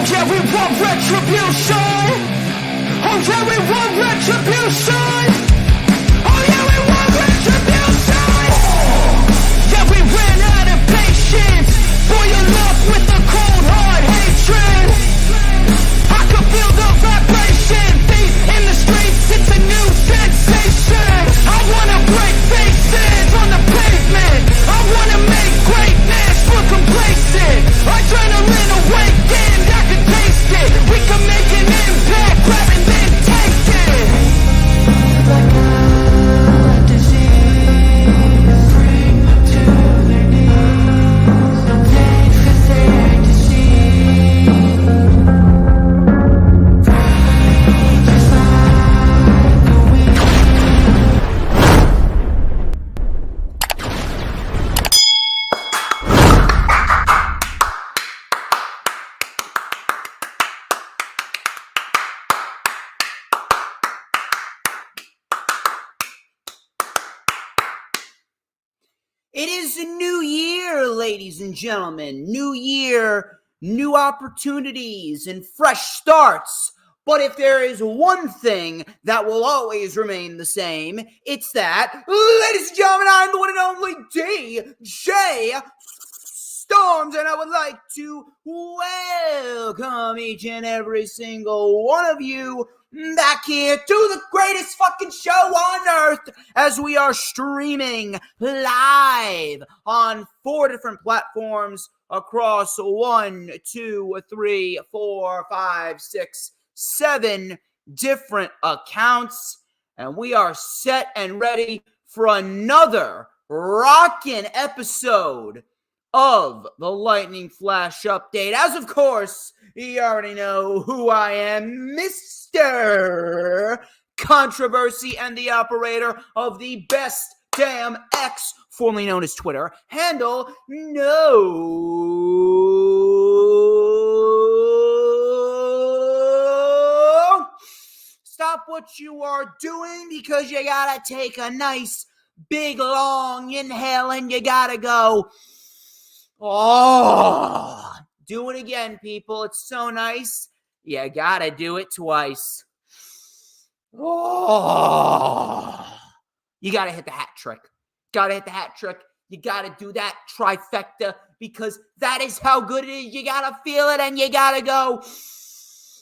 yeah, we want retribution. Oh yeah, we want retribution. Oh yeah, we want retribution. Yeah, we ran out of patience for your love with a cold hard hatred. I can feel the vibration, feet in the streets, it's a new sensation. I wanna break faces on the pavement. I wanna make greatness look complacent. Adrenaline awakened, I can taste it. We can make an impact, grab and then take it. Like a disease, bring them to their knees. Thanks for their disease. Just like a weed. It is a new year, ladies and gentlemen. New year, new opportunities, and fresh starts. But if there is one thing that will always remain the same, it's that, ladies and gentlemen, I'm the one and only DJ Storms, and I would like to welcome each and every single one of you back here to the greatest fucking show on earth, as we are streaming live on 4 different platforms across 1, 2, 3, 4, 5, 6, 7 different accounts. And we are set and ready for another rockin' episode of the Lightning Flash Update. As of course, you already know who I am, Mr. Controversy, and the operator of the best damn X, formerly known as Twitter, handle. No! Stop what you are doing, because you gotta take a nice, big, long inhale, and you gotta go, oh, do it again, people. It's so nice. You gotta do it twice. Oh, you gotta hit the hat trick. Gotta hit the hat trick. You gotta do that trifecta, because that is how good it is. You gotta feel it, and you gotta go,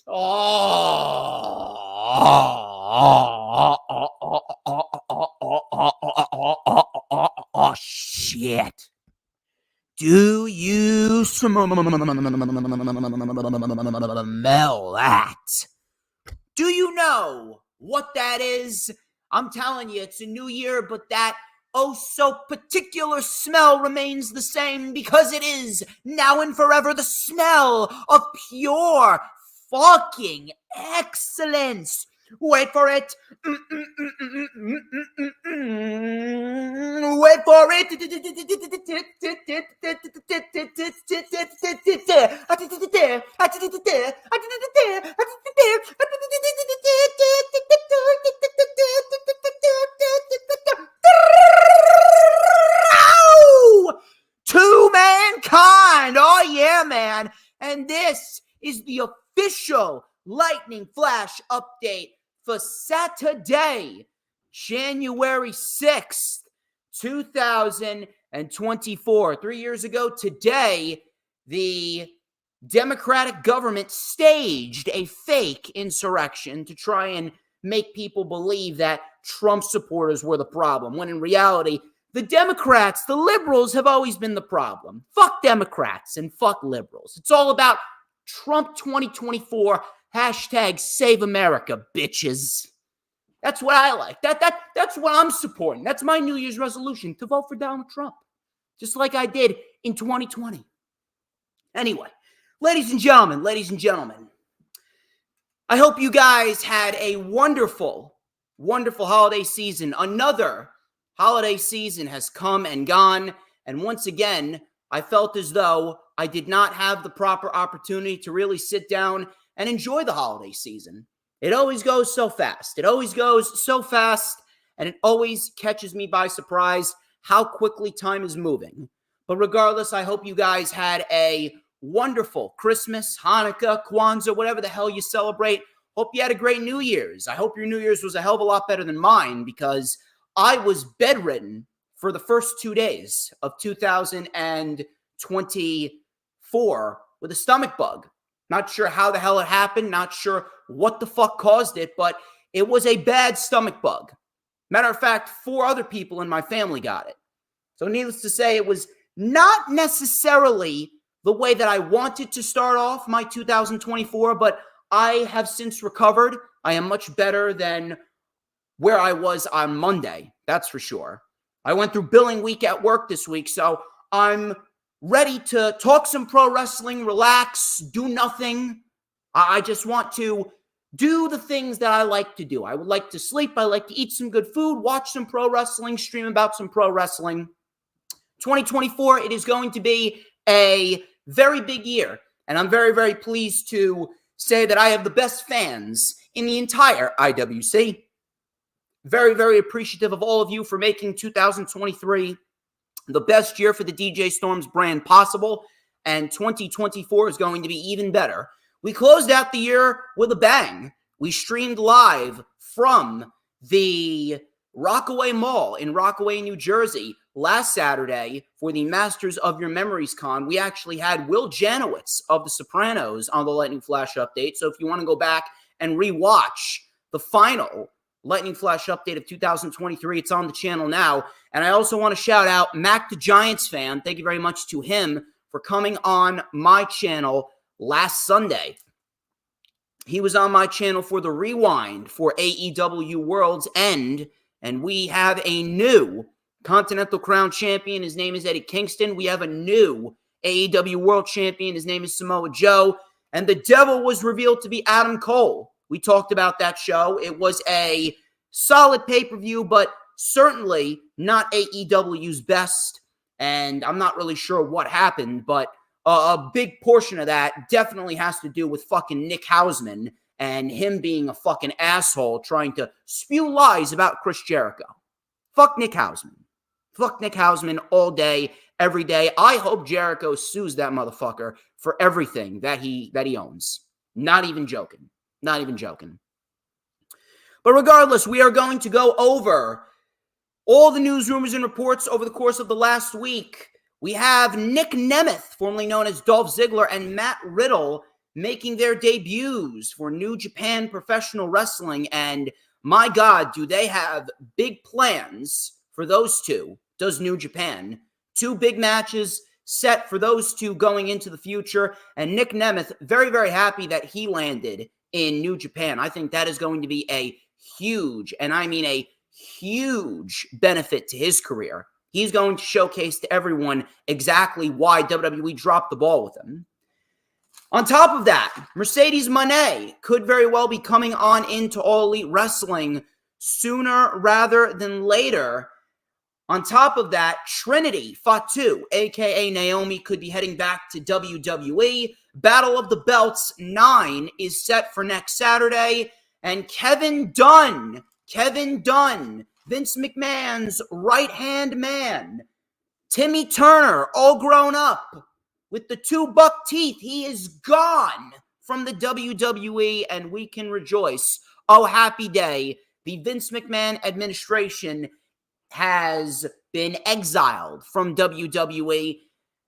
oh, shit. Do you smell that? Do you know what that is? I'm telling you, it's a new year, but that oh so particular smell remains the same, because it is now and forever the smell of pure fucking excellence. Wait for it. Wait for it. To mankind. Oh yeah, man. And this is the official Lightning Flash update for Saturday, January 6th, 2024. 3 years ago today, the Democratic government staged a fake insurrection to try and make people believe that Trump supporters were the problem, when in reality, the Democrats, the liberals, have always been the problem. Fuck Democrats and fuck liberals. It's all about Trump 2024, hashtag Save America, bitches. That's what I like. That's what I'm supporting. That's my New Year's resolution, to vote for Donald Trump, just like I did in 2020. Anyway, ladies and gentlemen, I hope you guys had a wonderful, wonderful holiday season. Another holiday season has come and gone, and once again, I felt as though I did not have the proper opportunity to really sit down and enjoy the holiday season. It always goes so fast. And it always catches me by surprise how quickly time is moving. But regardless, I hope you guys had a wonderful Christmas, Hanukkah, Kwanzaa, whatever the hell you celebrate. Hope you had a great New Year's. I hope your New Year's was a hell of a lot better than mine, because I was bedridden for the first 2 days of 2024 with a stomach bug. Not sure how the hell it happened. Not sure what the fuck caused it, but it was a bad stomach bug. Matter of fact, 4 other people in my family got it. So needless to say, it was not necessarily the way that I wanted to start off my 2024, but I have since recovered. I am much better than where I was on Monday. That's for sure. I went through billing week at work this week, so I'm ready to talk some pro wrestling, relax, do nothing. I just want to do the things that I like to do. I would like to sleep. I like to eat some good food, watch some pro wrestling, stream about some pro wrestling. 2024, it is going to be a very big year, and I'm very, very pleased to say that I have the best fans in the entire IWC. Very, very appreciative of all of you for making 2023 the best year for the DJ Storms brand possible, and 2024 is going to be even better. We closed out the year with a bang. We streamed live from the Rockaway Mall in Rockaway, New Jersey last Saturday for the Masters of Your Memories Con. We actually had Will Janowitz of The Sopranos on the Lightning Flash update. So if you want to go back and rewatch the final Lightning Flash update of 2023, it's on the channel now. And I also want to shout out Mac the Giants fan. Thank you very much to him for coming on my channel last Sunday. He was on my channel for the rewind for AEW World's End, and we have a new Continental Crown champion. His name is Eddie Kingston. We have a new AEW World Champion. His name is Samoa Joe. And the devil was revealed to be Adam Cole. We talked about that show. It was a solid pay-per-view, but certainly not AEW's best. And I'm not really sure what happened, but a big portion of that definitely has to do with fucking Nick Hausman and him being a fucking asshole trying to spew lies about Chris Jericho. Fuck Nick Hausman. Fuck Nick Hausman all day, every day. I hope Jericho sues that motherfucker for everything that he owns. Not even joking. Not even joking. But regardless, we are going to go over all the news, rumors, and reports over the course of the last week. We have Nick Nemeth, formerly known as Dolph Ziggler, and Matt Riddle making their debuts for New Japan Professional Wrestling. And my God, do they have big plans for those two, does New Japan. 2 big matches set for those two going into the future. And Nick Nemeth, very, very happy that he landed in New Japan. I think that is going to be a huge, and I mean a huge benefit to his career. He's going to showcase to everyone exactly why WWE dropped the ball with him. On top of that, Mercedes Moné could very well be coming on into All Elite Wrestling sooner rather than later. On top of that, Trinity Fatu, a.k.a. Naomi, could be heading back to WWE. Battle of the Belts 9 is set for next Saturday. And Kevin Dunn, Vince McMahon's right-hand man, Timmy Turner, all grown up with the 2 buck teeth. He is gone from the WWE, and we can rejoice. Oh, happy day. The Vince McMahon administration has been exiled from WWE.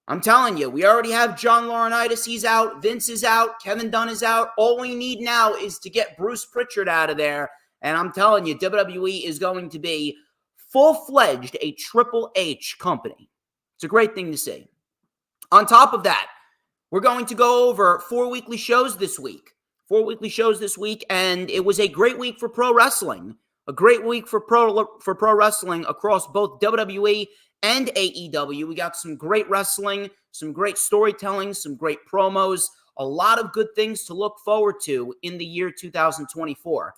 I'm telling you, we already have John Laurinaitis. He's out. Vince is out. Kevin Dunn is out. All we need now is to get Bruce Pritchard out of there. And I'm telling you, WWE is going to be full-fledged a Triple H company. It's a great thing to see. On top of that, we're going to go over 4 weekly shows this week. 4 weekly shows this week, and it was a great week for pro wrestling. A great week for pro wrestling across both WWE and AEW. We got some great wrestling, some great storytelling, some great promos, a lot of good things to look forward to in the year 2024.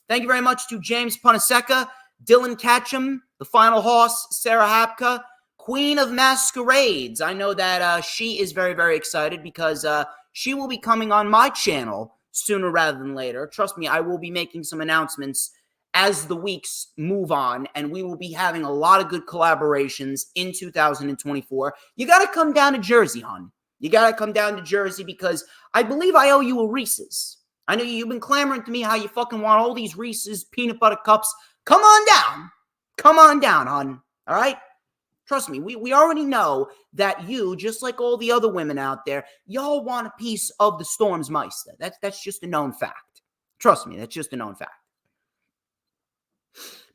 Thank you very much to James Punaseca, Dylan Catcham, The Final Hoss, Sarah Hapka, Queen of Masquerades. I know that she is very, very excited because she will be coming on my channel sooner rather than later. Trust me, I will be making some announcements as the weeks move on, and we will be having a lot of good collaborations in 2024. You got to come down to Jersey, hon. You got to come down to Jersey because I believe I owe you a Reese's. I know you've been clamoring to me how you fucking want all these Reese's peanut butter cups. Come on down. Come on down, hon. All right? Trust me, we already know that you, just like all the other women out there, y'all want a piece of the Storms Meister. That's just a known fact. Trust me, that's just a known fact.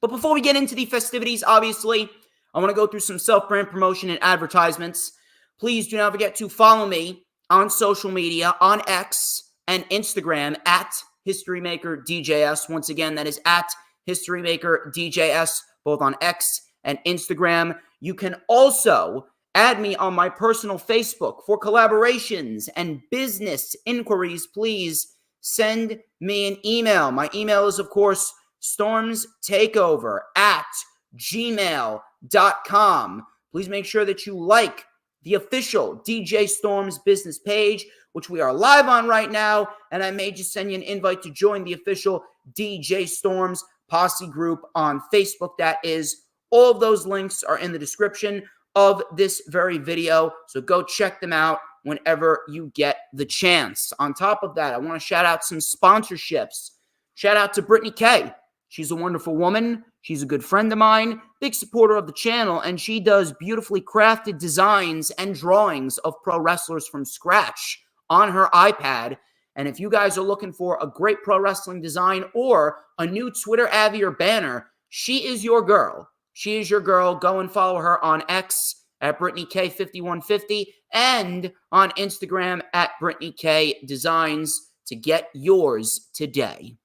But before we get into the festivities, obviously, I want to go through some self-brand promotion and advertisements. Please do not forget to follow me on social media, on X and Instagram, at HistoryMakerDJS. Once again, that is at HistoryMakerDJS, both on X and Instagram. You can also add me on my personal Facebook for collaborations and business inquiries. Please send me an email. My email is, of course, stormstakeover@gmail.com. Please make sure that you like the official DJ Storms business page, which we are live on right now, and I may just send you an invite to join the official DJ Storms Posse group on Facebook. That is, all of those links are in the description of this very video, so go check them out whenever you get the chance. On top of that, I want to shout out some sponsorships. Shout out to Brittany K. She's a wonderful woman. She's a good friend of mine, big supporter of the channel, and she does beautifully crafted designs and drawings of pro wrestlers from scratch on her iPad. And if you guys are looking for a great pro wrestling design or a new Twitter Avy or banner, she is your girl. She is your girl. Go and follow her on X at BrittanyK5150 and on Instagram at BrittanyK to get yours today.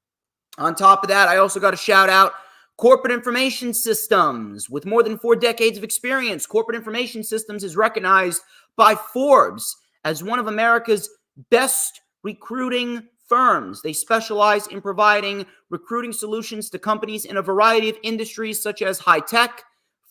On top of that, I also got to shout out Corporate Information Systems. With more than 4 decades of experience, Corporate Information Systems is recognized by Forbes as one of America's best recruiting firms. They specialize in providing recruiting solutions to companies in a variety of industries such as high tech,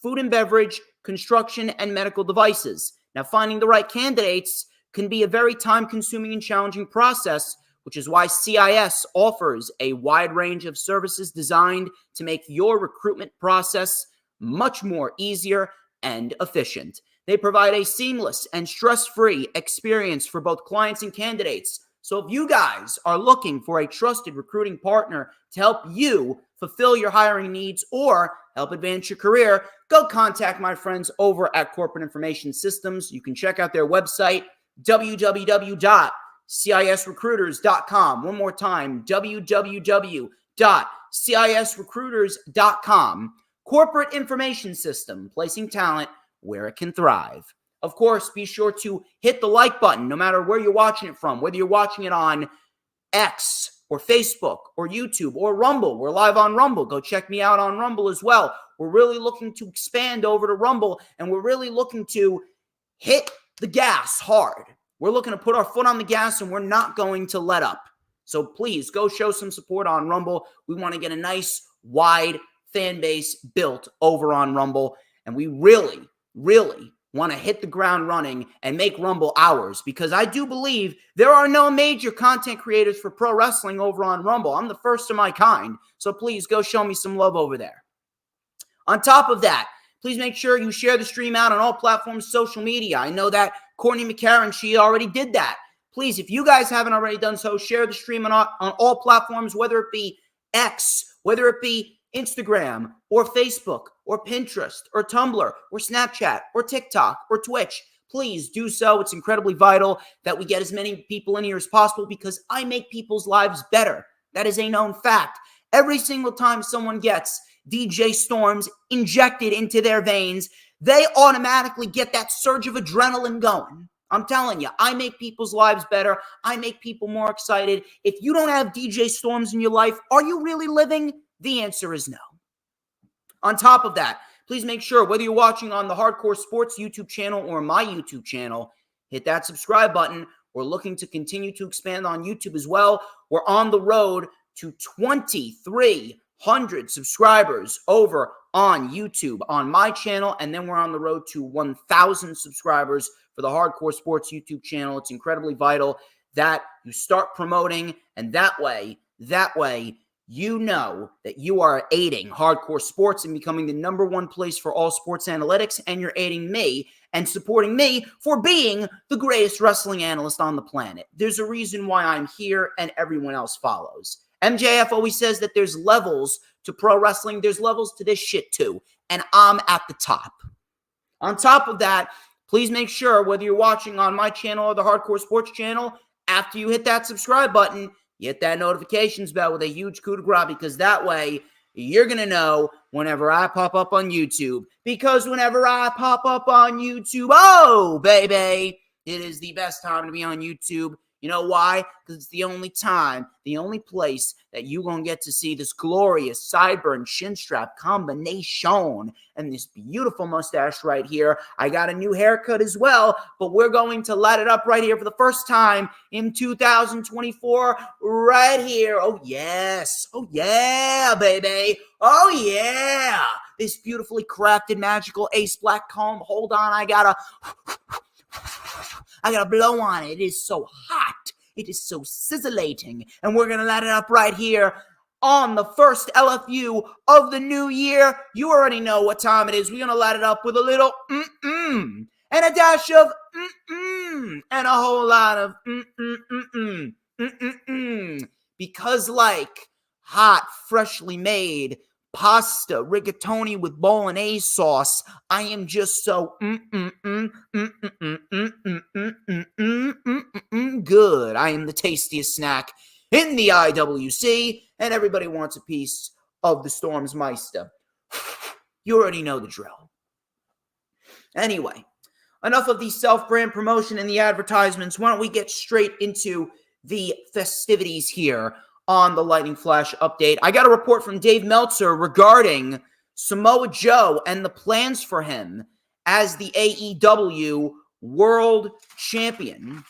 food and beverage, construction, and medical devices. Now, finding the right candidates can be a very time-consuming and challenging process, which is why CIS offers a wide range of services designed to make your recruitment process much more easier and efficient. They provide a seamless and stress-free experience for both clients and candidates. So if you guys are looking for a trusted recruiting partner to help you fulfill your hiring needs or help advance your career, go contact my friends over at Corporate Information Systems. You can check out their website, www.cisrecruiters.com. One more time, www.cisrecruiters.com. Corporate Information System, placing talent where it can thrive. Of course, be sure to hit the like button no matter where you're watching it from, whether you're watching it on X or Facebook or YouTube or Rumble. We're live on Rumble. Go check me out on Rumble as well. We're really looking to expand over to Rumble, and we're really looking to hit the gas hard. We're looking to put our foot on the gas, and we're not going to let up. So please go show some support on Rumble. We want to get a nice, wide fan base built over on Rumble, and we really want to hit the ground running and make Rumble ours, because I do believe there are no major content creators for pro wrestling over on Rumble. I'm the first of my kind, so please go show me some love over there. On top of that, please make sure you share the stream out on all platforms, social media. I know that Courtney McCarron, she already did that. Please, if you guys haven't already done so, share the stream on all platforms, whether it be X, whether it be Instagram or Facebook or Pinterest or Tumblr or Snapchat or TikTok or Twitch. Please do so. It's incredibly vital that we get as many people in here as possible, because I make people's lives better. That is a known fact. Every single time someone gets DJ Storms injected into their veins, they automatically get that surge of adrenaline going. I'm telling you, I make people's lives better. I make people more excited. If you don't have DJ Storms in your life, are you really living? The answer is no. On top of that, please make sure, whether you're watching on the Hardcore Sports YouTube channel or my YouTube channel, hit that subscribe button. We're looking to continue to expand on YouTube as well. We're on the road to 2,300 subscribers over on YouTube on my channel, and then we're on the road to 1,000 subscribers for the Hardcore Sports YouTube channel. It's incredibly vital that you start promoting, and that way, you know that you are aiding Hardcore Sports and becoming the #1 place for all sports analytics, and you're aiding me and supporting me for being the greatest wrestling analyst on the planet. There's a reason why I'm here and everyone else follows. MJF always says that there's levels to pro wrestling. There's levels to this shit too. And I'm at the top. On top of that, please make sure, whether you're watching on my channel or the Hardcore Sports channel, after you hit that subscribe button, you hit that notifications bell with a huge coup de grace, because that way you're going to know whenever I pop up on YouTube. Because whenever I pop up on YouTube, oh, baby, it is the best time to be on YouTube. You know why? Because it's the only time, the only place that you're going to get to see this glorious sideburn chin strap combination and this beautiful mustache right here. I got a new haircut as well, but we're going to light it up right here for the first time in 2024 right here. Oh, yes. Oh, yeah, baby. Oh, yeah. This beautifully crafted magical ace black comb. Hold on, I gotta blow on it. It is so hot. It is so sizzling. And we're going to light it up right here on the first LFU of the new year. You already know what time it is. We're going to light it up with a little and a dash of and a whole lot of because like hot, freshly made pasta rigatoni with bolognese sauce, I am just so good. I am the tastiest snack in the IWC, and everybody wants a piece of the Stormsmeister. You already know the drill. Anyway, enough of the self-brand promotion and the advertisements. Why don't we get straight into the festivities here on the Lightning Flash update. I got a report from Dave Meltzer regarding Samoa Joe and the plans for him as the AEW World Champion.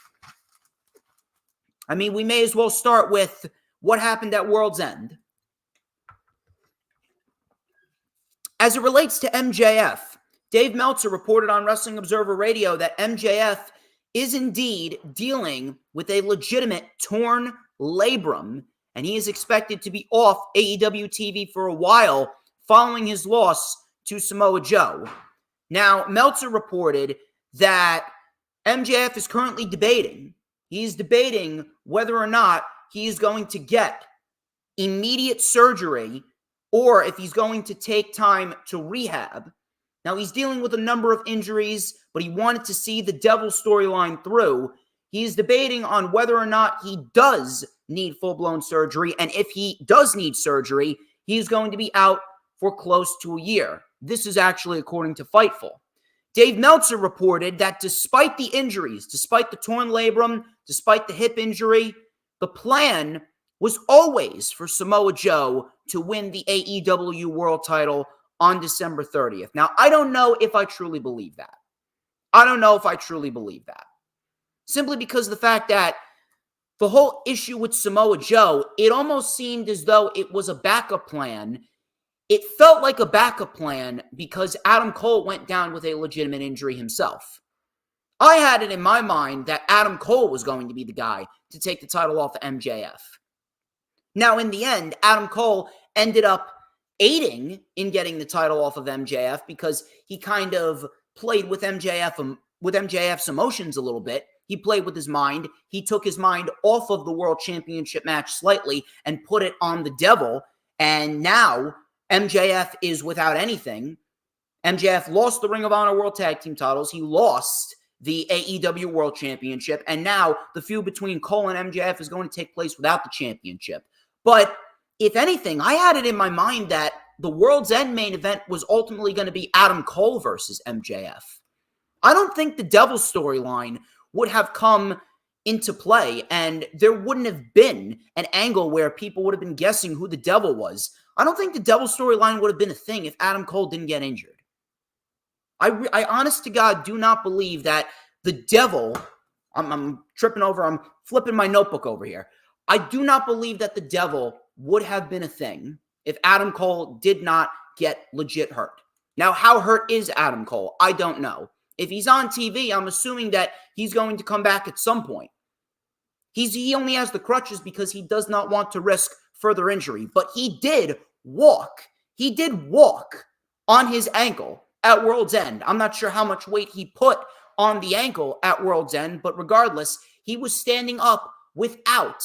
I mean, we may as well start with what happened at World's End. As it relates to MJF, Dave Meltzer reported on Wrestling Observer Radio that MJF is indeed dealing with a legitimate torn labrum, and he is expected to be off AEW TV for a while following his loss to Samoa Joe. Now, Meltzer reported that MJF is currently debating. He's debating whether or not he is going to get immediate surgery or if he's going to take time to rehab. Now, he's dealing with a number of injuries, but he wanted to see the Devil storyline through. He's debating on whether or not he does need full-blown surgery, and if he does need surgery, he's going to be out for close to a year. This is actually according to Fightful. Dave Meltzer reported that despite the injuries, despite the torn labrum, despite the hip injury, the plan was always for Samoa Joe to win the AEW World title on December 30th. Now, I don't know if I truly believe that. Simply because of the fact that the whole issue with Samoa Joe, it almost seemed as though it was a backup plan. It felt like a backup plan because Adam Cole went down with a legitimate injury himself. I had it in my mind that Adam Cole was going to be the guy to take the title off of MJF. Now, in the end, Adam Cole ended up aiding in getting the title off of MJF because he kind of played with MJF's emotions a little bit. He played with his mind. He took his mind off of the World Championship match slightly and put it on the Devil. And now MJF is without anything. MJF lost the Ring of Honor World Tag Team titles. He lost the AEW World Championship. And now the feud between Cole and MJF is going to take place without the championship. But if anything, I had it in my mind that the World's End main event was ultimately going to be Adam Cole versus MJF. I don't think the Devil storyline would have come into play, and there wouldn't have been an angle where people would have been guessing who the Devil was. I don't think the Devil storyline would have been a thing if Adam Cole didn't get injured. I honest to God do not believe that the Devil, I'm tripping over, I'm flipping my notebook over here. I do not believe that the Devil would have been a thing if Adam Cole did not get legit hurt. Now, how hurt is Adam Cole? I don't know. If he's on TV, I'm assuming that he's going to come back at some point. He only has the crutches because he does not want to risk further injury. But he did walk. He did walk on his ankle at World's End. I'm not sure how much weight he put on the ankle at World's End, but regardless, he was standing up without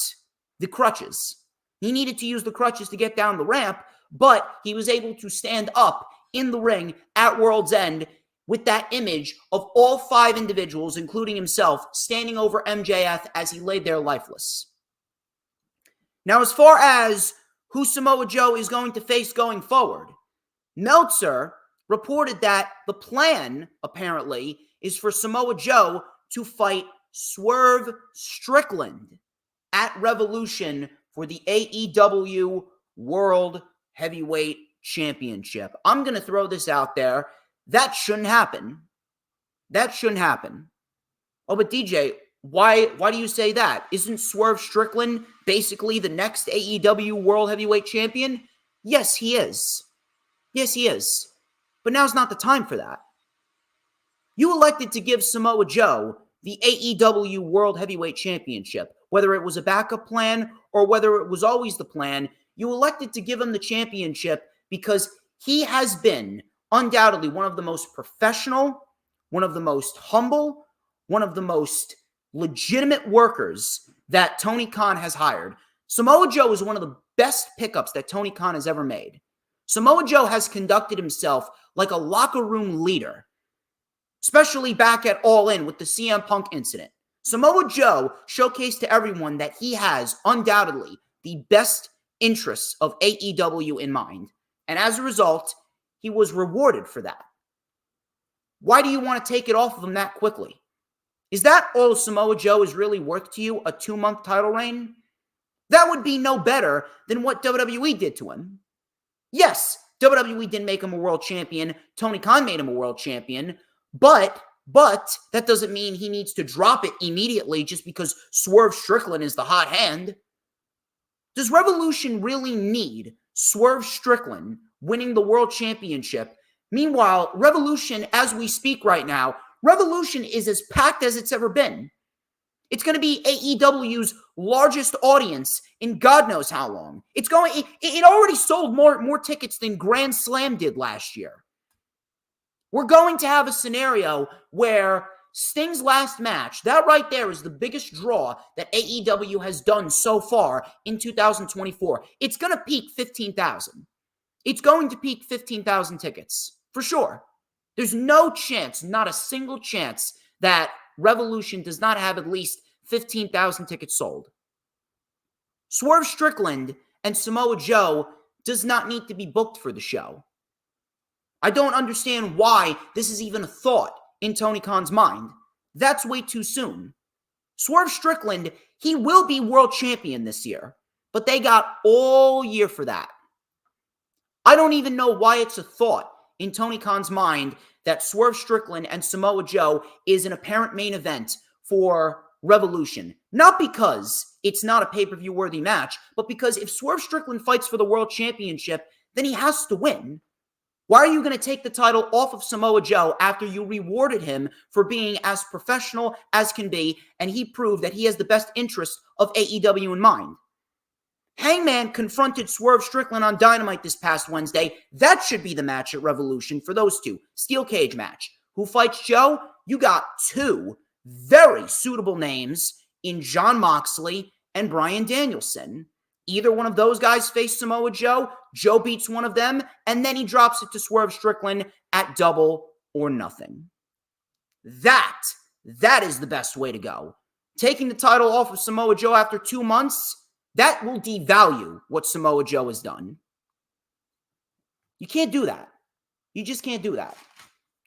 the crutches. He needed to use the crutches to get down the ramp, but he was able to stand up in the ring at World's End with that image of all 5 individuals, including himself, standing over MJF as he laid there lifeless. Now, as far as who Samoa Joe is going to face going forward, Meltzer reported that the plan, apparently, is for Samoa Joe to fight Swerve Strickland at Revolution for the AEW World Heavyweight Championship. I'm going to throw this out there. That shouldn't happen. That shouldn't happen. Oh, but DJ, why do you say that? Isn't Swerve Strickland basically the next AEW World Heavyweight Champion? Yes, he is. Yes, he is. But now's not the time for that. You elected to give Samoa Joe the AEW World Heavyweight Championship. Whether it was a backup plan or whether it was always the plan, you elected to give him the championship because he has been undoubtedly one of the most professional, one of the most humble, one of the most legitimate workers that Tony Khan has hired. Samoa Joe is one of the best pickups that Tony Khan has ever made. Samoa Joe has conducted himself like a locker room leader, especially back at All In with the CM Punk incident. Samoa Joe showcased to everyone that he has undoubtedly the best interests of AEW in mind. And as a result, he was rewarded for that. Why do you want to take it off of him that quickly? Is that all Samoa Joe is really worth to you, a 2-month title reign? That would be no better than what WWE did to him. Yes, WWE didn't make him a world champion. Tony Khan made him a world champion. But that doesn't mean he needs to drop it immediately just because Swerve Strickland is the hot hand. Does Revolution really need Swerve Strickland winning the world championship? Meanwhile, Revolution, as we speak right now, Revolution is as packed as it's ever been. It's going to be AEW's largest audience in God knows how long. It already sold more tickets than Grand Slam did last year. We're going to have a scenario where Sting's last match, that right there is the biggest draw that AEW has done so far in 2024. It's going to peak 15,000. It's going to peak 15,000 tickets, for sure. There's no chance, not a single chance, that Revolution does not have at least 15,000 tickets sold. Swerve Strickland and Samoa Joe does not need to be booked for the show. I don't understand why this is even a thought in Tony Khan's mind. That's way too soon. Swerve Strickland, he will be world champion this year, but they got all year for that. I don't even know why it's a thought in Tony Khan's mind that Swerve Strickland and Samoa Joe is an apparent main event for Revolution. Not because it's not a pay-per-view worthy match, but because if Swerve Strickland fights for the world championship, then he has to win. Why are you going to take the title off of Samoa Joe after you rewarded him for being as professional as can be, and he proved that he has the best interest of AEW in mind? Hangman confronted Swerve Strickland on Dynamite this past Wednesday. That should be the match at Revolution for those two. Steel cage match. Who fights Joe? You got two very suitable names in Jon Moxley and Bryan Danielson. Either one of those guys face Samoa Joe. Joe beats one of them, and then he drops it to Swerve Strickland at Double or Nothing. That is the best way to go. Taking the title off of Samoa Joe after 2 months, that will devalue what Samoa Joe has done. You can't do that. You just can't do that.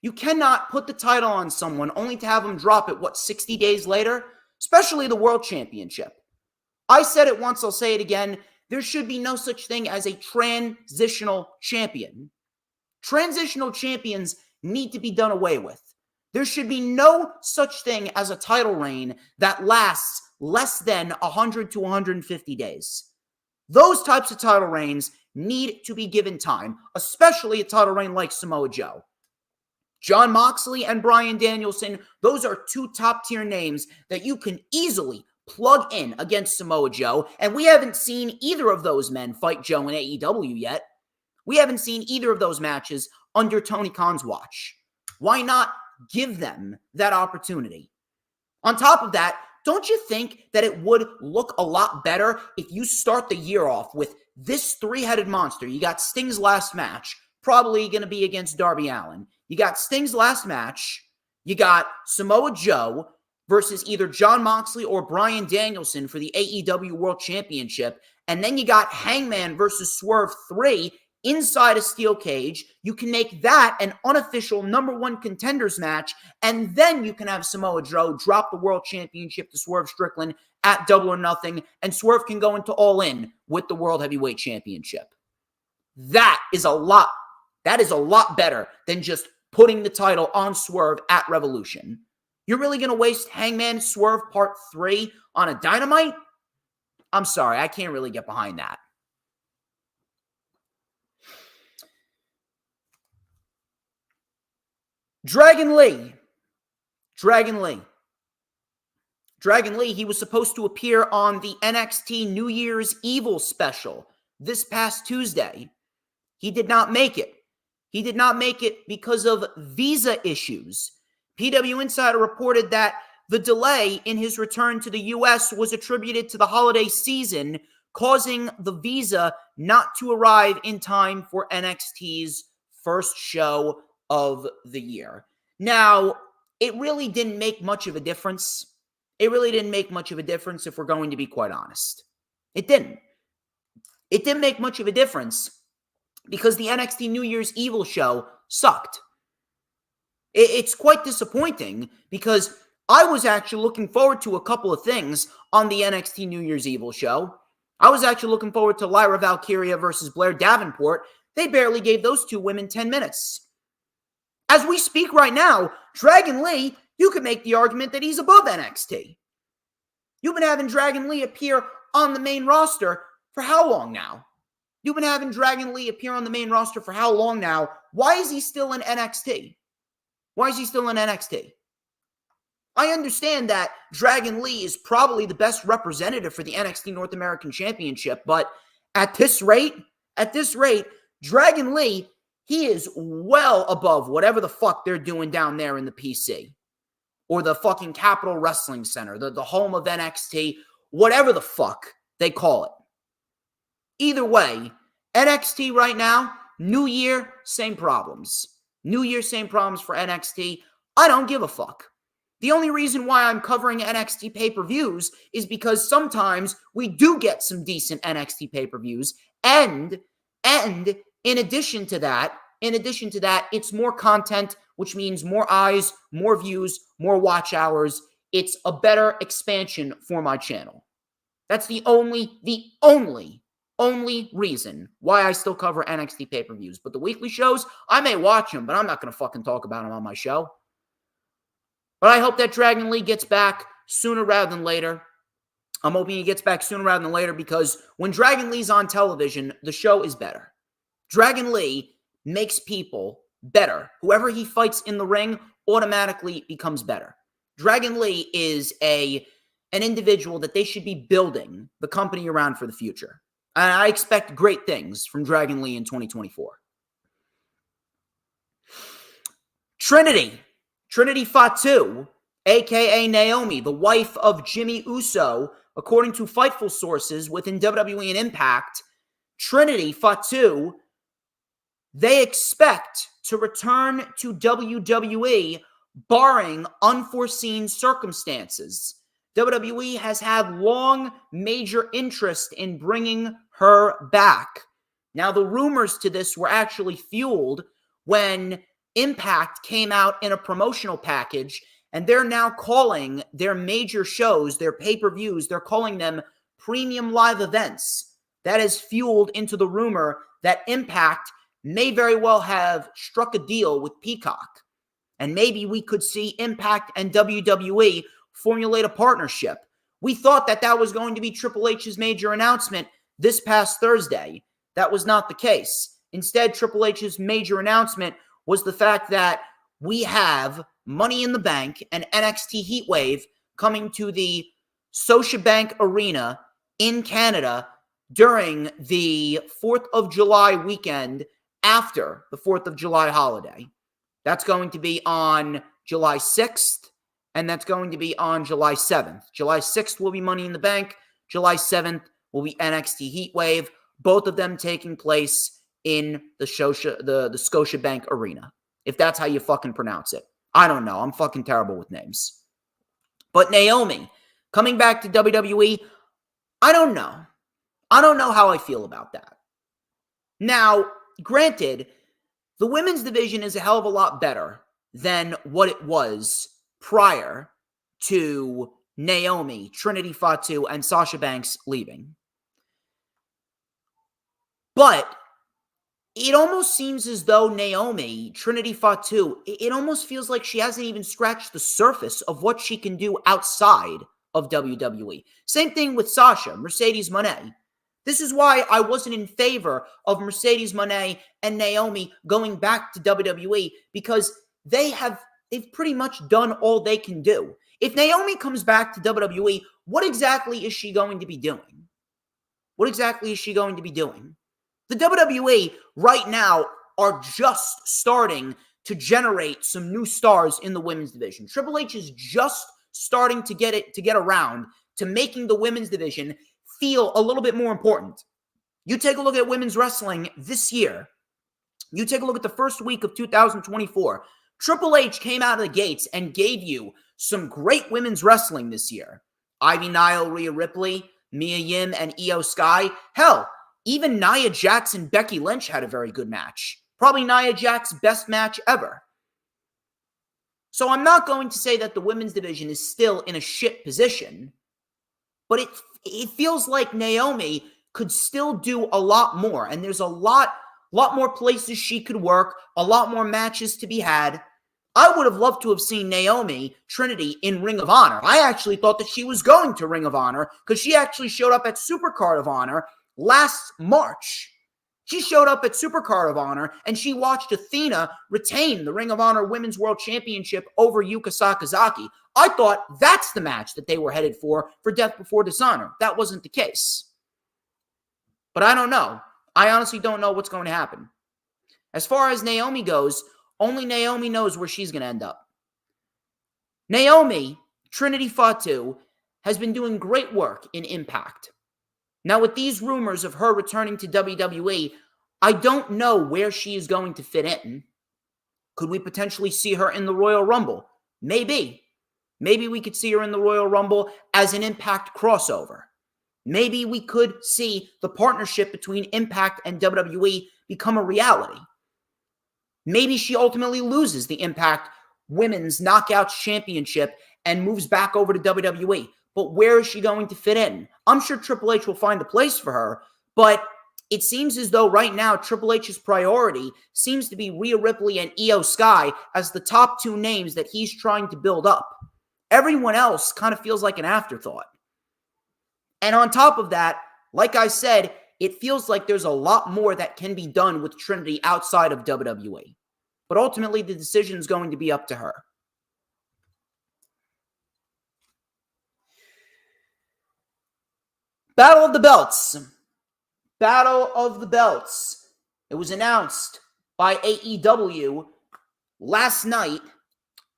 You cannot put the title on someone only to have them drop it, 60 days later? Especially the World Championship. I said it once, I'll say it again. There should be no such thing as a transitional champion. Transitional champions need to be done away with. There should be no such thing as a title reign that lasts less than 100 to 150 days. Those types of title reigns need to be given time, especially a title reign like Samoa Joe. Jon Moxley and Bryan Danielson, those are two top-tier names that you can easily plug in against Samoa Joe, and we haven't seen either of those men fight Joe in AEW yet. We haven't seen either of those matches under Tony Khan's watch. Why not give them that opportunity? On top of that, don't you think that it would look a lot better if you start the year off with this three-headed monster? You got Sting's last match, probably going to be against Darby Allin. You got Sting's last match. You got Samoa Joe versus either Jon Moxley or Bryan Danielson for the AEW World Championship. And then you got Hangman versus Swerve 3 inside a steel cage. You can make that an unofficial number one contenders match. And then you can have Samoa Joe drop the World Championship to Swerve Strickland at Double or Nothing. And Swerve can go into All In with the World Heavyweight Championship. That is a lot better than just putting the title on Swerve at Revolution. You're really going to waste Hangman Swerve Part 3 on a Dynamite? I'm sorry, I can't really get behind that. Dragon Lee, he was supposed to appear on the NXT New Year's Evil special this past Tuesday. He did not make it. He did not make it because of visa issues. PW Insider reported that the delay in his return to the U.S. was attributed to the holiday season, causing the visa not to arrive in time for NXT's first show of the year. Now, it really didn't make much of a difference. It really didn't make much of a difference if we're going to be quite honest. It didn't. It didn't make much of a difference because the NXT New Year's Evil show sucked. It's quite disappointing because I was actually looking forward to a couple of things on the NXT New Year's Evil show. I was actually looking forward to Lyra Valkyria versus Blair Davenport. They barely gave those two women 10 minutes. As we speak right now, Dragon Lee, you could make the argument that he's above NXT. You've been having Dragon Lee appear on the main roster for how long now? You've been having Dragon Lee appear on the main roster for how long now? Why is he still in NXT? Why is he still in NXT? I understand that Dragon Lee is probably the best representative for the NXT North American Championship, but at this rate, Dragon Lee, he is well above whatever the fuck they're doing down there in the PC. Or the fucking Capitol Wrestling Center, the home of NXT, whatever the fuck they call it. Either way, NXT right now, new year, same problems. New year, same problems for NXT. I don't give a fuck. The only reason why I'm covering NXT pay-per-views is because sometimes we do get some decent NXT pay-per-views. And in addition to that, it's more content, which means more eyes, more views, more watch hours. It's a better expansion for my channel. That's the only reason why I still cover NXT pay-per-views. But the weekly shows, I may watch them, but I'm not going to fucking talk about them on my show. But I hope that Dragon Lee gets back sooner rather than later. I'm hoping he gets back sooner rather than later because when Dragon Lee's on television, the show is better. Dragon Lee makes people better. Whoever he fights in the ring automatically becomes better. Dragon Lee is an individual that they should be building the company around for the future. And I expect great things from Dragon Lee in 2024. Trinity Fatu, a.k.a. Naomi, the wife of Jimmy Uso, according to Fightful sources within WWE and Impact, Trinity Fatu, they expect to return to WWE barring unforeseen circumstances. WWE has had long major interest in bringing her back. Now, the rumors to this were actually fueled when Impact came out in a promotional package, and they're now calling their major shows, their pay-per-views, they're calling them premium live events. That has fueled into the rumor that Impact may very well have struck a deal with Peacock. And maybe we could see Impact and WWE formulate a partnership. We thought that was going to be Triple H's major announcement this past Thursday. That was not the case. Instead, Triple H's major announcement was the fact that we have Money in the Bank and NXT Heatwave coming to the Scotiabank Arena in Canada during the 4th of July weekend after the 4th of July holiday. That's going to be on July 6th, and that's going to be on July 7th. July 6th will be Money in the Bank. July 7th will be NXT Heatwave, both of them taking place in the Scotiabank Arena, if that's how you fucking pronounce it. I don't know. I'm fucking terrible with names. But Naomi, coming back to WWE, I don't know. I don't know how I feel about that. Now, granted, the women's division is a hell of a lot better than what it was prior to Naomi, Trinity Fatu, and Sasha Banks leaving. But it almost seems as though Naomi, Trinity Fatu, it almost feels like she hasn't even scratched the surface of what she can do outside of WWE. Same thing with Sasha, Mercedes Moné. This is why I wasn't in favor of Mercedes Moné and Naomi going back to WWE, because they've pretty much done all they can do. If Naomi comes back to WWE, what exactly is she going to be doing? What exactly is she going to be doing? The WWE right now are just starting to generate some new stars in the women's division. Triple H is just starting to get around to making the women's division feel a little bit more important. You take a look at women's wrestling this year. You take a look at the first week of 2024. Triple H came out of the gates and gave you some great women's wrestling this year. Ivy Nile, Rhea Ripley, Mia Yim, and Io Sky. Hell, even Nia Jax and Becky Lynch had a very good match. Probably Nia Jax's best match ever. So I'm not going to say that the women's division is still in a shit position, but it feels like Naomi could still do a lot more. And there's a lot more places she could work, a lot more matches to be had. I would have loved to have seen Naomi, Trinity, in Ring of Honor. I actually thought that she was going to Ring of Honor because she actually showed up at Supercard of Honor last March. She showed up at Supercard of Honor and she watched Athena retain the Ring of Honor Women's World Championship over Yuka Sakazaki. I thought that's the match that they were headed for Death Before Dishonor. That wasn't the case. But I don't know. I honestly don't know what's going to happen. As far as Naomi goes, only Naomi knows where she's going to end up. Naomi, Trinity Fatu, has been doing great work in Impact. Now, with these rumors of her returning to WWE, I don't know where she is going to fit in. Could we potentially see her in the Royal Rumble? Maybe. Maybe we could see her in the Royal Rumble as an Impact crossover. Maybe we could see the partnership between Impact and WWE become a reality. Maybe she ultimately loses the Impact Women's Knockouts Championship and moves back over to WWE. But where is she going to fit in? I'm sure Triple H will find a place for her, but it seems as though right now Triple H's priority seems to be Rhea Ripley and Io Sky as the top two names that he's trying to build up. Everyone else kind of feels like an afterthought. And on top of that, like I said, it feels like there's a lot more that can be done with Trinity outside of WWE. But ultimately, the decision is going to be up to her. Battle of the Belts. Battle of the Belts. It was announced by AEW last night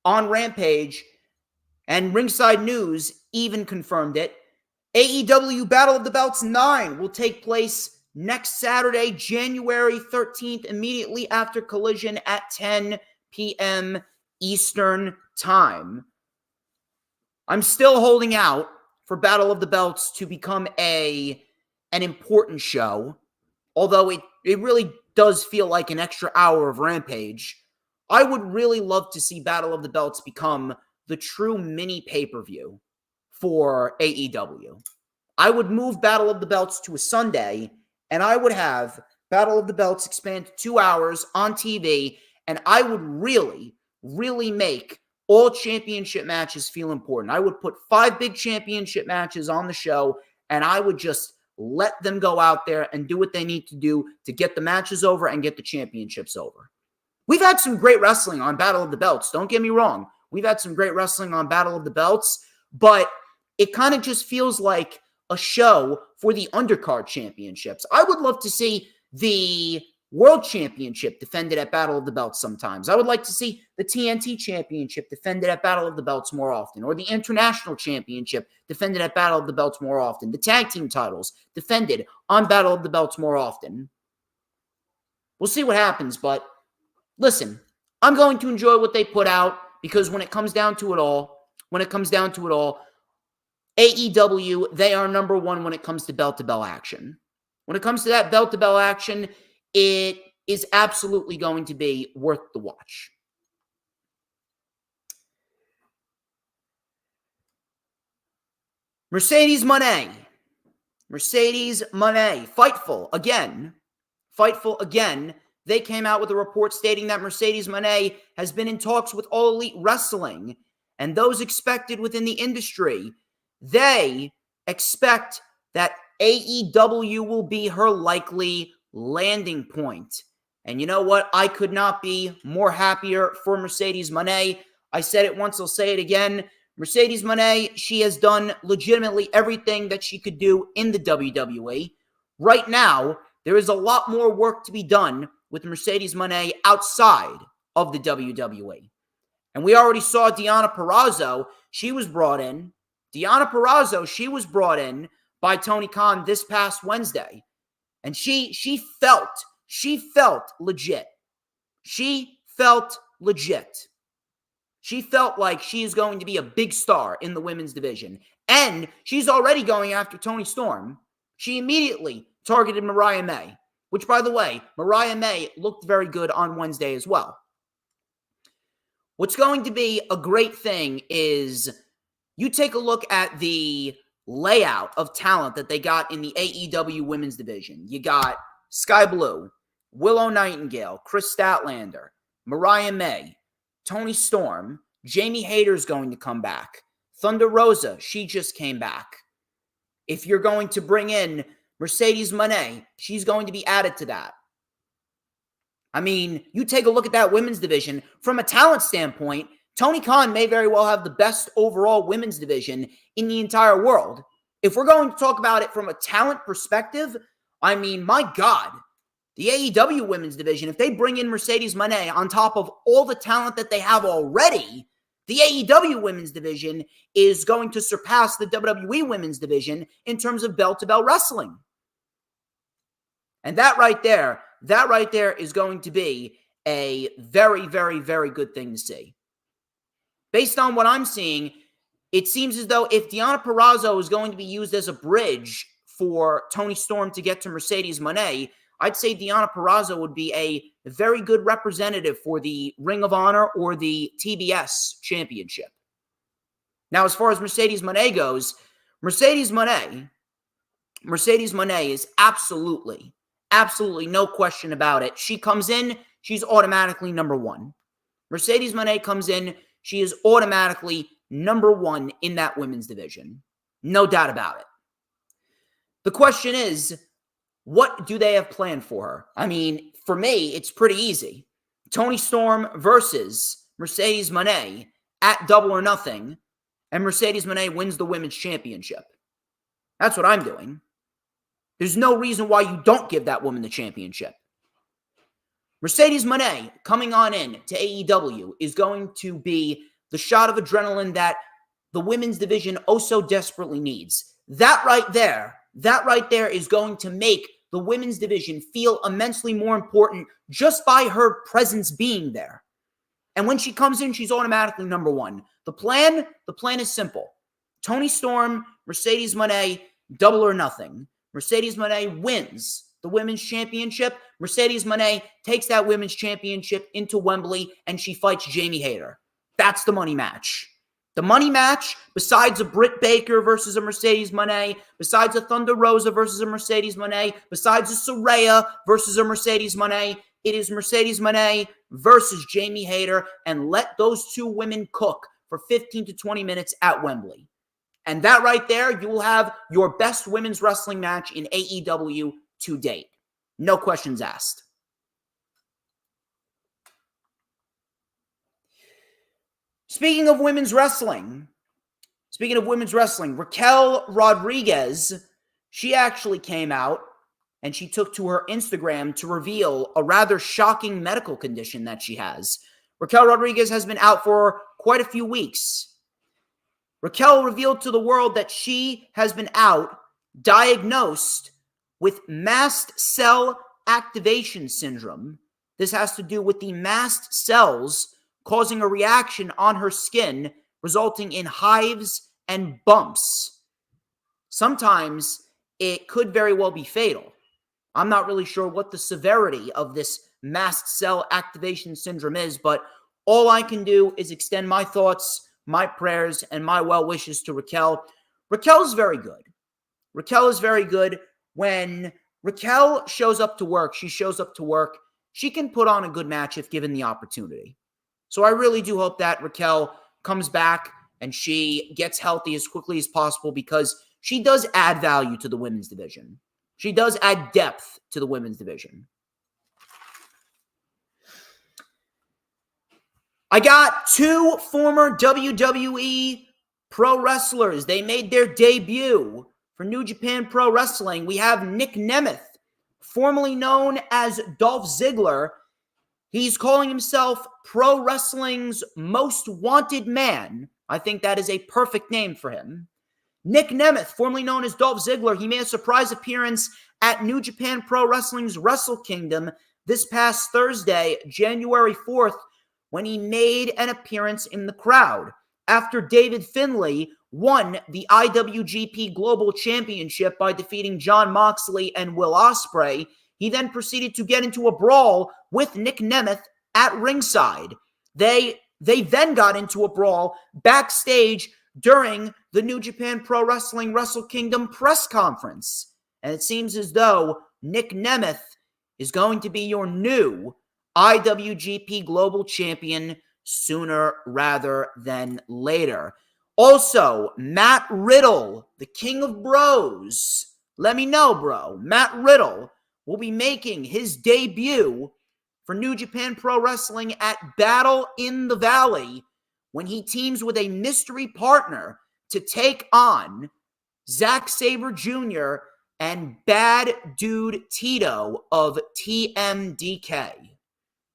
on Rampage, and Ringside News even confirmed it. AEW Battle of the Belts 9 will take place next Saturday, January 13th, immediately after Collision at 10 p.m. Eastern Time. I'm still holding out for Battle of the Belts to become an important show, although it really does feel like an extra hour of Rampage. I would really love to see Battle of the Belts become the true mini pay-per-view for AEW. I would move Battle of the Belts to a Sunday, and I would have Battle of the Belts expand to 2 hours on TV, and I would really, really make all championship matches feel important. I would put 5 big championship matches on the show, and I would just let them go out there and do what they need to do to get the matches over and get the championships over. We've had some great wrestling on Battle of the Belts. Don't get me wrong. We've had some great wrestling on Battle of the Belts, but it kind of just feels like a show for the undercard championships. I would love to see the World Championship defended at Battle of the Belts sometimes. I would like to see the TNT Championship defended at Battle of the Belts more often, or the International Championship defended at Battle of the Belts more often, the tag team titles defended on Battle of the Belts more often. We'll see what happens, but listen, I'm going to enjoy what they put out because when it comes down to it all, AEW, they are number one when it comes to belt-to-belt action. When it comes to that belt-to-belt action, it is absolutely going to be worth the watch. Mercedes Moné, Fightful again. They came out with a report stating that Mercedes Moné has been in talks with All Elite Wrestling and those expected within the industry. They expect that AEW will be her likely landing point. And you know what? I could not be more happier for Mercedes Moné. I said it once, I'll say it again. Mercedes Moné, she has done legitimately everything that she could do in the WWE. Right now, there is a lot more work to be done with Mercedes Moné outside of the WWE. And we already saw Deonna Purrazzo. She was brought in by Tony Khan this past Wednesday. And she felt legit. She felt like she is going to be a big star in the women's division. And she's already going after Toni Storm. She immediately targeted Mariah May, which, by the way, Mariah May looked very good on Wednesday as well. What's going to be a great thing is you take a look at the layout of talent that they got in the AEW women's division. You got Sky Blue, Willow Nightingale, Chris Statlander, Mariah May, Toni Storm, Jamie Hayter's going to come back. Thunder Rosa, she just came back. If you're going to bring in Mercedes Moné, she's going to be added to that. I mean, you take a look at that women's division. From a talent standpoint, Tony Khan may very well have the best overall women's division in the entire world. If we're going to talk about it from a talent perspective, I mean, my God, the AEW women's division, if they bring in Mercedes Moné on top of all the talent that they have already, the AEW women's division is going to surpass the WWE women's division in terms of belt-to-belt wrestling. And that right there is going to be a very, very, very good thing to see. Based on what I'm seeing, it seems as though if Deonna Purrazzo is going to be used as a bridge for Toni Storm to get to Mercedes Moné, I'd say Deonna Purrazzo would be a very good representative for the Ring of Honor or the TBS Championship. Now, as far as Mercedes Moné goes, Mercedes Moné is absolutely no question about it. She comes in, she's automatically number one. Mercedes Moné comes in, she is automatically number one in that women's division. No doubt about it. The question is, what do they have planned for her? I mean, for me, it's pretty easy. Toni Storm versus Mercedes Moné at Double or Nothing, and Mercedes Moné wins the women's championship. That's what I'm doing. There's no reason why you don't give that woman the championship. Mercedes Moné coming on in to AEW is going to be the shot of adrenaline that the women's division oh so desperately needs. That right there is going to make the women's division feel immensely more important just by her presence being there. And when she comes in, she's automatically number one. The plan is simple. Toni Storm, Mercedes Moné, Double or Nothing. Mercedes Moné wins the women's championship. Mercedes Moné takes that women's championship into Wembley and she fights Jamie Hayter. That's the money match. The money match, besides a Britt Baker versus a Mercedes Moné, besides a Thunder Rosa versus a Mercedes Moné, besides a Saraya versus a Mercedes Moné, it is Mercedes Moné versus Jamie Hayter, and let those two women cook for 15 to 20 minutes at Wembley. And that right there, you will have your best women's wrestling match in AEW to date. No questions asked. Speaking of women's wrestling, Raquel Rodriguez, she actually came out and she took to her Instagram to reveal a rather shocking medical condition that she has. Raquel Rodriguez has been out for quite a few weeks. Raquel revealed to the world that she has been out diagnosed with mast cell activation syndrome. This has to do with the mast cells causing a reaction on her skin, resulting in hives and bumps. Sometimes it could very well be fatal. I'm not really sure what the severity of this mast cell activation syndrome is, but all I can do is extend my thoughts, my prayers, and my well wishes to Raquel. Raquel's very good. Raquel is very good. When Raquel shows up to work, she can put on a good match if given the opportunity. So I really do hope that Raquel comes back and she gets healthy as quickly as possible, because she does add value to the women's division. She does add depth to the women's division. I got two former WWE pro wrestlers. They made their debut for New Japan Pro Wrestling. We have Nick Nemeth, formerly known as Dolph Ziggler. He's calling himself pro wrestling's most wanted man. I think that is a perfect name for him. Nick Nemeth, formerly known as Dolph Ziggler, he made a surprise appearance at New Japan Pro Wrestling's Wrestle Kingdom this past Thursday, January 4th, when he made an appearance in the crowd. After David Finlay won the IWGP Global Championship by defeating Jon Moxley and Will Ospreay, he then proceeded to get into a brawl with Nick Nemeth at ringside. They then got into a brawl backstage during the New Japan Pro Wrestling Wrestle Kingdom press conference. And it seems as though Nick Nemeth is going to be your new IWGP Global Champion sooner rather than later. Also, Matt Riddle, the King of Bros. Let me know, bro. Matt Riddle will be making his debut for New Japan Pro Wrestling at Battle in the Valley when he teams with a mystery partner to take on Zack Sabre Jr. and Bad Dude Tito of TMDK.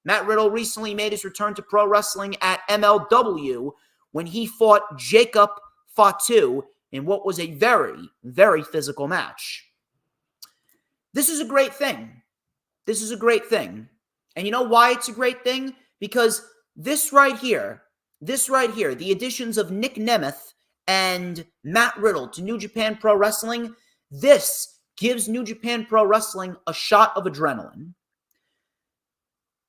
Matt Riddle recently made his return to pro wrestling at MLW when he fought Jacob Fatu in what was a very, very physical match. This is a great thing. This is a great thing. And you know why it's a great thing? Because this right here, the additions of Nick Nemeth and Matt Riddle to New Japan Pro Wrestling, this gives New Japan Pro Wrestling a shot of adrenaline.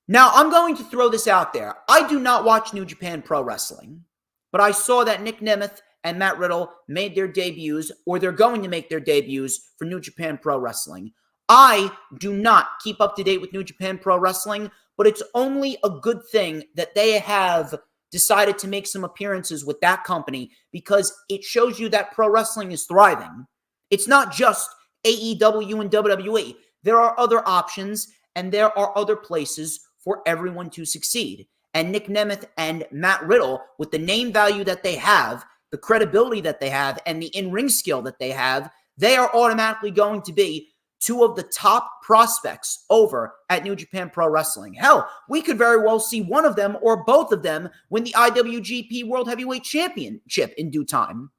Now, I'm going to throw this out there. I do not watch New Japan Pro Wrestling, but I saw that Nick Nemeth and Matt Riddle made their debuts, or they're going to make their debuts for New Japan Pro Wrestling. I do not keep up to date with New Japan Pro Wrestling, but it's only a good thing that they have decided to make some appearances with that company, because it shows you that pro wrestling is thriving. It's not just AEW and WWE. There are other options, and there are other places for everyone to succeed. And Nick Nemeth and Matt Riddle, with the name value that they have, the credibility that they have, and the in-ring skill that they have, they are automatically going to be two of the top prospects over at New Japan Pro Wrestling. Hell, we could very well see one of them or both of them win the IWGP World Heavyweight Championship in due time.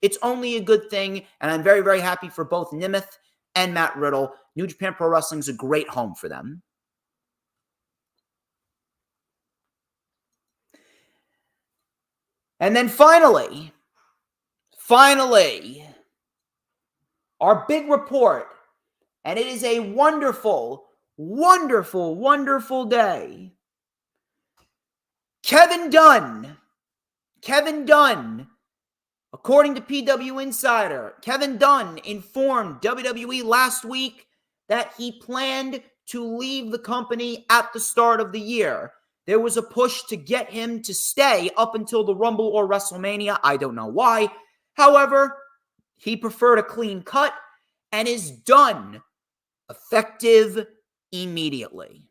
It's only a good thing, and I'm very, very happy for both Nemeth and Matt Riddle. New Japan Pro Wrestling is a great home for them. And then finally, our big report. And it is a wonderful, wonderful, wonderful day. Kevin Dunn, according to PW Insider, Kevin Dunn informed WWE last week that he planned to leave the company at the start of the year. There was a push to get him to stay up until the Rumble or WrestleMania. I don't know why. However, he preferred a clean cut and is done, effective immediately.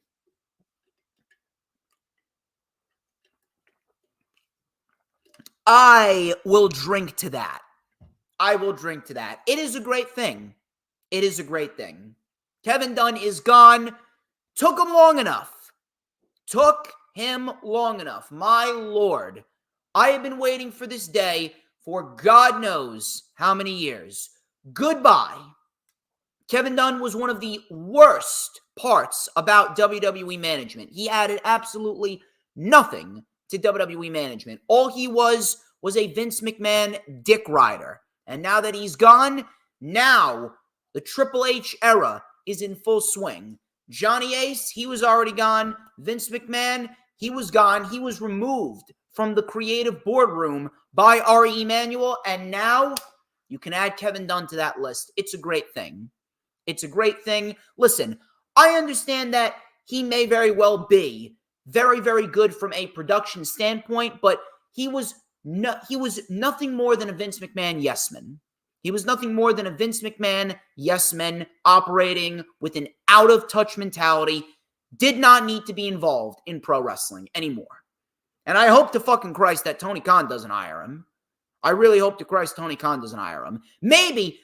I will drink to that. It is a great thing. Kevin Dunn is gone. Took him long enough. Took him long enough. My Lord. I have been waiting for this day for God knows how many years. Goodbye. Kevin Dunn was one of the worst parts about WWE management. He added absolutely nothing to WWE management. All he was a Vince McMahon dick rider. And now that he's gone, now the Triple H era is in full swing. Johnny Ace, he was already gone. Vince McMahon, he was gone. He was removed from the creative boardroom by Ari Emanuel. And now you can add Kevin Dunn to that list. It's a great thing. It's a great thing. Listen, I understand that he may very well be very, very good from a production standpoint, but he was nothing more than a Vince McMahon yes-man. He was nothing more than a Vince McMahon yes-man operating with an out-of-touch mentality, did not need to be involved in pro wrestling anymore. And I hope to fucking Christ that Tony Khan doesn't hire him. I really hope to Christ Tony Khan doesn't hire him. Maybe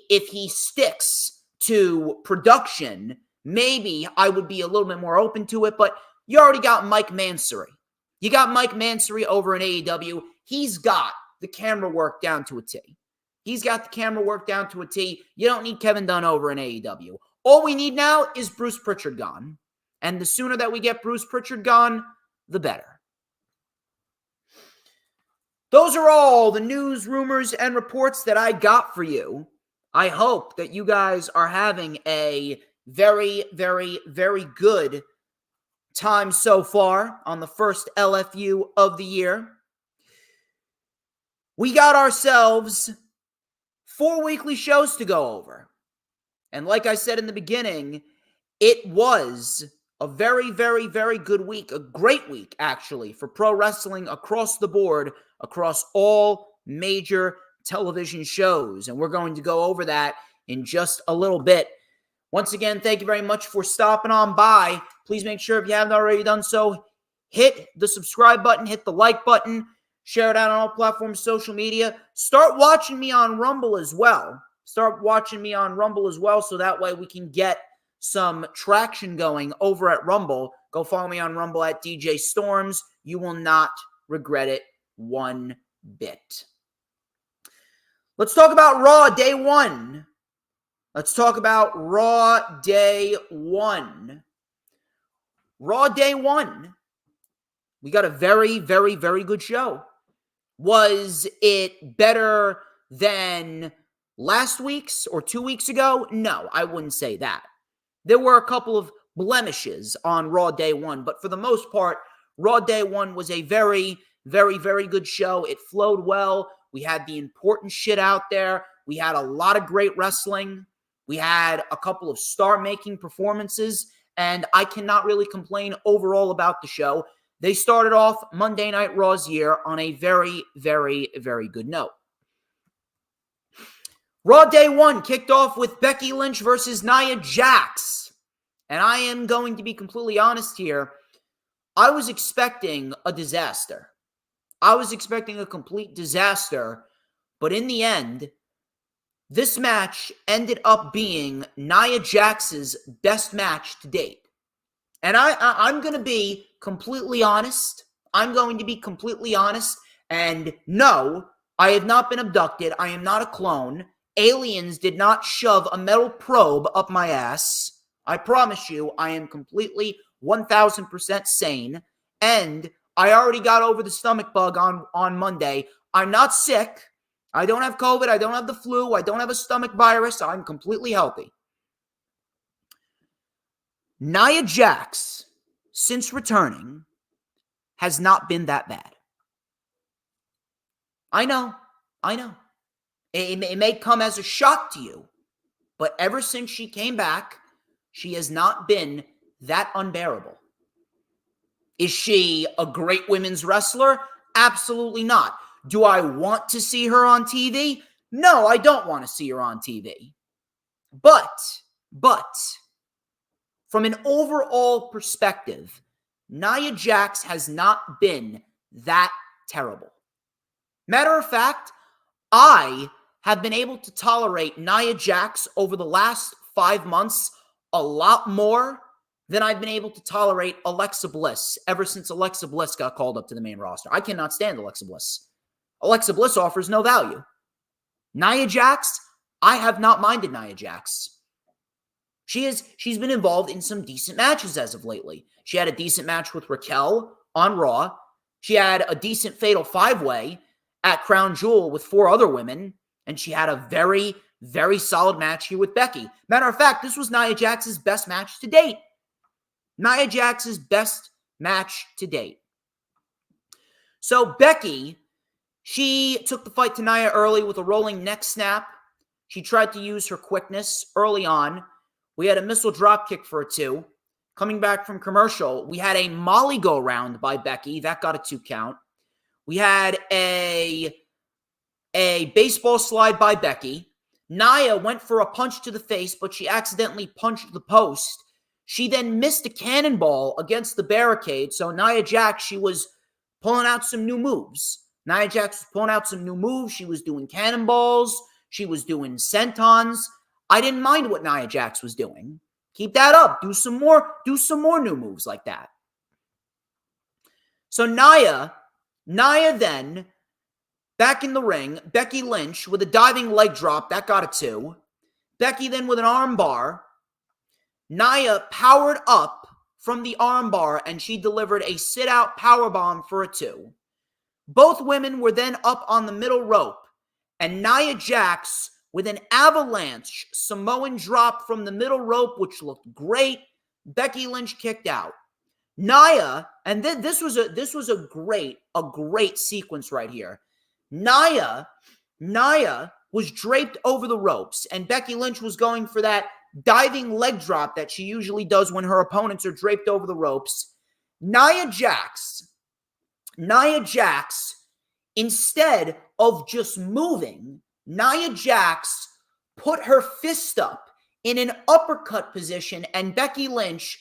if he sticks to production, maybe I would be a little bit more open to it, but you already got Mike Mansory. You got Mike Mansory over in AEW. He's got the camera work down to a T. He's got the camera work down to a T. You don't need Kevin Dunn over in AEW. All we need now is Bruce Pritchard gone. And the sooner that we get Bruce Pritchard gone, the better. Those are all the news, rumors, and reports that I got for you. I hope that you guys are having a very, very, very good time so far on the first LFU of the year. We got ourselves 4 weekly shows to go over. And like I said in the beginning, it was a very, very, very good week. A great week, actually, for pro wrestling across the board, across all major television shows. And we're going to go over that in just a little bit. Once again, thank you very much for stopping on by. Please make sure, if you haven't already done so, hit the subscribe button, hit the like button, share it out on all platforms, social media. Start watching me on Rumble as well. So that way we can get some traction going over at Rumble. Go follow me on Rumble at DJ Storms. You will not regret it one bit. Let's talk about Raw Day 1. Raw Day 1. We got a very, very, very good show. Was it better than last week's or 2 weeks ago? No, I wouldn't say that. There were a couple of blemishes on Raw Day 1, but for the most part, Raw Day 1 was a very, very, very good show. It flowed well. We had the important shit out there. We had a lot of great wrestling. We had a couple of star-making performances, and I cannot really complain overall about the show. They started off Monday Night Raw's year on a very, very, very good note. Raw Day 1 kicked off with Becky Lynch versus Nia Jax. And I am going to be completely honest here. I was expecting a disaster. I was expecting a complete disaster. But in the end, this match ended up being Nia Jax's best match to date. And I'm going to be completely honest. And no, I have not been abducted. I am not a clone. Aliens did not shove a metal probe up my ass. I promise you, I am completely 1,000% sane. And I already got over the stomach bug on Monday. I'm not sick. I don't have COVID. I don't have the flu. I don't have a stomach virus. I'm completely healthy. Nia Jax, since returning, has not been that bad. I know. It may come as a shock to you, but ever since she came back, she has not been that unbearable. Is she a great women's wrestler? Absolutely not. Do I want to see her on TV? No, I don't want to see her on TV. But, from an overall perspective, Nia Jax has not been that terrible. Matter of fact, I have been able to tolerate Nia Jax over the last 5 months a lot more than I've been able to tolerate Alexa Bliss ever since Alexa Bliss got called up to the main roster. I cannot stand Alexa Bliss. Alexa Bliss offers no value. Nia Jax, I have not minded Nia Jax. She's been involved in some decent matches as of lately. She had a decent match with Raquel on Raw. She had a decent fatal 5-way at Crown Jewel with 4 other women. And she had a very, very solid match here with Becky. Matter of fact, this was Nia Jax's best match to date. Nia Jax's best match to date. So Becky, she took the fight to Nia early with a rolling neck snap. She tried to use her quickness early on. We had a missile drop kick for a 2. Coming back from commercial, we had a Molly go round by Becky. That got a 2 count. We had a baseball slide by Becky. Nia went for a punch to the face, but she accidentally punched the post. She then missed a cannonball against the barricade. So Nia Jax, she was pulling out some new moves. Nia Jax was pulling out some new moves. She was doing cannonballs. She was doing sentons. I didn't mind what Nia Jax was doing. Keep that up. Do some more new moves like that. So Nia then, back in the ring, Becky Lynch with a diving leg drop. That got a 2. Becky then with an arm bar. Nia powered up from the arm bar and she delivered a sit-out powerbomb for a 2. Both women were then up on the middle rope. And Nia Jax with an avalanche Samoan drop from the middle rope, which looked great. Becky Lynch kicked out. Nia, and then this was a great sequence right here. Nia was draped over the ropes, and Becky Lynch was going for that diving leg drop that she usually does when her opponents are draped over the ropes. Nia Jax, instead of just moving, Nia Jax put her fist up in an uppercut position, and Becky Lynch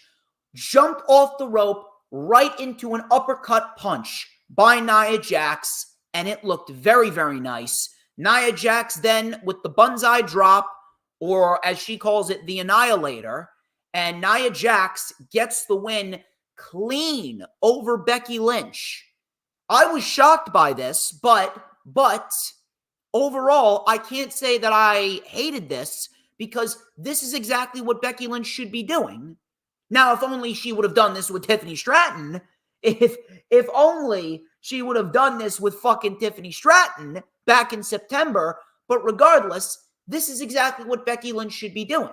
jumped off the rope right into an uppercut punch by Nia Jax, and it looked very, very nice. Nia Jax then with the Banzai drop, or as she calls it, the Annihilator, and Nia Jax gets the win clean over Becky Lynch. I was shocked by this, but overall, I can't say that I hated this because this is exactly what Becky Lynch should be doing. Now, if only she would have done this with Tiffany Stratton, if only she would have done this with fucking Tiffany Stratton back in September, but regardless, this is exactly what Becky Lynch should be doing.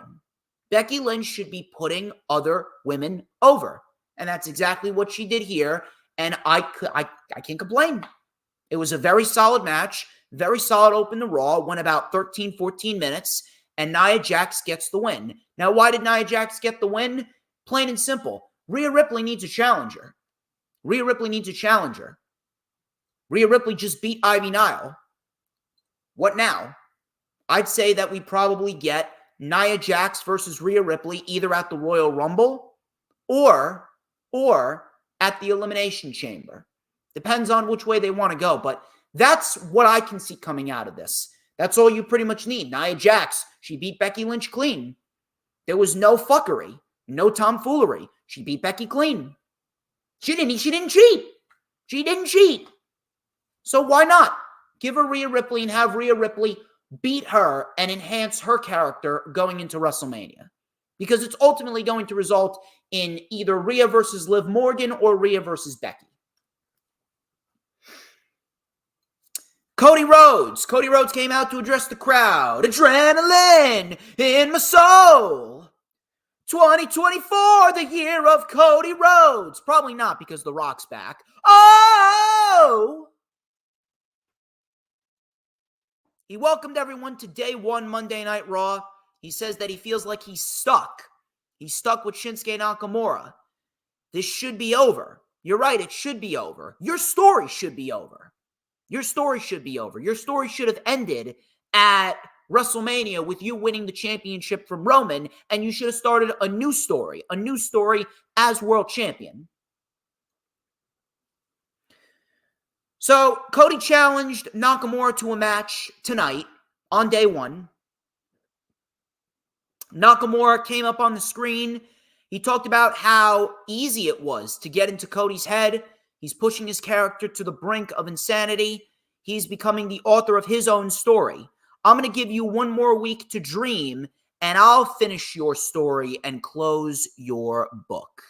Becky Lynch should be putting other women over, and that's exactly what she did here, and I can't complain. It was a very solid match. Very solid open to Raw, went about 13, 14 minutes, and Nia Jax gets the win. Now, why did Nia Jax get the win? Plain and simple. Rhea Ripley needs a challenger. Rhea Ripley just beat Ivy Nile. What now? I'd say that we probably get Nia Jax versus Rhea Ripley either at the Royal Rumble or at the Elimination Chamber. Depends on which way they want to go, but that's what I can see coming out of this. That's all you pretty much need. Nia Jax, she beat Becky Lynch clean. There was no fuckery, no tomfoolery. She beat Becky clean. She didn't cheat. She didn't cheat. So why not give her Rhea Ripley and have Rhea Ripley beat her and enhance her character going into WrestleMania? Because it's ultimately going to result in either Rhea versus Liv Morgan or Rhea versus Becky. Cody Rhodes came out to address the crowd. Adrenaline in my soul. 2024, the year of Cody Rhodes. Probably not because The Rock's back. Oh! He welcomed everyone to Day 1 Monday Night Raw. He says that he feels like he's stuck. He's stuck with Shinsuke Nakamura. This should be over. You're right, it should be over. Your story should be over. Your story should be over. Your story should have ended at WrestleMania with you winning the championship from Roman, and you should have started a new story as world champion. So, Cody challenged Nakamura to a match tonight on Day 1. Nakamura came up on the screen. He talked about how easy it was to get into Cody's head. He's pushing his character to the brink of insanity. He's becoming the author of his own story. I'm going to give you one more week to dream, and I'll finish your story and close your book.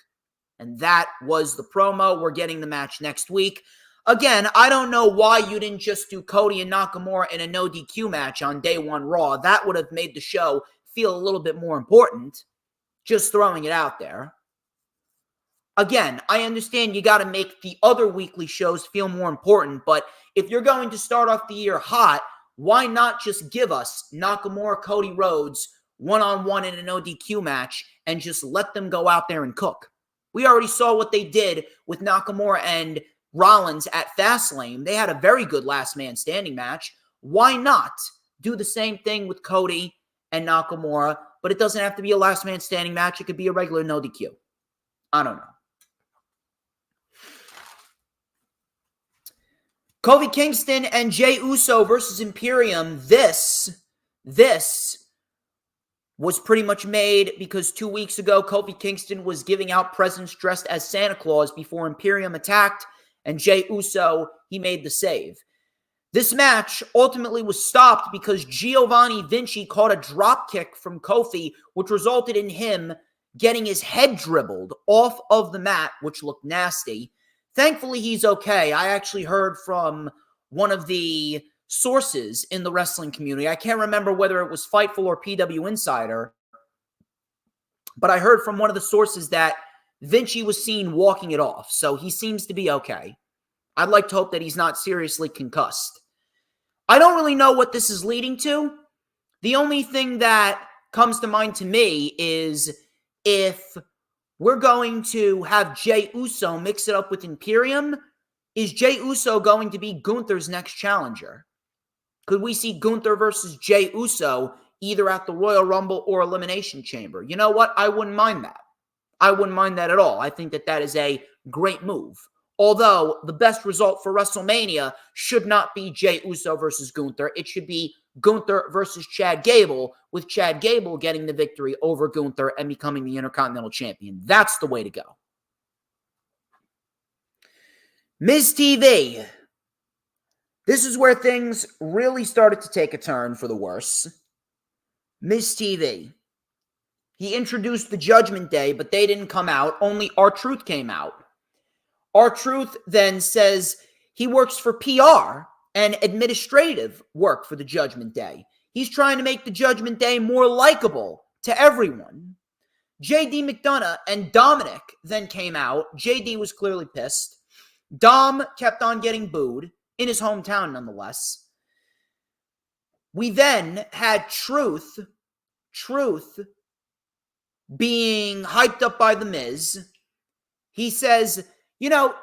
And that was the promo. We're getting the match next week. Again, I don't know why you didn't just do Cody and Nakamura in a no DQ match on day one Raw. That would have made the show feel a little bit more important. Just throwing it out there. Again, I understand you got to make the other weekly shows feel more important, but if you're going to start off the year hot, why not just give us Nakamura, Cody Rhodes, one-on-one in a no DQ match and just let them go out there and cook? We already saw what they did with Nakamura and Rollins at Fastlane. They had a very good last man standing match. Why not do the same thing with Cody and Nakamura? But it doesn't have to be a last man standing match. It could be a regular no DQ. I don't know. Kofi Kingston and Jey Uso versus Imperium. This was pretty much made because 2 weeks ago, Kofi Kingston was giving out presents dressed as Santa Claus before Imperium attacked, and Jey Uso, he made the save. This match ultimately was stopped because Giovanni Vinci caught a drop kick from Kofi, which resulted in him getting his head dribbled off of the mat, which looked nasty. Thankfully, he's okay. I actually heard from one of the sources in the wrestling community. I can't remember whether it was Fightful or PW Insider, but I heard from one of the sources that Vinci was seen walking it off, so he seems to be okay. I'd like to hope that he's not seriously concussed. I don't really know what this is leading to. The only thing that comes to mind to me is if we're going to have Jey Uso mix it up with Imperium, is Jey Uso going to be Gunther's next challenger? Could we see Gunther versus Jey Uso either at the Royal Rumble or Elimination Chamber? You know what? I wouldn't mind that. I wouldn't mind that at all. I think that that is a great move. Although the best result for WrestleMania should not be Jey Uso versus Gunther. It should be Gunther versus Chad Gable, with Chad Gable getting the victory over Gunther and becoming the Intercontinental Champion. That's the way to go. Miz TV. This is where things really started to take a turn for the worse. Miz TV. He introduced the Judgment Day, but they didn't come out. Only R-Truth came out. R-Truth then says he works for PR and administrative work for the Judgment Day. He's trying to make the Judgment Day more likable to everyone. JD McDonough and Dominic then came out. JD was clearly pissed. Dom kept on getting booed, in his hometown nonetheless. We then had Truth being hyped up by The Miz. He says, you know,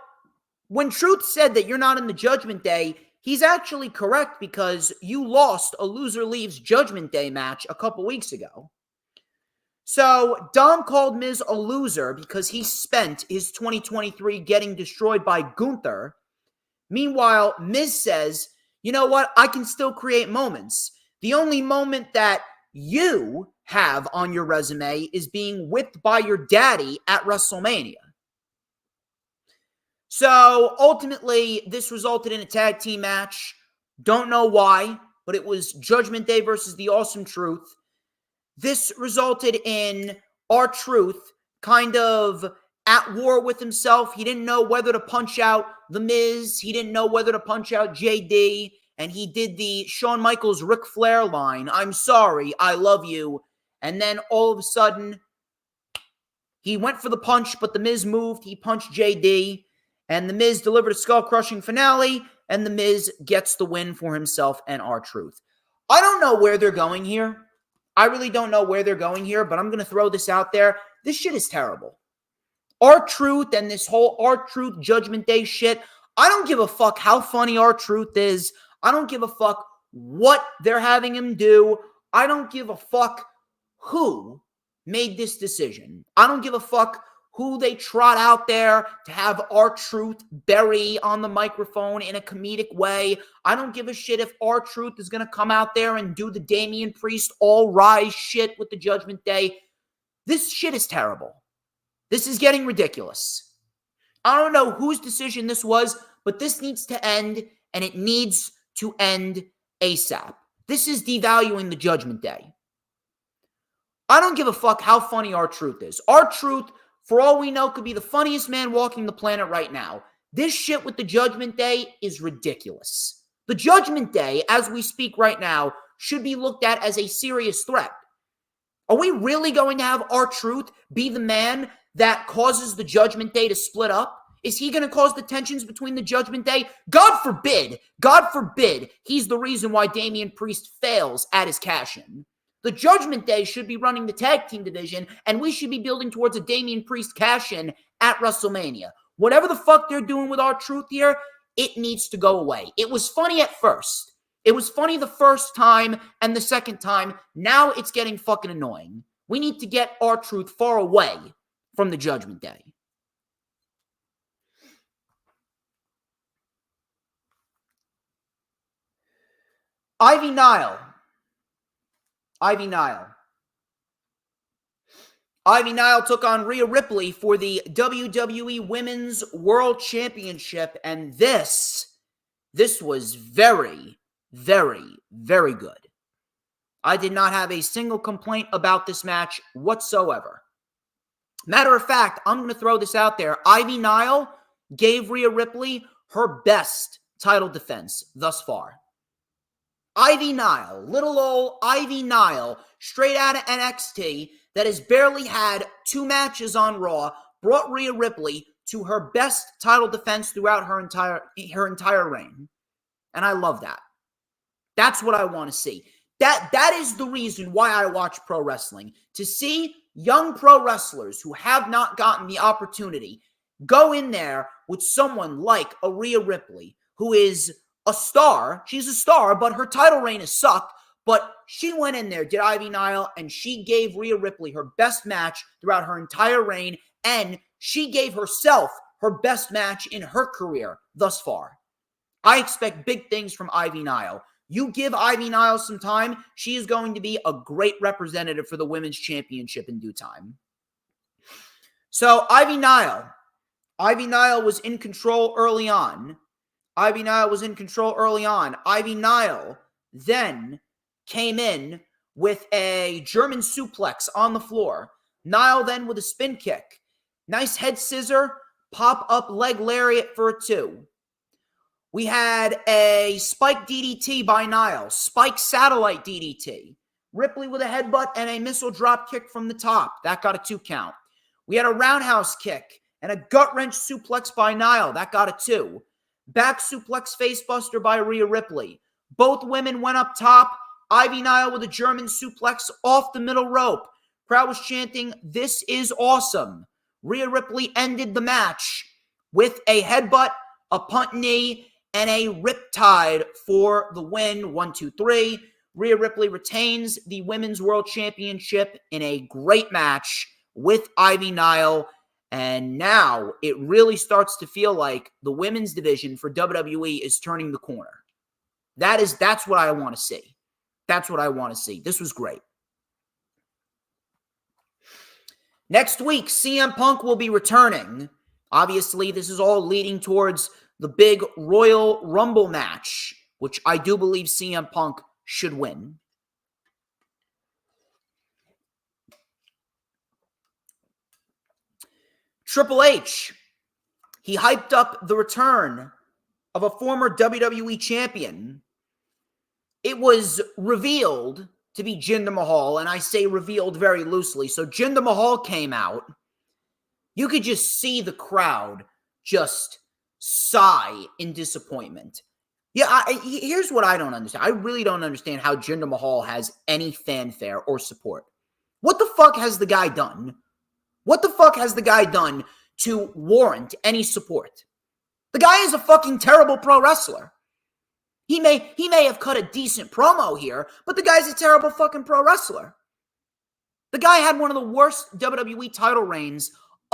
when Truth said that you're not in the Judgment Day, he's actually correct because you lost a Loser Leaves Judgment Day match a couple weeks ago. So Dom called Miz a loser because he spent his 2023 getting destroyed by Gunther. Meanwhile, Miz says, you know what? I can still create moments. The only moment that you have on your resume is being whipped by your daddy at WrestleMania. So ultimately, this resulted in a tag team match. Don't know why, but it was Judgment Day versus the Awesome Truth. This resulted in R-Truth kind of at war with himself. He didn't know whether to punch out The Miz. He didn't know whether to punch out JD. And he did the Shawn Michaels Ric Flair line, I'm sorry, I love you. And then all of a sudden, he went for the punch, but The Miz moved. He punched JD. And The Miz delivered a skull-crushing finale. And The Miz gets the win for himself and R-Truth. I don't know where they're going here. I really don't know where they're going here, but I'm going to throw this out there. This shit is terrible. R-Truth and this whole R-Truth Judgment Day shit, I don't give a fuck how funny R-Truth is. I don't give a fuck what they're having him do. I don't give a fuck who made this decision. I don't give a fuck who they trot out there to have R-Truth bury on the microphone in a comedic way. I don't give a shit if R-Truth is going to come out there and do the Damian Priest all rise shit with the Judgment Day. This shit is terrible. This is getting ridiculous. I don't know whose decision this was, but this needs to end, and it needs to end ASAP. This is devaluing the Judgment Day. I don't give a fuck how funny R-Truth is. R-Truth, for all we know, could be the funniest man walking the planet right now. This shit with the Judgment Day is ridiculous. The Judgment Day, as we speak right now, should be looked at as a serious threat. Are we really going to have R-Truth be the man that causes the Judgment Day to split up? Is he going to cause the tensions between the Judgment Day? God forbid he's the reason why Damian Priest fails at his cash-in. The Judgment Day should be running the tag team division, and we should be building towards a Damian Priest cash-in at WrestleMania. Whatever the fuck they're doing with R-Truth here, it needs to go away. It was funny at first. It was funny the first time and the second time. Now it's getting fucking annoying. We need to get R-Truth far away from the Judgment Day. Ivy Nile took on Rhea Ripley for the WWE Women's World Championship, and this was very, very, very good. I did not have a single complaint about this match whatsoever. Matter of fact, I'm going to throw this out there. Ivy Nile gave Rhea Ripley her best title defense thus far. Ivy Nile, little old Ivy Nile, straight out of NXT, that has barely had 2 matches on Raw, brought Rhea Ripley to her best title defense throughout her entire reign. And I love that. That's what I want to see. That is the reason why I watch pro wrestling. To see young pro wrestlers who have not gotten the opportunity go in there with someone like a Rhea Ripley, who is a star. She's a star, but her title reign has sucked. But she went in there, did Ivy Nile, and she gave Rhea Ripley her best match throughout her entire reign, and she gave herself her best match in her career thus far. I expect big things from Ivy Nile. You give Ivy Nile some time, she is going to be a great representative for the Women's Championship in due time. So Ivy Nile was in control early on. Ivy Nile then came in with a German suplex on the floor. Nile then with a spin kick. Nice head scissor, pop-up leg lariat for a 2. We had a spike DDT by Nile, spike satellite DDT. Ripley with a headbutt and a missile drop kick from the top. That got a 2 count. We had a roundhouse kick and a gut-wrench suplex by Nile. That got a 2. Back suplex facebuster by Rhea Ripley. Both women went up top. Ivy Nile with a German suplex off the middle rope. Crowd was chanting, "This is awesome." Rhea Ripley ended the match with a headbutt, a punt knee, and a riptide for the win. 1, 2, 3. Rhea Ripley retains the Women's World Championship in a great match with Ivy Nile. And now it really starts to feel like the women's division for WWE is turning the corner. That's what I want to see. That's what I want to see. This was great. Next week, CM Punk will be returning. Obviously, this is all leading towards the big Royal Rumble match, which I do believe CM Punk should win. Triple H, he hyped up the return of a former WWE champion. It was revealed to be Jinder Mahal, and I say revealed very loosely. So Jinder Mahal came out. You could just see the crowd just sigh in disappointment. Yeah, here's what I don't understand. I really don't understand how Jinder Mahal has any fanfare or support. What the fuck has the guy done? What the fuck has the guy done to warrant any support? The guy is a fucking terrible pro wrestler. He may have cut a decent promo here, but the guy's a terrible fucking pro wrestler. The guy had one of the worst WWE title reigns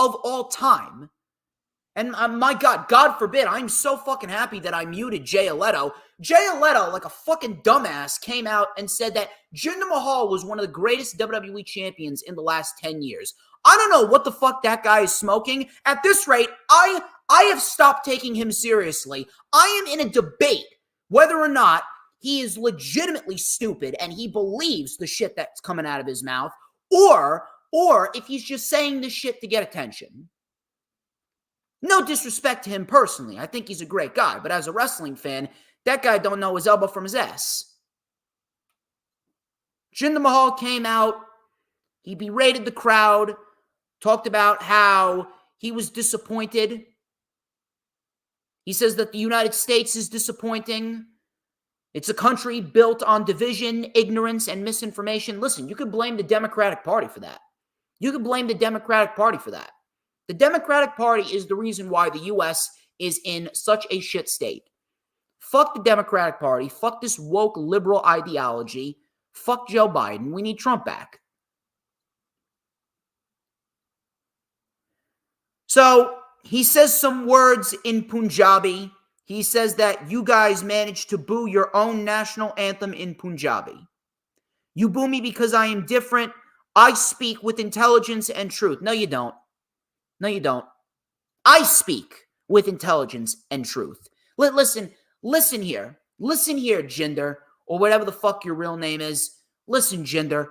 of all time. And my God, God forbid, I'm so fucking happy that I muted Jay Leto. Jay Leto, like a fucking dumbass, came out and said that Jinder Mahal was one of the greatest WWE champions in the last 10 years. I don't know what the fuck that guy is smoking. At this rate, I have stopped taking him seriously. I am in a debate whether or not he is legitimately stupid and he believes the shit that's coming out of his mouth, or if he's just saying this shit to get attention. No disrespect to him personally. I think he's a great guy. But as a wrestling fan, that guy don't know his elbow from his ass. Jinder Mahal came out. He berated the crowd. Talked about how he was disappointed. He says that the United States is disappointing. It's a country built on division, ignorance, and misinformation. Listen, you could blame the Democratic Party for that. You could blame the Democratic Party for that. The Democratic Party is the reason why the U.S. is in such a shit state. Fuck the Democratic Party. Fuck this woke liberal ideology. Fuck Joe Biden. We need Trump back. So he says some words in Punjabi. He says that you guys managed to boo your own national anthem in Punjabi. You boo me because I am different. I speak with intelligence and truth. No, you don't. No, you don't. I speak with intelligence and truth. Listen here. Listen here, Jinder, or whatever the fuck your real name is. Listen, Jinder,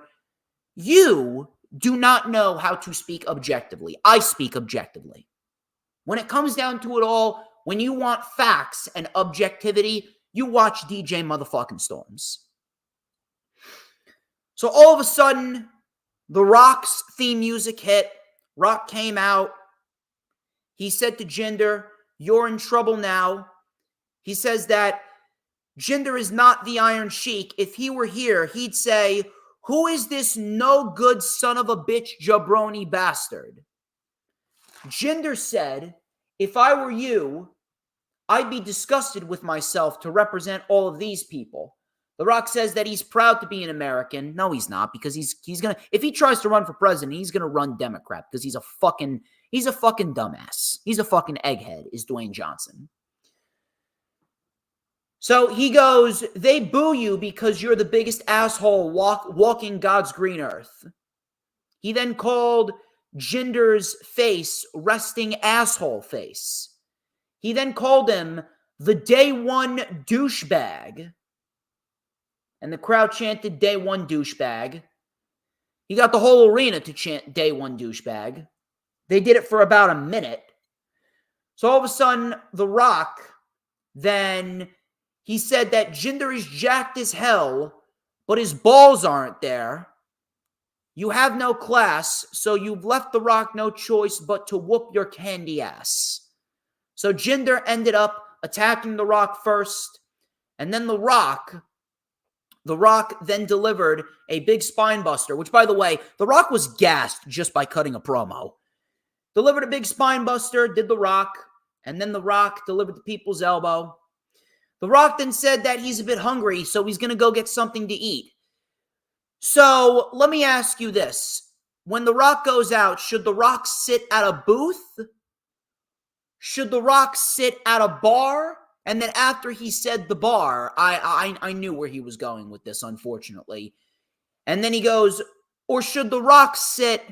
you do not know how to speak objectively. I speak objectively. When it comes down to it all, when you want facts and objectivity, you watch DJ motherfucking Storms. So all of a sudden, The Rock's theme music hit. Rock came out. He said to Jinder, "You're in trouble now." He says that Jinder is not the Iron Sheik. If he were here, he'd say, "Who is this no good son of a bitch jabroni bastard?" Jinder said, "If I were you, I'd be disgusted with myself to represent all of these people." The Rock says that he's proud to be an American. No, he's not, because he's gonna, if he tries to run for president, he's gonna run Democrat because he's a fucking dumbass. He's a fucking egghead, is Dwayne Johnson. So he goes, "They boo you because you're the biggest asshole walking God's green earth." He then called Jinder's face resting asshole face. He then called him the day one douchebag. And the crowd chanted day one douchebag. He got the whole arena to chant day one douchebag. They did it for about a minute. So all of a sudden, The Rock, then he said that Jinder is jacked as hell, but his balls aren't there. You have no class, so you've left The Rock no choice but to whoop your candy ass. So Jinder ended up attacking The Rock first, and then The Rock then delivered a big spine buster, which, by the way, The Rock was gassed just by cutting a promo. Delivered a big spine buster, did The Rock, and then The Rock delivered the people's elbow. The Rock then said that he's a bit hungry, so he's going to go get something to eat. So let me ask you this. When The Rock goes out, should The Rock sit at a booth? Should The Rock sit at a bar? And then after he said the bar, I knew where he was going with this, unfortunately. And then he goes, or should The Rock sit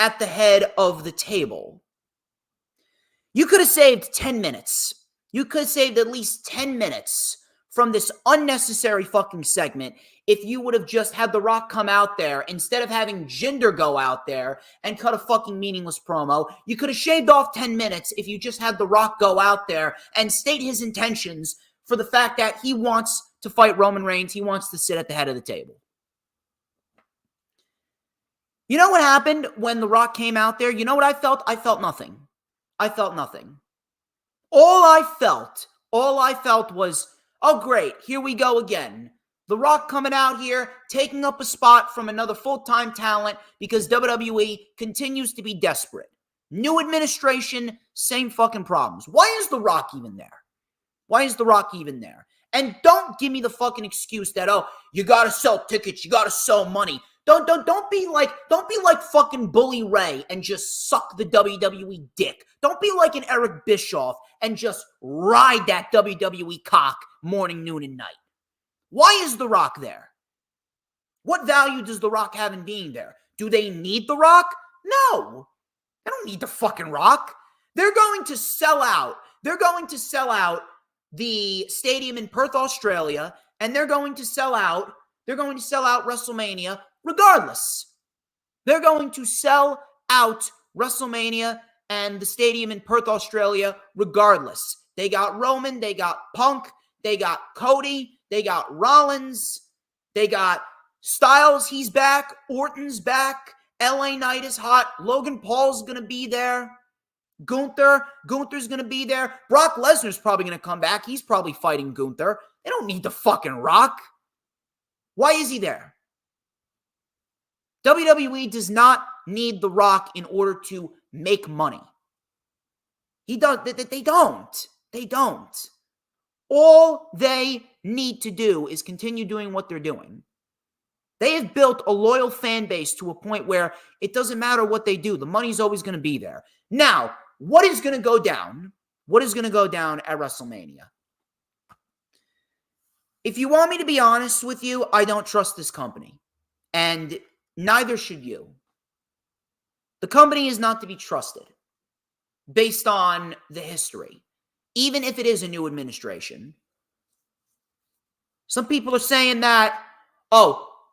at the head of the table? You could have saved 10 minutes. You could have saved at least 10 minutes from this unnecessary fucking segment if you would have just had The Rock come out there instead of having Jinder go out there and cut a fucking meaningless promo. You could have shaved off 10 minutes if you just had The Rock go out there and state his intentions for the fact that he wants to fight Roman Reigns. He wants to sit at the head of the table. You know what happened when The Rock came out there? You know what I felt? I felt nothing. I felt nothing. All I felt was, oh great, here we go again. The Rock coming out here, taking up a spot from another full-time talent because WWE continues to be desperate. New administration, same fucking problems. Why is The Rock even there? Why is The Rock even there? And don't give me the fucking excuse that, oh, you gotta sell tickets, you gotta sell money. Don't be like fucking Bully Ray and just suck the WWE dick. Don't be like an Eric Bischoff and just ride that WWE cock morning, noon, and night. Why is The Rock there? What value does The Rock have in being there? Do they need The Rock? No. They don't need the fucking Rock. They're going to sell out. They're going to sell out the stadium in Perth, Australia, and they're going to sell out WrestleMania regardless. They're going to sell out WrestleMania and the stadium in Perth, Australia regardless. They got Roman, they got Punk, they got Cody, they got Rollins, they got Styles, he's back, Orton's back, LA Knight is hot, Logan Paul's going to be there, Gunther's going to be there, Brock Lesnar's probably going to come back, he's probably fighting Gunther. They don't need the fucking Rock. Why is he there? WWE does not need The Rock in order to make money. They don't. All they need to do is continue doing what they're doing. They have built a loyal fan base to a point where it doesn't matter what they do. The money's always going to be there. Now, what is going to go down? What is going to go down at WrestleMania? If you want me to be honest with you, I don't trust this company. And neither should you. The company is not to be trusted based on the history, even if it is a new administration. Some people are saying that,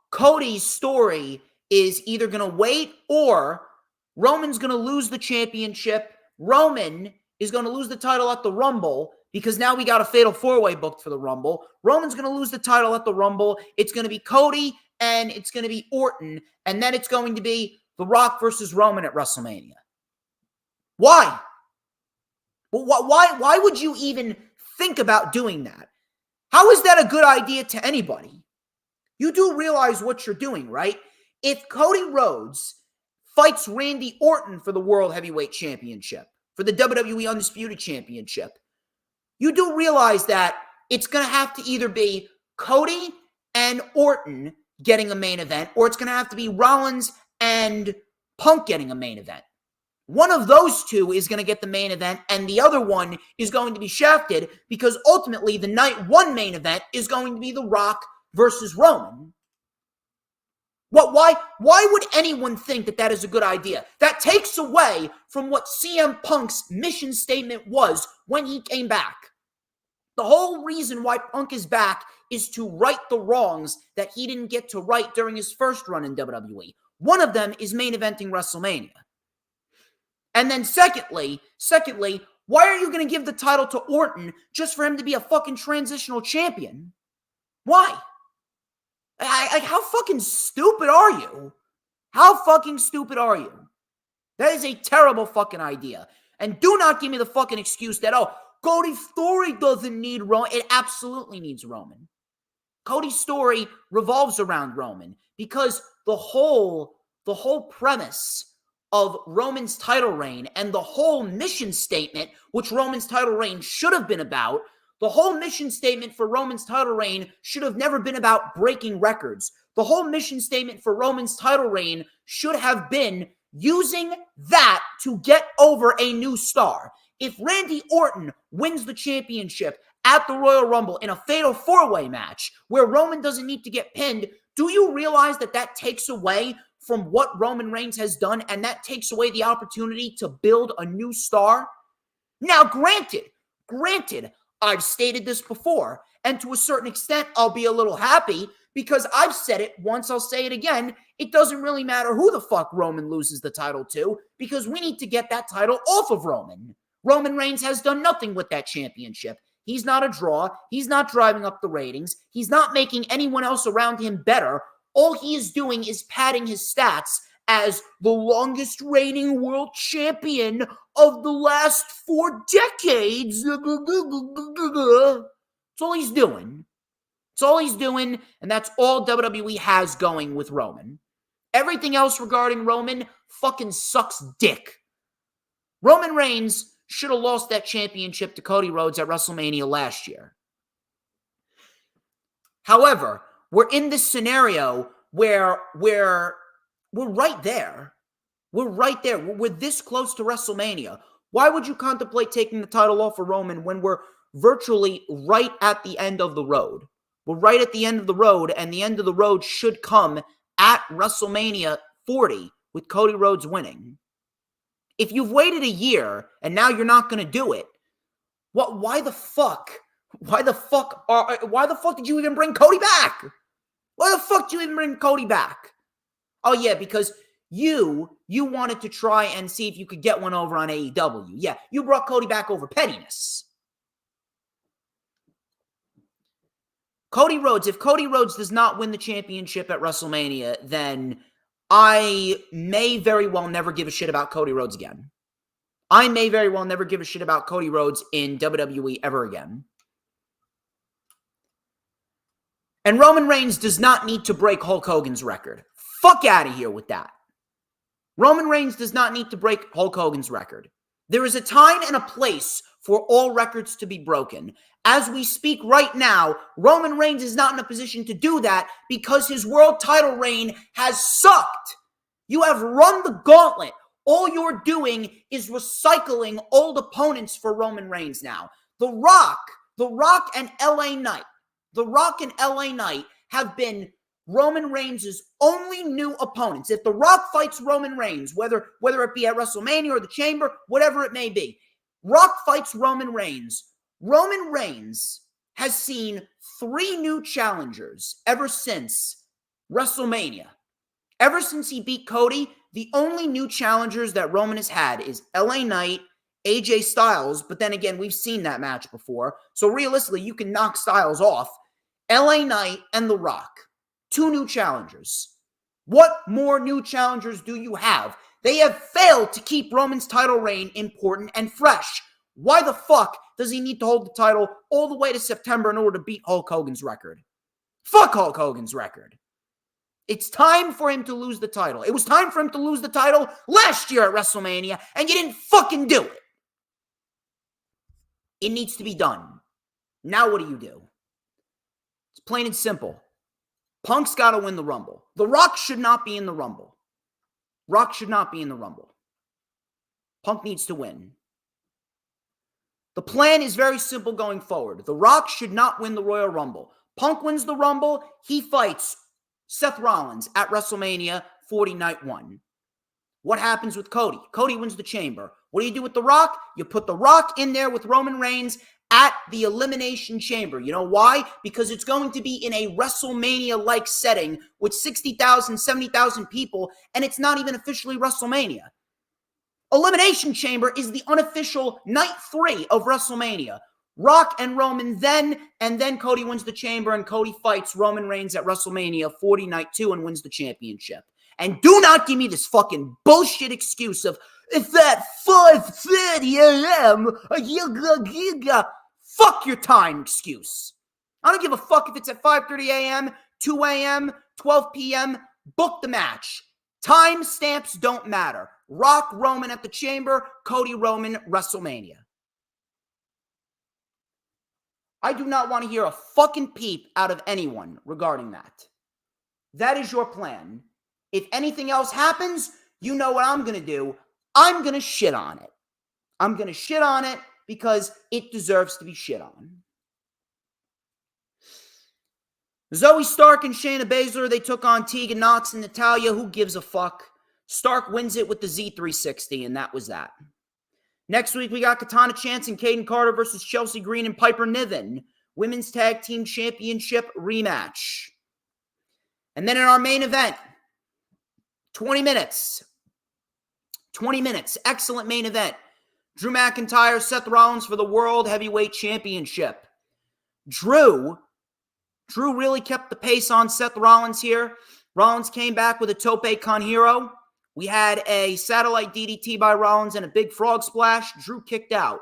Cody's story is either going to wait or Roman's going to lose the championship. Roman is going to lose the title at the Rumble because now we got a fatal four-way booked for the Rumble. Roman's going to lose the title at the Rumble. It's going to be Cody and it's going to be Orton, and then it's going to be The Rock versus Roman at WrestleMania. Why? Well, why would you even think about doing that? How is that a good idea to anybody? You do realize what you're doing, right? If Cody Rhodes fights Randy Orton for the World Heavyweight Championship, for the WWE Undisputed Championship, you do realize that it's going to have to either be Cody and Orton getting a main event, or it's going to have to be Rollins and Punk getting a main event. One of those two is going to get the main event, and the other one is going to be shafted because ultimately the night one main event is going to be The Rock versus Roman. Why would anyone think that is a good idea? That takes away from what CM Punk's mission statement was when he came back. The whole reason why Punk is back is to right the wrongs that he didn't get to right during his first run in WWE. One of them is main eventing WrestleMania. And then secondly, why are you going to give the title to Orton just for him to be a fucking transitional champion? Why? How fucking stupid are you? How fucking stupid are you? That is a terrible fucking idea. And do not give me the fucking excuse that, Cody's story doesn't need Roman. It absolutely needs Roman. Cody's story revolves around Roman because the whole premise of Roman's title reign and the whole mission statement, which Roman's title reign should have been about, the whole mission statement for Roman's title reign should have never been about breaking records. The whole mission statement for Roman's title reign should have been using that to get over a new star. If Randy Orton wins the championship at the Royal Rumble in a fatal four-way match where Roman doesn't need to get pinned, do you realize that takes away from what Roman Reigns has done, and that takes away the opportunity to build a new star? Now, granted, I've stated this before, and to a certain extent, I'll be a little happy because I've said it once, I'll say it again. It doesn't really matter who the fuck Roman loses the title to because we need to get that title off of Roman. Roman Reigns has done nothing with that championship. He's not a draw. He's not driving up the ratings. He's not making anyone else around him better. All he is doing is padding his stats as the longest reigning world champion of the last 4 decades. That's all he's doing. That's all he's doing, and that's all WWE has going with Roman. Everything else regarding Roman fucking sucks dick. Roman Reigns should have lost that championship to Cody Rhodes at WrestleMania last year. However, we're in this scenario where we're right there. We're right there. We're this close to WrestleMania. Why would you contemplate taking the title off of Roman when we're virtually right at the end of the road? We're right at the end of the road, and the end of the road should come at WrestleMania 40 with Cody Rhodes winning. If you've waited a year and now you're not going to do it, why the fuck? Why the fuck did you even bring Cody back? Why the fuck did you even bring Cody back? Oh yeah, because you wanted to try and see if you could get one over on AEW. Yeah, you brought Cody back over pettiness. Cody Rhodes, if Cody Rhodes does not win the championship at WrestleMania, then I may very well never give a shit about Cody Rhodes again. I may very well never give a shit about Cody Rhodes in WWE ever again. And Roman Reigns does not need to break Hulk Hogan's record. Fuck out of here with that. Roman Reigns does not need to break Hulk Hogan's record. There is a time and a place for all records to be broken. As we speak right now, Roman Reigns is not in a position to do that because his world title reign has sucked. You have run the gauntlet. All you're doing is recycling old opponents for Roman Reigns now. The Rock and LA Knight. The Rock and LA Knight have been Roman Reigns' only new opponents. If The Rock fights Roman Reigns, whether it be at WrestleMania or the Chamber, whatever it may be, Rock fights Roman Reigns. Roman Reigns has seen 3 new challengers ever since WrestleMania. Ever since he beat Cody, the only new challengers that Roman has had is LA Knight, AJ Styles, but then again, we've seen that match before. So realistically, you can knock Styles off. LA Knight and The Rock. 2 new challengers. What more new challengers do you have? They have failed to keep Roman's title reign important and fresh. Why the fuck does he need to hold the title all the way to September in order to beat Hulk Hogan's record? Fuck Hulk Hogan's record. It's time for him to lose the title. It was time for him to lose the title last year at WrestleMania, and you didn't fucking do it. It needs to be done. Now what do? It's plain and simple. Punk's got to win the Rumble. The Rock should not be in the Rumble. Rock should not be in the Rumble. Punk needs to win. The plan is very simple going forward. The Rock should not win the Royal Rumble. Punk wins the Rumble. He fights Seth Rollins at WrestleMania 40 Night 1. What happens with Cody? Cody wins the Chamber. What do you do with The Rock? You put The Rock in there with Roman Reigns at the Elimination Chamber. You know why? Because it's going to be in a WrestleMania-like setting with 60,000, 70,000 people, and it's not even officially WrestleMania. Elimination Chamber is the unofficial night 3 of WrestleMania. Rock and Roman then, and then Cody wins the Chamber, and Cody fights Roman Reigns at WrestleMania 40 Night 2 and wins the championship. And do not give me this fucking bullshit excuse of, it's at 5:30 a.m. Fuck your time excuse. I don't give a fuck if it's at 5:30 a.m., 2 a.m., 12 p.m. Book the match. Time stamps don't matter. Rock Roman at the Chamber, Cody Roman WrestleMania. I do not want to hear a fucking peep out of anyone regarding that. That is your plan. If anything else happens, you know what I'm going to do. I'm going to shit on it. I'm going to shit on it because it deserves to be shit on. Zoe Stark and Shayna Baszler, they took on Tegan Nox and Natalya. Who gives a fuck? Stark wins it with the Z360, and that was that. Next week, we got Katana Chance and Kaden Carter versus Chelsea Green and Piper Niven. Women's Tag Team Championship rematch. And then in our main event, 20 minutes. 20 minutes. Excellent main event. Drew McIntyre, Seth Rollins for the World Heavyweight Championship. Drew really kept the pace on Seth Rollins here. Rollins came back with a tope con hero. We had a satellite DDT by Rollins and a big frog splash. Drew kicked out.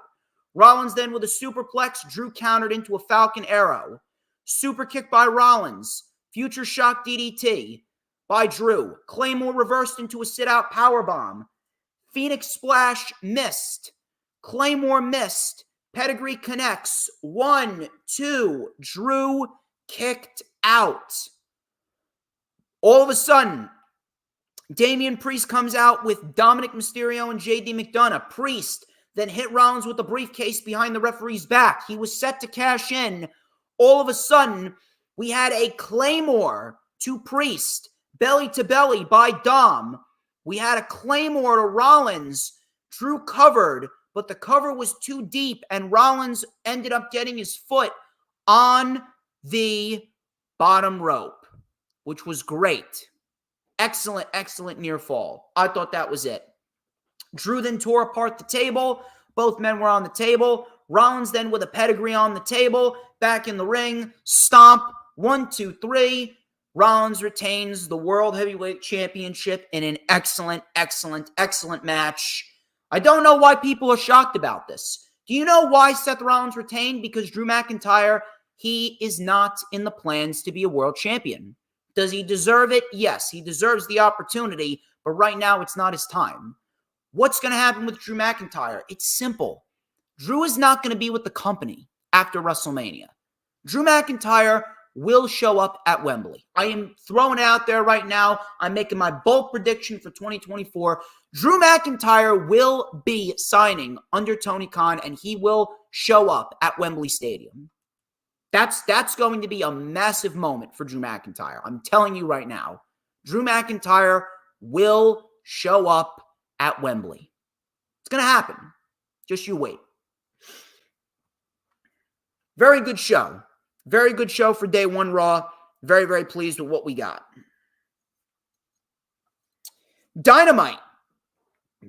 Rollins then with a superplex. Drew countered into a Falcon Arrow. Super kick by Rollins. Future shock DDT by Drew. Claymore reversed into a sit-out powerbomb. Phoenix splash missed. Claymore missed. Pedigree connects. 1, 2. Drew kicked out. All of a sudden, Damian Priest comes out with Dominic Mysterio and JD McDonough. Priest then hit Rollins with a briefcase behind the referee's back. He was set to cash in. All of a sudden, we had a Claymore to Priest, belly to belly by Dom. We had a Claymore to Rollins. Drew covered, but the cover was too deep, and Rollins ended up getting his foot on the bottom rope, which was great. Excellent, excellent near fall. I thought that was it. Drew then tore apart the table. Both men were on the table. Rollins then with a pedigree on the table. Back in the ring. Stomp. 1, 2, 3. Rollins retains the World Heavyweight Championship in an excellent, excellent, excellent match. I don't know why people are shocked about this. Do you know why Seth Rollins retained? Because Drew McIntyre, he is not in the plans to be a world champion. Does he deserve it? Yes, he deserves the opportunity, but right now it's not his time. What's going to happen with Drew McIntyre? It's simple. Drew is not going to be with the company after WrestleMania. Drew McIntyre will show up at Wembley. I am throwing it out there right now. I'm making my bold prediction for 2024. Drew McIntyre will be signing under Tony Khan, and he will show up at Wembley Stadium. That's going to be a massive moment for Drew McIntyre. I'm telling you right now. Drew McIntyre will show up at Wembley. It's going to happen. Just you wait. Very good show. Very good show for Day 1 Raw. Very, very pleased with what we got. Dynamite.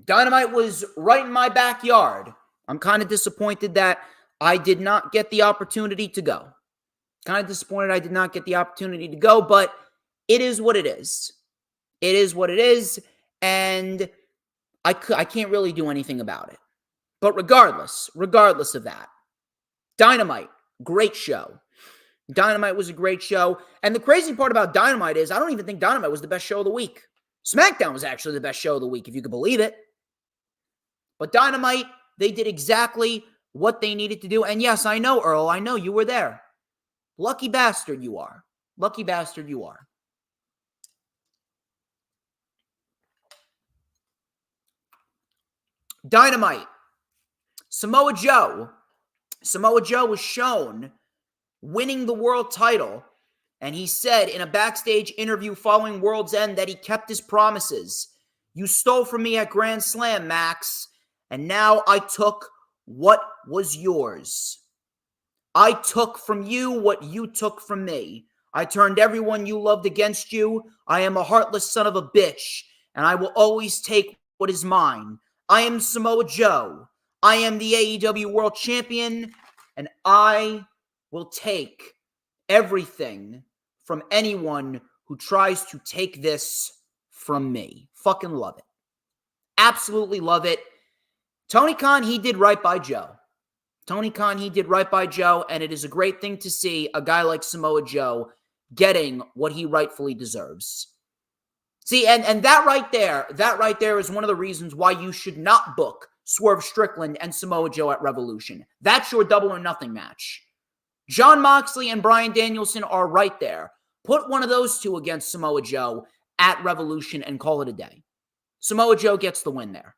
Dynamite was right in my backyard. I'm kind of disappointed that I did not get the opportunity to go. Kind of disappointed I did not get the opportunity to go, but it is what it is. It is what it is, and I can't really do anything about it. But regardless of that, Dynamite, great show. Dynamite was a great show, and the crazy part about Dynamite is I don't even think Dynamite was the best show of the week. SmackDown was actually the best show of the week, if you could believe it. But Dynamite, they did exactly what they needed to do. And yes, I know, Earl, I know you were there. Lucky bastard you are. Lucky bastard you are. Dynamite. Samoa Joe. Samoa Joe was shown winning the world title, and he said in a backstage interview following World's End that he kept his promises. You stole from me at Grand Slam, Max, and now I took what was yours. I took from you what you took from me. I turned everyone you loved against you. I am a heartless son of a bitch, and I will always take what is mine. I am Samoa Joe. I am the AEW World Champion, and I will take everything from anyone who tries to take this from me. Fucking love it. Absolutely love it. Tony Khan, he did right by Joe. Tony Khan, he did right by Joe, and it is a great thing to see a guy like Samoa Joe getting what he rightfully deserves. See, and that right there is one of the reasons why you should not book Swerve Strickland and Samoa Joe at Revolution. That's your double or nothing match. Jon Moxley and Bryan Danielson are right there. Put one of those two against Samoa Joe at Revolution and call it a day. Samoa Joe gets the win there.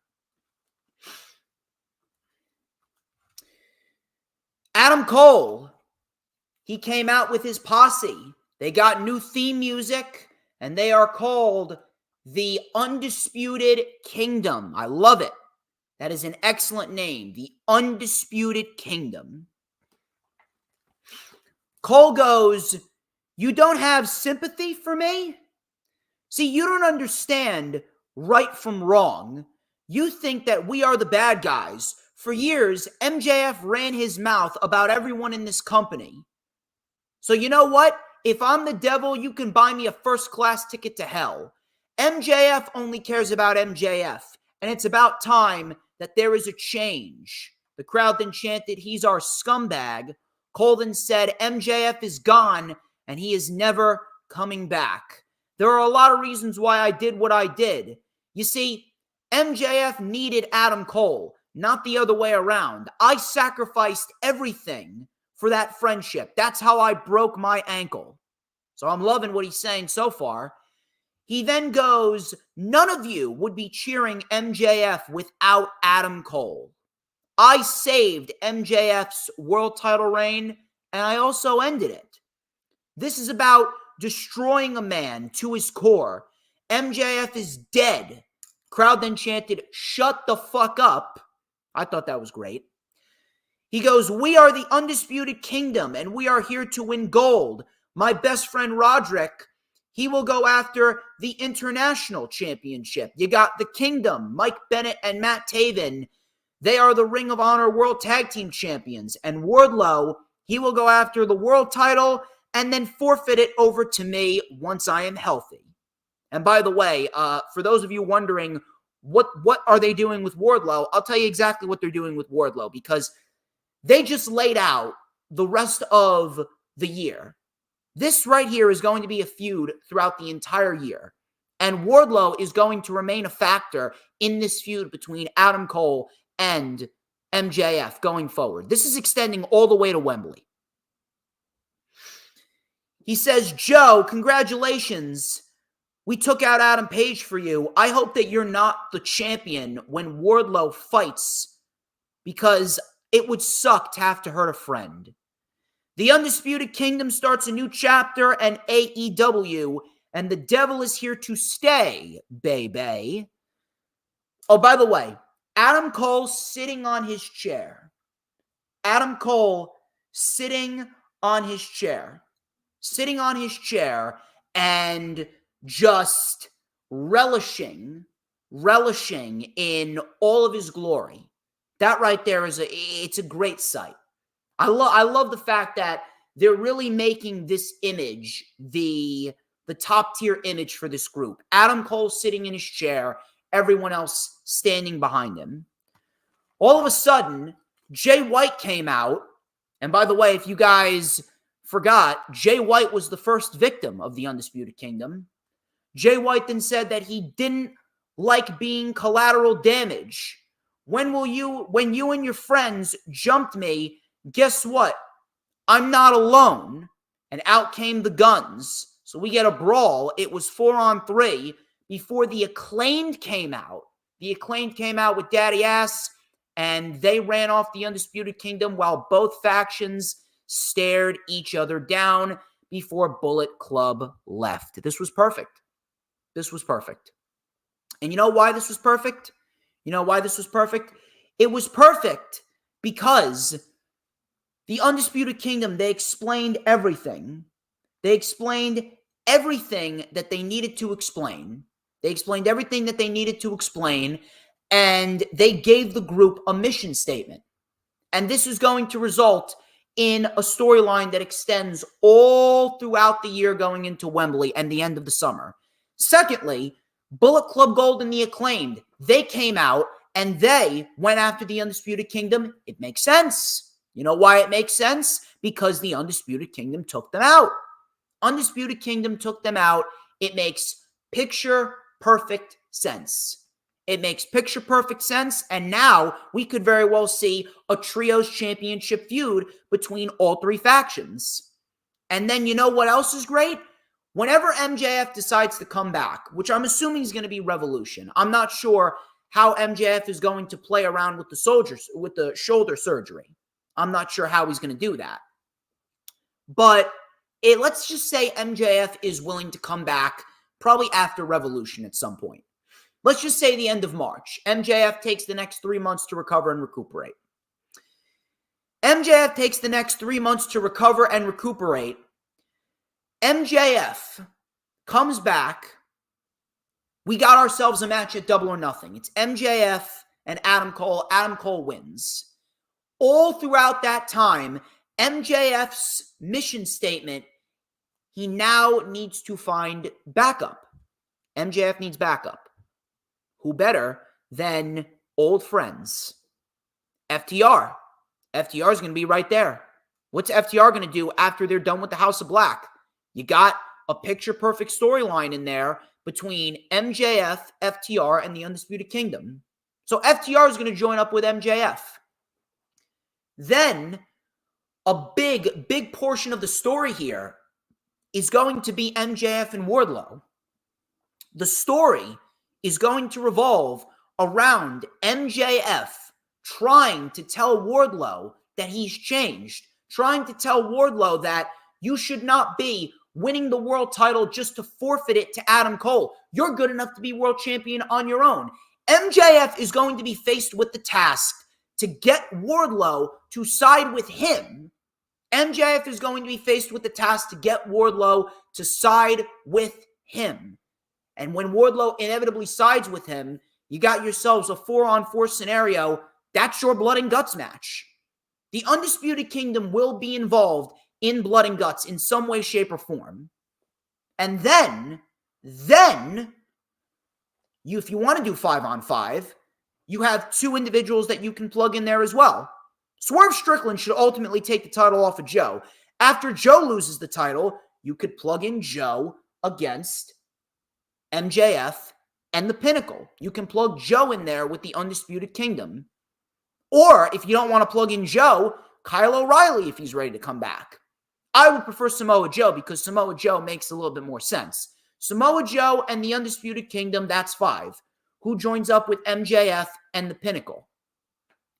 Adam Cole, he came out with his posse. They got new theme music, and they are called the Undisputed Kingdom. I love it. That is an excellent name, the Undisputed Kingdom. Cole goes, you don't have sympathy for me? See, you don't understand right from wrong. You think that we are the bad guys. For years, MJF ran his mouth about everyone in this company. So you know what? If I'm the devil, you can buy me a first-class ticket to hell. MJF only cares about MJF, and it's about time that there is a change. The crowd then chanted, he's our scumbag. Cole then said, MJF is gone, and he is never coming back. There are a lot of reasons why I did what I did. You see, MJF needed Adam Cole, not the other way around. I sacrificed everything for that friendship. That's how I broke my ankle. So I'm loving what he's saying so far. He then goes, none of you would be cheering MJF without Adam Cole. I saved MJF's world title reign, and I also ended it. This is about destroying a man to his core. MJF is dead. Crowd then chanted, shut the fuck up. I thought that was great. He goes, we are the Undisputed Kingdom, and we are here to win gold. My best friend Roderick, he will go after the International Championship. You got the Kingdom, Mike Bennett and Matt Taven. They are the Ring of Honor World Tag Team Champions. And Wardlow, he will go after the world title and then forfeit it over to me once I am healthy. And by the way, for those of you wondering, what are they doing with Wardlow? I'll tell you exactly what they're doing with Wardlow, because they just laid out the rest of the year. This right here is going to be a feud throughout the entire year. And Wardlow is going to remain a factor in this feud between Adam Cole and MJF going forward. This is extending all the way to Wembley. He says, Joe, congratulations. We took out Adam Page for you. I hope that you're not the champion when Wardlow fights, because it would suck to have to hurt a friend. The Undisputed Kingdom starts a new chapter and AEW, and the devil is here to stay, baby. Oh, by the way, Adam Cole sitting on his chair. Adam Cole sitting on his chair. Sitting on his chair and just relishing in all of his glory. That right there it's a great sight. I love the fact that they're really making this image the top tier image for this group. Adam Cole sitting in his chair, everyone else standing behind him. All of a sudden, Jay White came out. And by the way, if you guys forgot, Jay White was the first victim of the Undisputed Kingdom. Jay White then said that he didn't like being collateral damage. When you and your friends jumped me, guess what? I'm not alone. And out came the guns. So we get a brawl. It was 4-on-3 before the Acclaimed came out. The Acclaimed came out with Daddy Ass, and they ran off the Undisputed Kingdom while both factions stared each other down before Bullet Club left. This was perfect. This was perfect. And you know why this was perfect? You know why this was perfect? It was perfect because the Undisputed Kingdom, they explained everything. They explained everything that they needed to explain. They explained everything that they needed to explain, and they gave the group a mission statement. And this is going to result in a storyline that extends all throughout the year going into Wembley and the end of the summer. Secondly, Bullet Club Gold and the Acclaimed, they came out and they went after the Undisputed Kingdom. It makes sense. You know why it makes sense? Because the Undisputed Kingdom took them out. Undisputed Kingdom took them out. It makes picture-perfect sense. It makes picture-perfect sense, and now we could very well see a Trios Championship feud between all three factions. And then you know what else is great? Whenever MJF decides to come back, which I'm assuming is going to be Revolution, I'm not sure how MJF is going to play around with the shoulder surgery. I'm not sure how he's going to do that. But let's just say MJF is willing to come back probably after Revolution at some point. Let's just say the end of March. MJF takes the next 3 months to recover and recuperate. MJF takes the next 3 months to recover and recuperate. MJF comes back. We got ourselves a match at Double or Nothing. It's MJF and Adam Cole. Adam Cole wins. All throughout that time, MJF's mission statement, he now needs to find backup. MJF needs backup. Who better than old friends? FTR. FTR is going to be right there. What's FTR going to do after they're done with the House of Black? You got a picture-perfect storyline in there between MJF, FTR, and the Undisputed Kingdom. So FTR is going to join up with MJF. Then, a big portion of the story here is going to be MJF and Wardlow. The story is going to revolve around MJF trying to tell Wardlow that he's changed, trying to tell Wardlow that you should not be winning the world title just to forfeit it to Adam Cole. You're good enough to be world champion on your own. MJF is going to be faced with the task to get Wardlow to side with him. MJF is going to be faced with the task to get Wardlow to side with him. And when Wardlow inevitably sides with him, you got yourselves a 4-on-4 scenario. That's your blood and guts match. The Undisputed Kingdom will be involved in blood and guts in some way, shape, or form. And then you, if you want to do 5-on-5, you have 2 individuals that you can plug in there as well. Swerve Strickland should ultimately take the title off of Joe. After Joe loses the title, you could plug in Joe against MJF and the Pinnacle. You can plug Joe in there with the Undisputed Kingdom. Or, if you don't want to plug in Joe, Kyle O'Reilly if he's ready to come back. I would prefer Samoa Joe because Samoa Joe makes a little bit more sense. Samoa Joe and the Undisputed Kingdom, that's 5. Who joins up with MJF and the Pinnacle?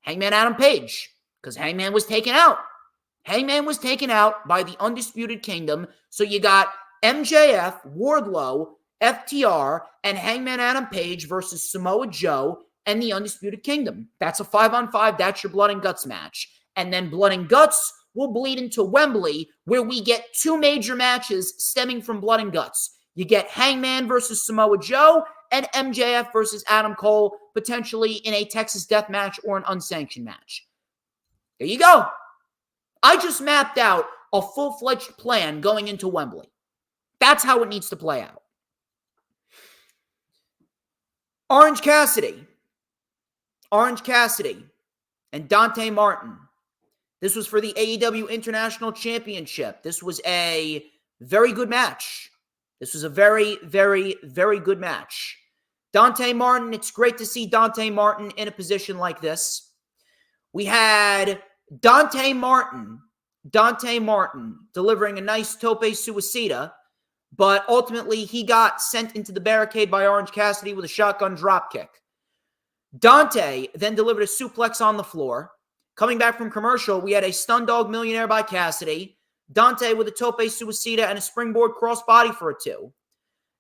Hangman Adam Page, because Hangman was taken out. Hangman was taken out by the Undisputed Kingdom, so you got MJF, Wardlow, FTR, and Hangman Adam Page versus Samoa Joe and the Undisputed Kingdom. That's a 5-on-5. That's your blood and guts match. And then blood and guts will bleed into Wembley, where we get 2 major matches stemming from blood and guts. You get Hangman versus Samoa Joe and MJF versus Adam Cole, potentially in a Texas death match or an unsanctioned match. There you go. I just mapped out a full-fledged plan going into Wembley. That's how it needs to play out. Orange Cassidy and Dante Martin. This was for the AEW International Championship. This was a very good match. This was a very, very, very good match. Dante Martin, it's great to see Dante Martin in a position like this. We had Dante Martin delivering a nice tope suicida, but ultimately he got sent into the barricade by Orange Cassidy with a shotgun dropkick. Dante then delivered a suplex on the floor. Coming back from commercial, we had a Stun Dog Millionaire by Cassidy. Dante with a tope suicida and a springboard crossbody for a 2.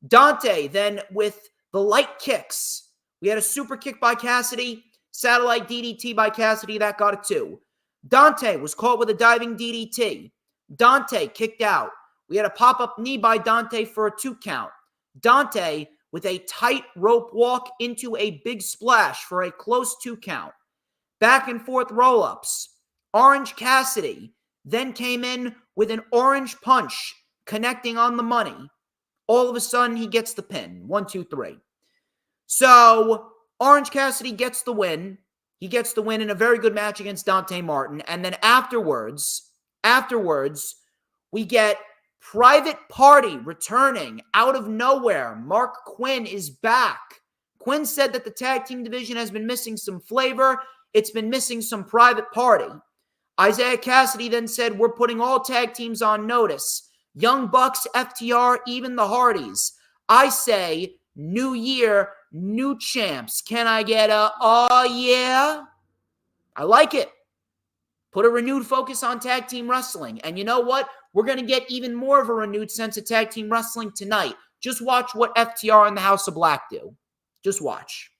Dante then with the light kicks. We had a super kick by Cassidy, satellite DDT by Cassidy, that got a 2. Dante was caught with a diving DDT. Dante kicked out. We had a pop-up knee by Dante for a 2 count. Dante with a tight rope walk into a big splash for a close 2 count. Back and forth roll-ups. Orange Cassidy then came in with an orange punch connecting on the money. All of a sudden, he gets the pin. 1, 2, 3. So, Orange Cassidy gets the win. He gets the win in a very good match against Dante Martin. And then afterwards, we get Private Party returning out of nowhere. Mark Quinn is back. Quinn said that the tag team division has been missing some flavor. It's been missing some Private Party. Isaiah Cassidy then said, we're putting all tag teams on notice. Young Bucks, FTR, even the Hardys. I say, new year, new champs. Can I get a, oh yeah? I like it. Put a renewed focus on tag team wrestling. And you know what? We're going to get even more of a renewed sense of tag team wrestling tonight. Just watch what FTR and the House of Black do. Just watch.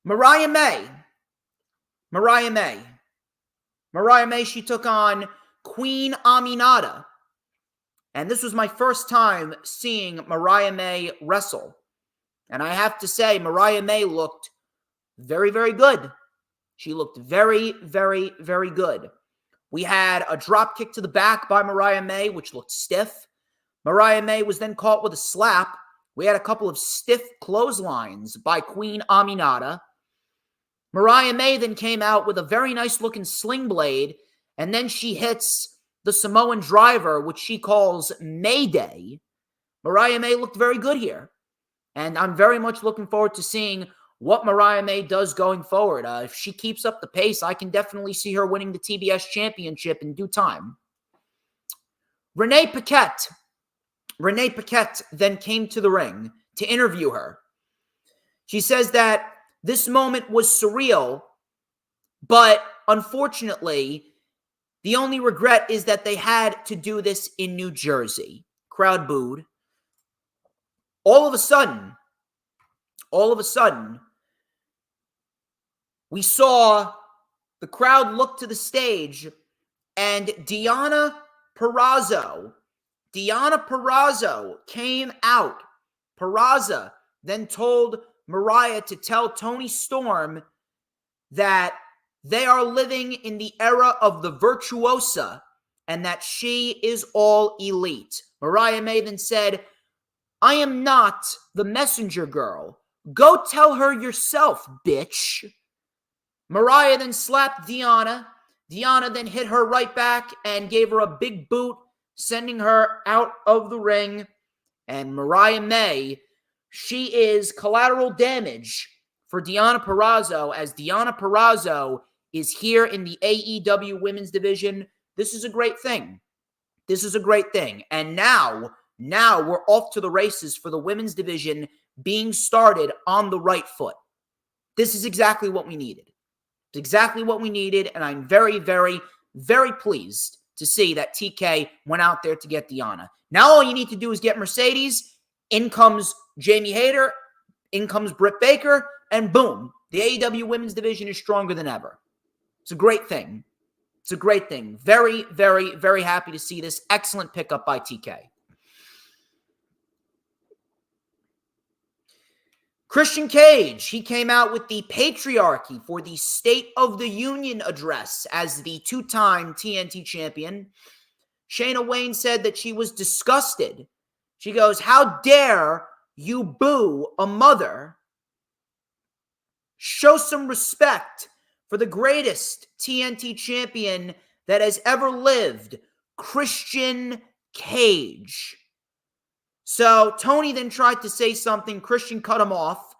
Mariah May, she took on Queen Aminata. And this was my first time seeing Mariah May wrestle. And I have to say, Mariah May looked very, very good. She looked very, very, very good. We had a drop kick to the back by Mariah May, which looked stiff. Mariah May was then caught with a slap. We had a couple of stiff clotheslines by Queen Aminata. Mariah May then came out with a very nice-looking sling blade, and then she hits the Samoan driver, which she calls Mayday. Mariah May looked very good here, and I'm very much looking forward to seeing what Mariah May does going forward. If she keeps up the pace, I can definitely see her winning the TBS Championship in due time. Renee Paquette then came to the ring to interview her. She says that this moment was surreal, but unfortunately, the only regret is that they had to do this in New Jersey. Crowd booed. All of a sudden, we saw the crowd look to the stage, and Deonna Purrazzo came out. Purrazzo then told Mariah to tell Toni Storm that they are living in the era of the virtuosa and that she is all elite. Mariah May then said, "I am not the messenger girl. Go tell her yourself, bitch." Mariah then slapped Deonna. Deonna then hit her right back and gave her a big boot, sending her out of the ring. And Mariah May, she is collateral damage for Deonna Purrazzo, as Deonna Purrazzo is here in the AEW women's division. This is a great thing. And now we're off to the races for the women's division being started on the right foot. This is exactly what we needed. It's exactly what we needed, and I'm very, very, very pleased to see that TK went out there to get Deonna. Now all you need to do is get Mercedes. In comes Jamie Hayter. In comes Britt Baker. And boom, the AEW women's division is stronger than ever. It's a great thing. Very, very, very happy to see this. Excellent pickup by TK. Christian Cage, he came out with the patriarchy for the State of the Union address as the two-time TNT champion. Shayna Wayne said that she was disgusted. She goes, "How dare you boo a mother? Show some respect for the greatest TNT champion that has ever lived, Christian Cage." So Tony then tried to say something. Christian cut him off.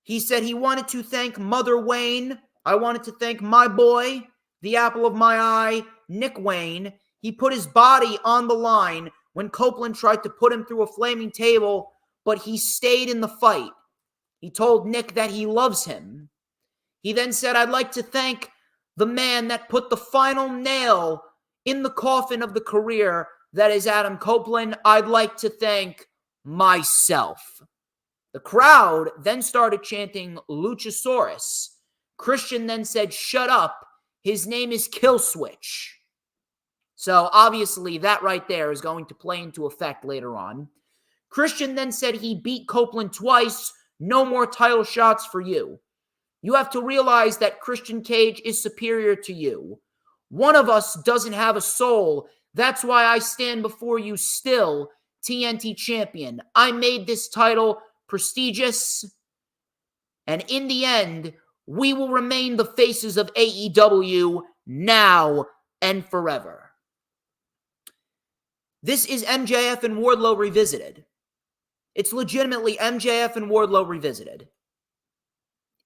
He said he wanted to thank Mother Wayne. "I wanted to thank my boy, the apple of my eye, Nick Wayne. He put his body on the line when Copeland tried to put him through a flaming table, but he stayed in the fight. He told Nick that he loves him." He then said, "I'd like to thank the man that put the final nail in the coffin of the career that is Adam Copeland. I'd like to thank myself." The crowd then started chanting Luchasaurus. Christian then said, "Shut up. His name is Killswitch." So obviously that right there is going to play into effect later on. Christian then said he beat Copeland twice. "No more title shots for you. You have to realize that Christian Cage is superior to you. One of us doesn't have a soul. That's why I stand before you still, TNT champion. I made this title prestigious. And in the end, we will remain the faces of AEW now and forever." This is MJF and Wardlow revisited. It's legitimately MJF and Wardlow revisited.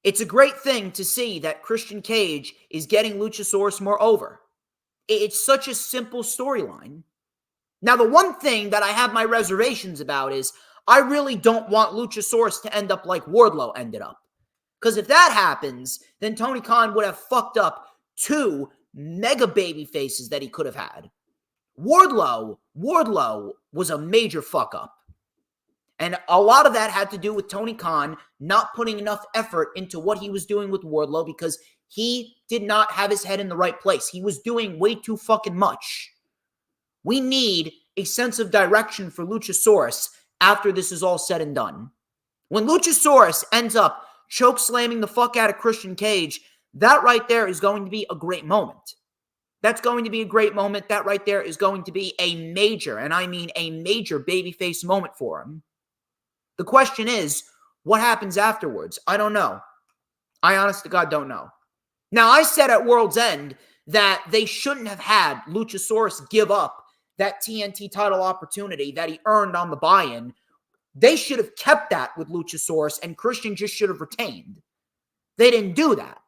It's a great thing to see that Christian Cage is getting Luchasaurus more over. It's such a simple storyline. Now, the one thing that I have my reservations about is I really don't want Luchasaurus to end up like Wardlow ended up. Because if that happens, then Tony Khan would have fucked up two mega baby faces that he could have had. Wardlow was a major fuck up. And a lot of that had to do with Tony Khan not putting enough effort into what he was doing with Wardlow because he did not have his head in the right place. He was doing way too fucking much. We need a sense of direction for Luchasaurus after this is all said and done. When Luchasaurus ends up choke slamming the fuck out of Christian Cage, that right there is going to be a great moment. That's going to be a great moment. That right there is going to be a major, and I mean a major babyface moment for him. The question is, what happens afterwards? I don't know. I honest to God don't know. Now, I said at World's End that they shouldn't have had Luchasaurus give up that TNT title opportunity that he earned on the buy-in. They should have kept that with Luchasaurus, and Christian just should have retained. They didn't do that.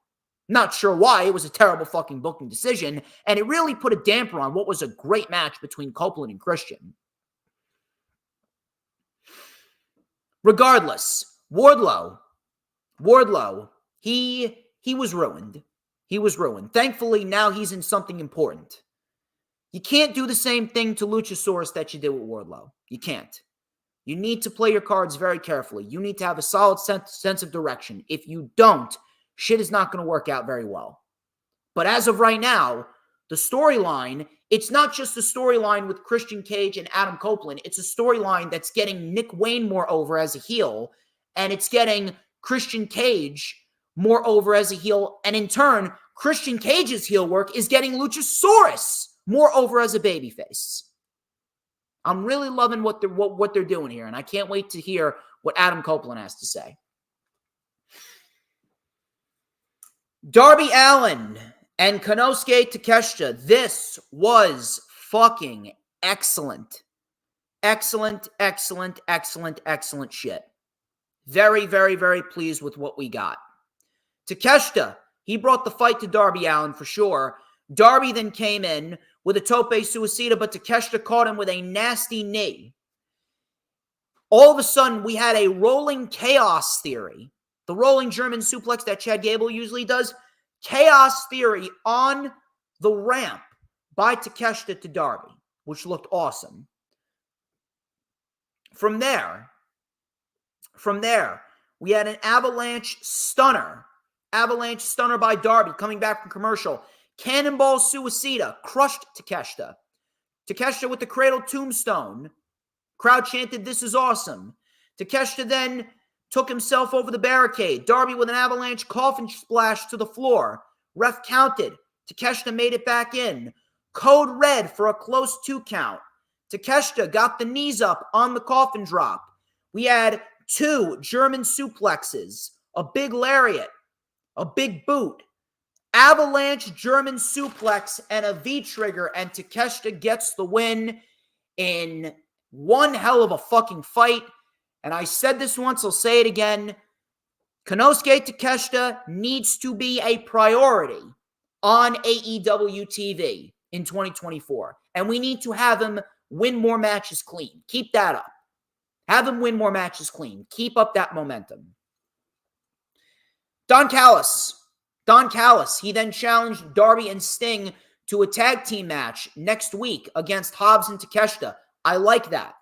Not sure why. It was a terrible fucking booking decision, and it really put a damper on what was a great match between Copeland and Christian. Regardless, Wardlow, he was ruined. He was ruined. Thankfully, now he's in something important. You can't do the same thing to Luchasaurus that you did with Wardlow. You can't. You need to play your cards very carefully. You need to have a solid sense of direction. If you don't, shit is not going to work out very well. But as of right now, the storyline, it's not just a storyline with Christian Cage and Adam Copeland. It's a storyline that's getting Nick Wayne more over as a heel, and it's getting Christian Cage more over as a heel, and in turn, Christian Cage's heel work is getting Luchasaurus more over as a babyface. I'm really loving what they're doing here, and I can't wait to hear what Adam Copeland has to say. Darby Allin and Konosuke Takeshita. This was fucking excellent. Excellent shit. Very, very, very pleased with what we got. Takeshita, he brought the fight to Darby Allin for sure. Darby then came in with a tope suicida, but Takeshita caught him with a nasty knee. All of a sudden, we had a rolling chaos theory. The rolling German suplex that Chad Gable usually does. Chaos theory on the ramp by Takeshita to Darby, which looked awesome. From there, we had an avalanche stunner. Avalanche stunner by Darby coming back from commercial. Cannonball suicida crushed Takeshita. Takeshita with the cradle tombstone. Crowd chanted, "This is awesome." Takeshita then took himself over the barricade. Darby with an avalanche coffin splash to the floor. Ref counted. Takeshita made it back in. Code red for a close 2 count. Takeshita got the knees up on the coffin drop. We had 2 German suplexes, a big lariat, a big boot, avalanche German suplex, and a V-trigger, and Takeshita gets the win in one hell of a fucking fight. And I said this once, I'll say it again. Konosuke Takeshita needs to be a priority on AEW TV in 2024. And we need to have him win more matches clean. Keep that up. Have him win more matches clean. Keep up that momentum. Don Callis, he then challenged Darby and Sting to a tag team match next week against Hobbs and Takeshita. I like that.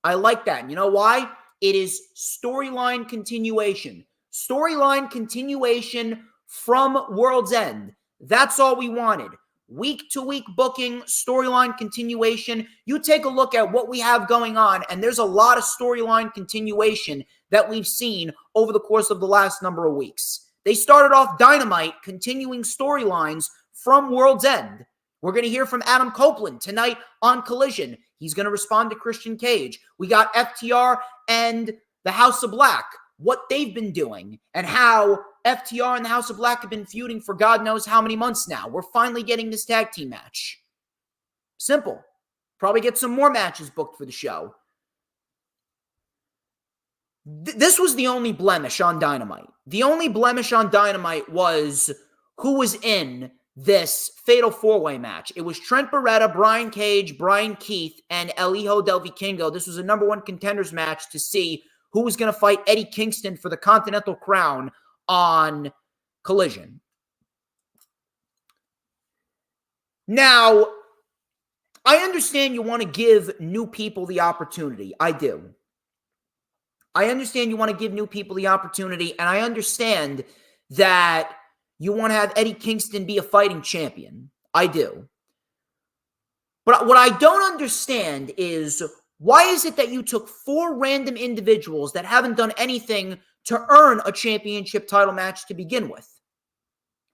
And you know why? It is storyline continuation. Storyline continuation from World's End. That's all we wanted. Week-to-week booking, storyline continuation. You take a look at what we have going on, and there's a lot of storyline continuation that we've seen over the course of the last number of weeks. They started off Dynamite, continuing storylines from World's End. We're going to hear from Adam Copeland tonight on Collision. He's going to respond to Christian Cage. We got FTR and the House of Black, what they've been doing, and how FTR and the House of Black have been feuding for God knows how many months now. We're finally getting this tag team match. Simple. Probably get some more matches booked for the show. This was the only blemish on Dynamite. The only blemish on Dynamite was who was in this Fatal 4-Way match. It was Trent Beretta, Brian Cage, Brian Keith, and El Hijo del Vikingo. This was a number 1 contenders match to see who was going to fight Eddie Kingston for the Continental Crown on Collision. Now, I understand you want to give new people the opportunity. I do. I understand you want to give new people the opportunity, and I understand that you want to have Eddie Kingston be a fighting champion. I do. But what I don't understand is, why is it that you took 4 random individuals that haven't done anything to earn a championship title match to begin with?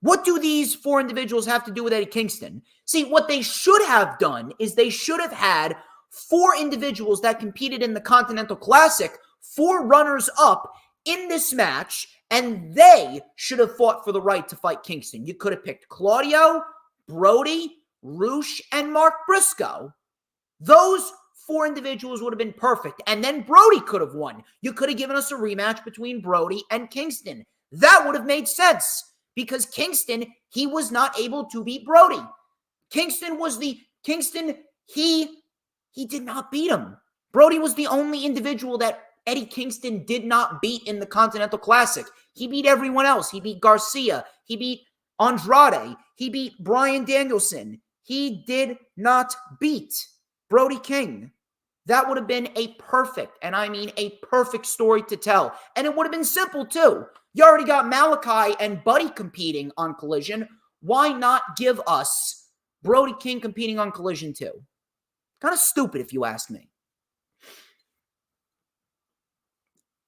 What do these 4 individuals have to do with Eddie Kingston? See, what they should have done is they should have had 4 individuals that competed in the Continental Classic, 4 runners-up in this match, and they should have fought for the right to fight Kingston. You could have picked Claudio, Brody, Roosh, and Mark Briscoe. Those 4 individuals would have been perfect. And then Brody could have won. You could have given us a rematch between Brody and Kingston. That would have made sense. because Kingston, he was not able to beat Brody. Kingston, he did not beat him. Brody was the only individual that Eddie Kingston did not beat in the Continental Classic. He beat everyone else. He beat Garcia. He beat Andrade. He beat Bryan Danielson. He did not beat Brody King. That would have been a perfect, and I mean a perfect story to tell. And it would have been simple too. You already got Malachi and Buddy competing on Collision. Why not give us Brody King competing on Collision too? Kind of stupid if you ask me.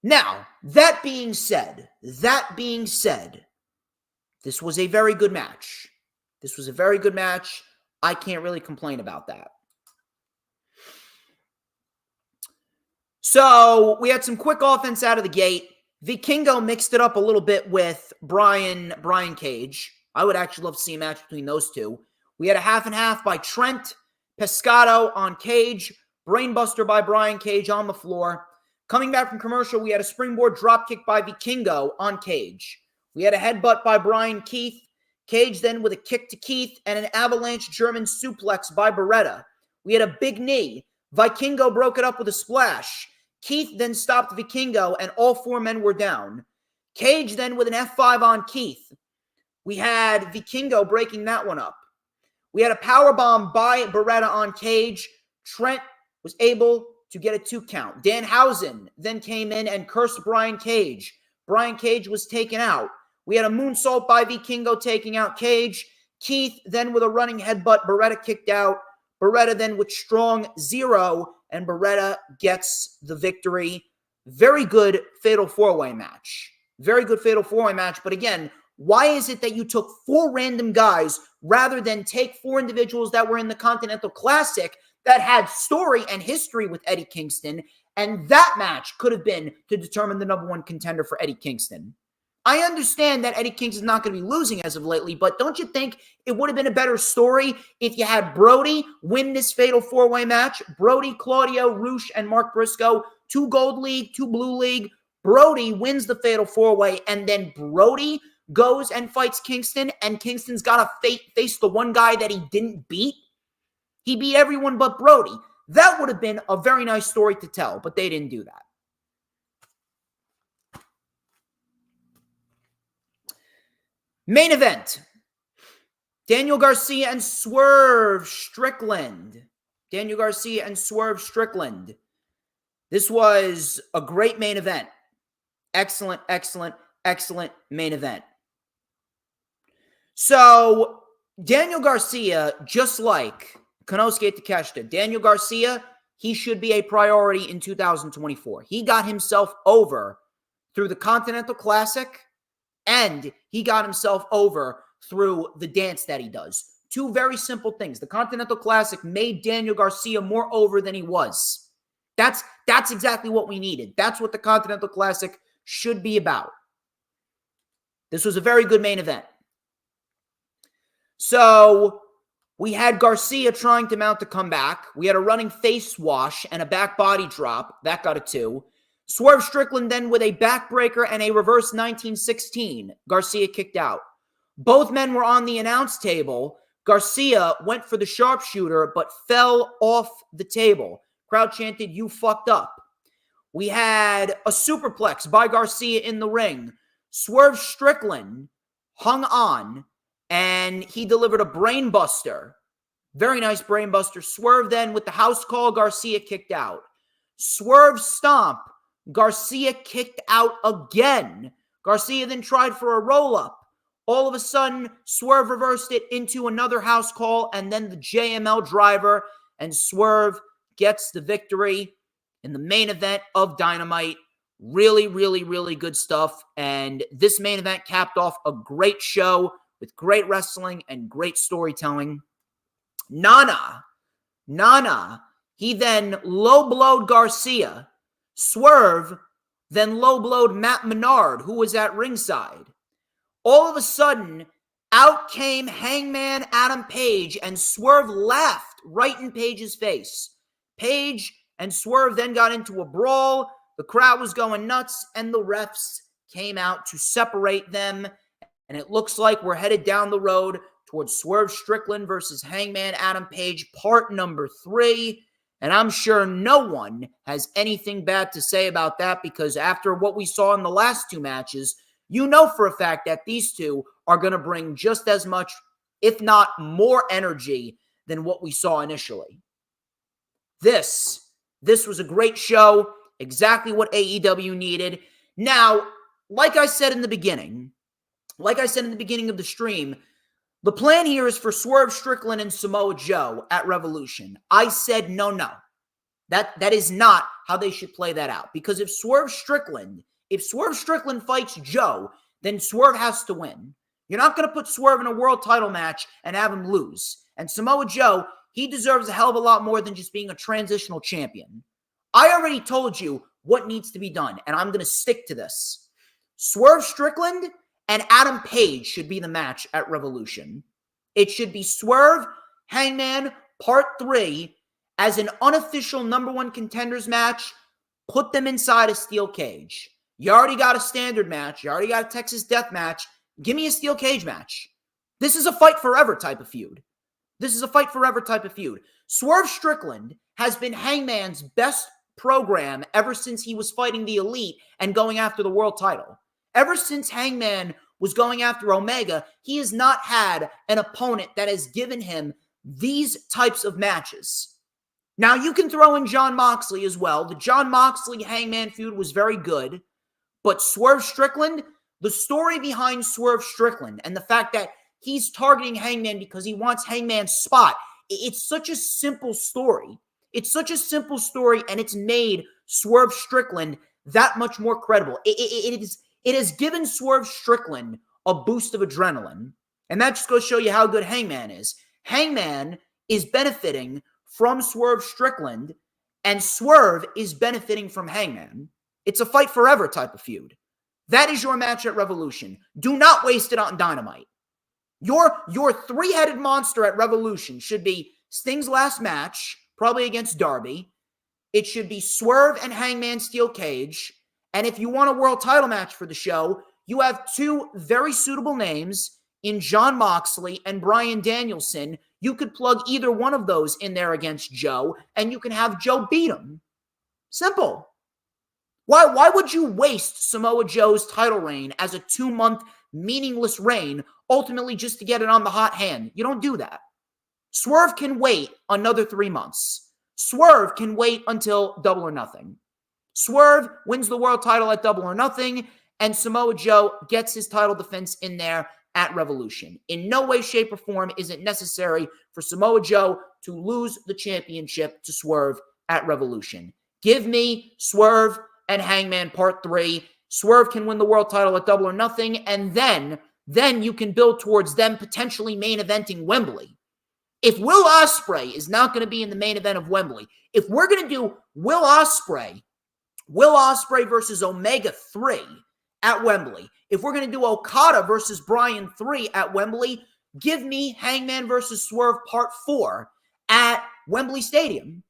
Now, that being said, this was a very good match. I can't really complain about that. So, we had some quick offense out of the gate. Vikingo mixed it up a little bit with Brian Cage. I would actually love to see a match between those two. We had a half and half by Trent, Pescado on Cage, Brainbuster by Brian Cage on the floor. Coming back from commercial, we had a springboard dropkick by Vikingo on Cage. We had a headbutt by Brian Keith. Cage then with a kick to Keith and an avalanche German suplex by Beretta. We had a big knee. Vikingo broke it up with a splash. Keith then stopped Vikingo and all four men were down. Cage then with an F5 on Keith. We had Vikingo breaking that one up. We had a powerbomb by Beretta on Cage. Trent was able to get a 2 count. Danhausen then came in and cursed Brian Cage. Brian Cage was taken out. We had a moonsault by Vikingo taking out Cage. Keith then with a running headbutt. Beretta kicked out. Beretta then with strong 0, and Beretta gets the victory. Very good Fatal 4-Way match. But again, why is it that you took 4 random guys rather than take 4 individuals that were in the Continental Classic that had story and history with Eddie Kingston, and that match could have been to determine the number 1 contender for Eddie Kingston? I understand that Eddie Kingston's not going to be losing as of lately, but don't you think it would have been a better story if you had Brody win this Fatal 4-Way match? Brody, Claudio, Roosh, and Mark Briscoe, 2 Gold League, 2 Blue League. Brody wins the Fatal 4-Way, and then Brody goes and fights Kingston, and Kingston's got to face the one guy that he didn't beat. He beat everyone but Brody. That would have been a very nice story to tell, but they didn't do that. Main event. Daniel Garcia and Swerve Strickland. This was a great main event. Excellent main event. So, Daniel Garcia, just like Konosuke Takeshita, Daniel Garcia, he should be a priority in 2024. He got himself over through the Continental Classic, and he got himself over through the dance that he does. 2 very simple things. The Continental Classic made Daniel Garcia more over than he was. That's exactly what we needed. That's what the Continental Classic should be about. This was a very good main event. So, we had Garcia trying to mount a comeback. We had a running face wash and a back body drop. That got a 2. Swerve Strickland then with a backbreaker and a reverse 1916. Garcia kicked out. Both men were on the announce table. Garcia went for the sharpshooter but fell off the table. Crowd chanted, "You fucked up." We had a superplex by Garcia in the ring. Swerve Strickland hung on and he delivered a brainbuster. Very nice brainbuster. Swerve then with the house call. Garcia kicked out. Swerve stomp. Garcia kicked out again. Garcia then tried for a roll-up. All of a sudden, Swerve reversed it into another house call and then the JML driver, and Swerve gets the victory in the main event of Dynamite. Really good stuff. And this main event capped off a great show with great wrestling and great storytelling. Nana, he then low-blowed Garcia. Swerve then low-blowed Matt Menard, who was at ringside. All of a sudden, out came Hangman Adam Page, and Swerve laughed right in Page's face. Page and Swerve then got into a brawl. The crowd was going nuts, and the refs came out to separate them. And it looks like we're headed down the road towards Swerve Strickland versus Hangman Adam Page, part number 3. And I'm sure no one has anything bad to say about that, because after what we saw in the last 2 matches, you know for a fact that these two are going to bring just as much, if not more, energy than what we saw initially. This was a great show, exactly what AEW needed. Now, like I said in the beginning of the stream, the plan here is for Swerve Strickland and Samoa Joe at Revolution. I said no. That is not how they should play that out. Because if Swerve Strickland fights Joe, then Swerve has to win. You're not going to put Swerve in a world title match and have him lose. And Samoa Joe, he deserves a hell of a lot more than just being a transitional champion. I already told you what needs to be done, and I'm going to stick to this. Swerve Strickland and Adam Page should be the match at Revolution. It should be Swerve, Hangman, Part 3, as an unofficial number 1 contenders match. Put them inside a steel cage. You already got a standard match. You already got a Texas Death Match. Give me a steel cage match. This is a fight forever type of feud. Swerve Strickland has been Hangman's best program ever since he was fighting the Elite and going after the world title. Ever since Hangman was going after Omega, he has not had an opponent that has given him these types of matches. Now, you can throw in Jon Moxley as well. The Jon Moxley-Hangman feud was very good. But Swerve Strickland, the story behind Swerve Strickland and the fact that he's targeting Hangman because he wants Hangman's spot, it's such a simple story. And it's made Swerve Strickland that much more credible. It has given Swerve Strickland a boost of adrenaline. And that just goes to show you how good Hangman is. Hangman is benefiting from Swerve Strickland, and Swerve is benefiting from Hangman. It's a fight forever type of feud. That is your match at Revolution. Do not waste it on Dynamite. Your 3-headed monster at Revolution should be Sting's last match, probably against Darby. It should be Swerve and Hangman steel cage. And if you want a world title match for the show, you have 2 very suitable names in Jon Moxley and Bryan Danielson. You could plug either one of those in there against Joe, and you can have Joe beat him. Simple. Why would you waste Samoa Joe's title reign as a 2-month meaningless reign, ultimately just to get it on the hot hand? You don't do that. Swerve can wait another 3 months. Swerve can wait until Double or Nothing. Swerve wins the world title at Double or Nothing, and Samoa Joe gets his title defense in there at Revolution. In no way, shape, or form is it necessary for Samoa Joe to lose the championship to Swerve at Revolution. Give me Swerve and Hangman Part 3. Swerve can win the world title at Double or Nothing, and then you can build towards them potentially main eventing Wembley. If Will Ospreay is not going to be in the main event of Wembley, if we're going to do Will Ospreay versus Omega 3 at Wembley, if we're going to do Okada versus Bryan 3 at Wembley, give me Hangman versus Swerve Part 4 at Wembley Stadium.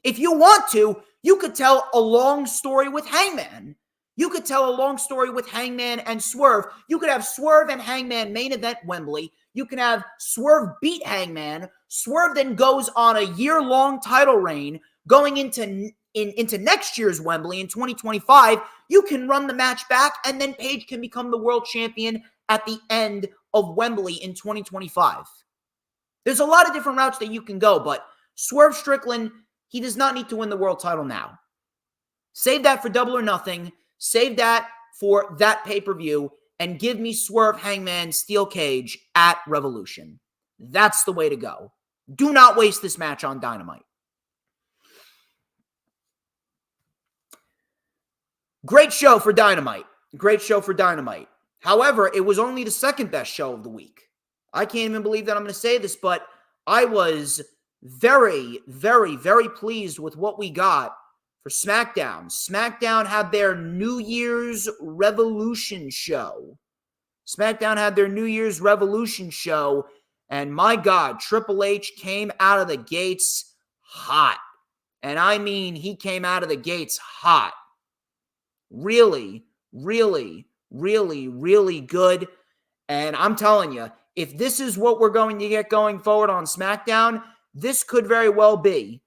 If you want to, you could tell a long story with Hangman. You could tell a long story with Hangman and Swerve. You could have Swerve and Hangman main event Wembley. You can have Swerve beat Hangman. Swerve then goes on a year-long title reign going into next year's Wembley in 2025. You can run the match back, and then Page can become the world champion at the end of Wembley in 2025. There's a lot of different routes that you can go, but Swerve Strickland, he does not need to win the world title now. Save that for Double or Nothing. Save that for that pay-per-view, and give me Swerve Hangman steel cage at Revolution. That's the way to go. Do not waste this match on Dynamite. Great show for Dynamite. However, it was only the second best show of the week. I can't even believe that I'm going to say this, but I was very, very, very pleased with what we got for SmackDown. SmackDown had their New Year's Revolution show. And my God, Triple H came out of the gates hot. And I mean, he came out of the gates hot. Really, really, really, really good. And I'm telling you, if this is what we're going to get going forward on SmackDown, this could very well be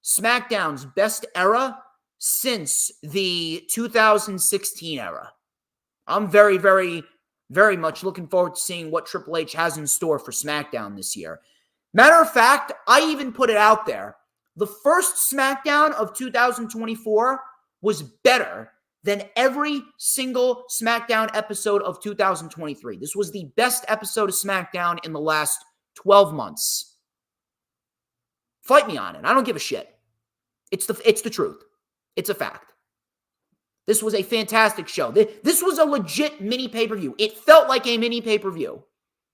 SmackDown's best era since the 2016 era. I'm very, very, very much looking forward to seeing what Triple H has in store for SmackDown this year. Matter of fact, I even put it out there. The first SmackDown of 2024 was better than every single SmackDown episode of 2023. This was the best episode of SmackDown in the last 12 months. Fight me on it. I don't give a shit. It's the truth. It's a fact. This was a fantastic show. This was a legit mini pay-per-view. It felt like a mini pay-per-view.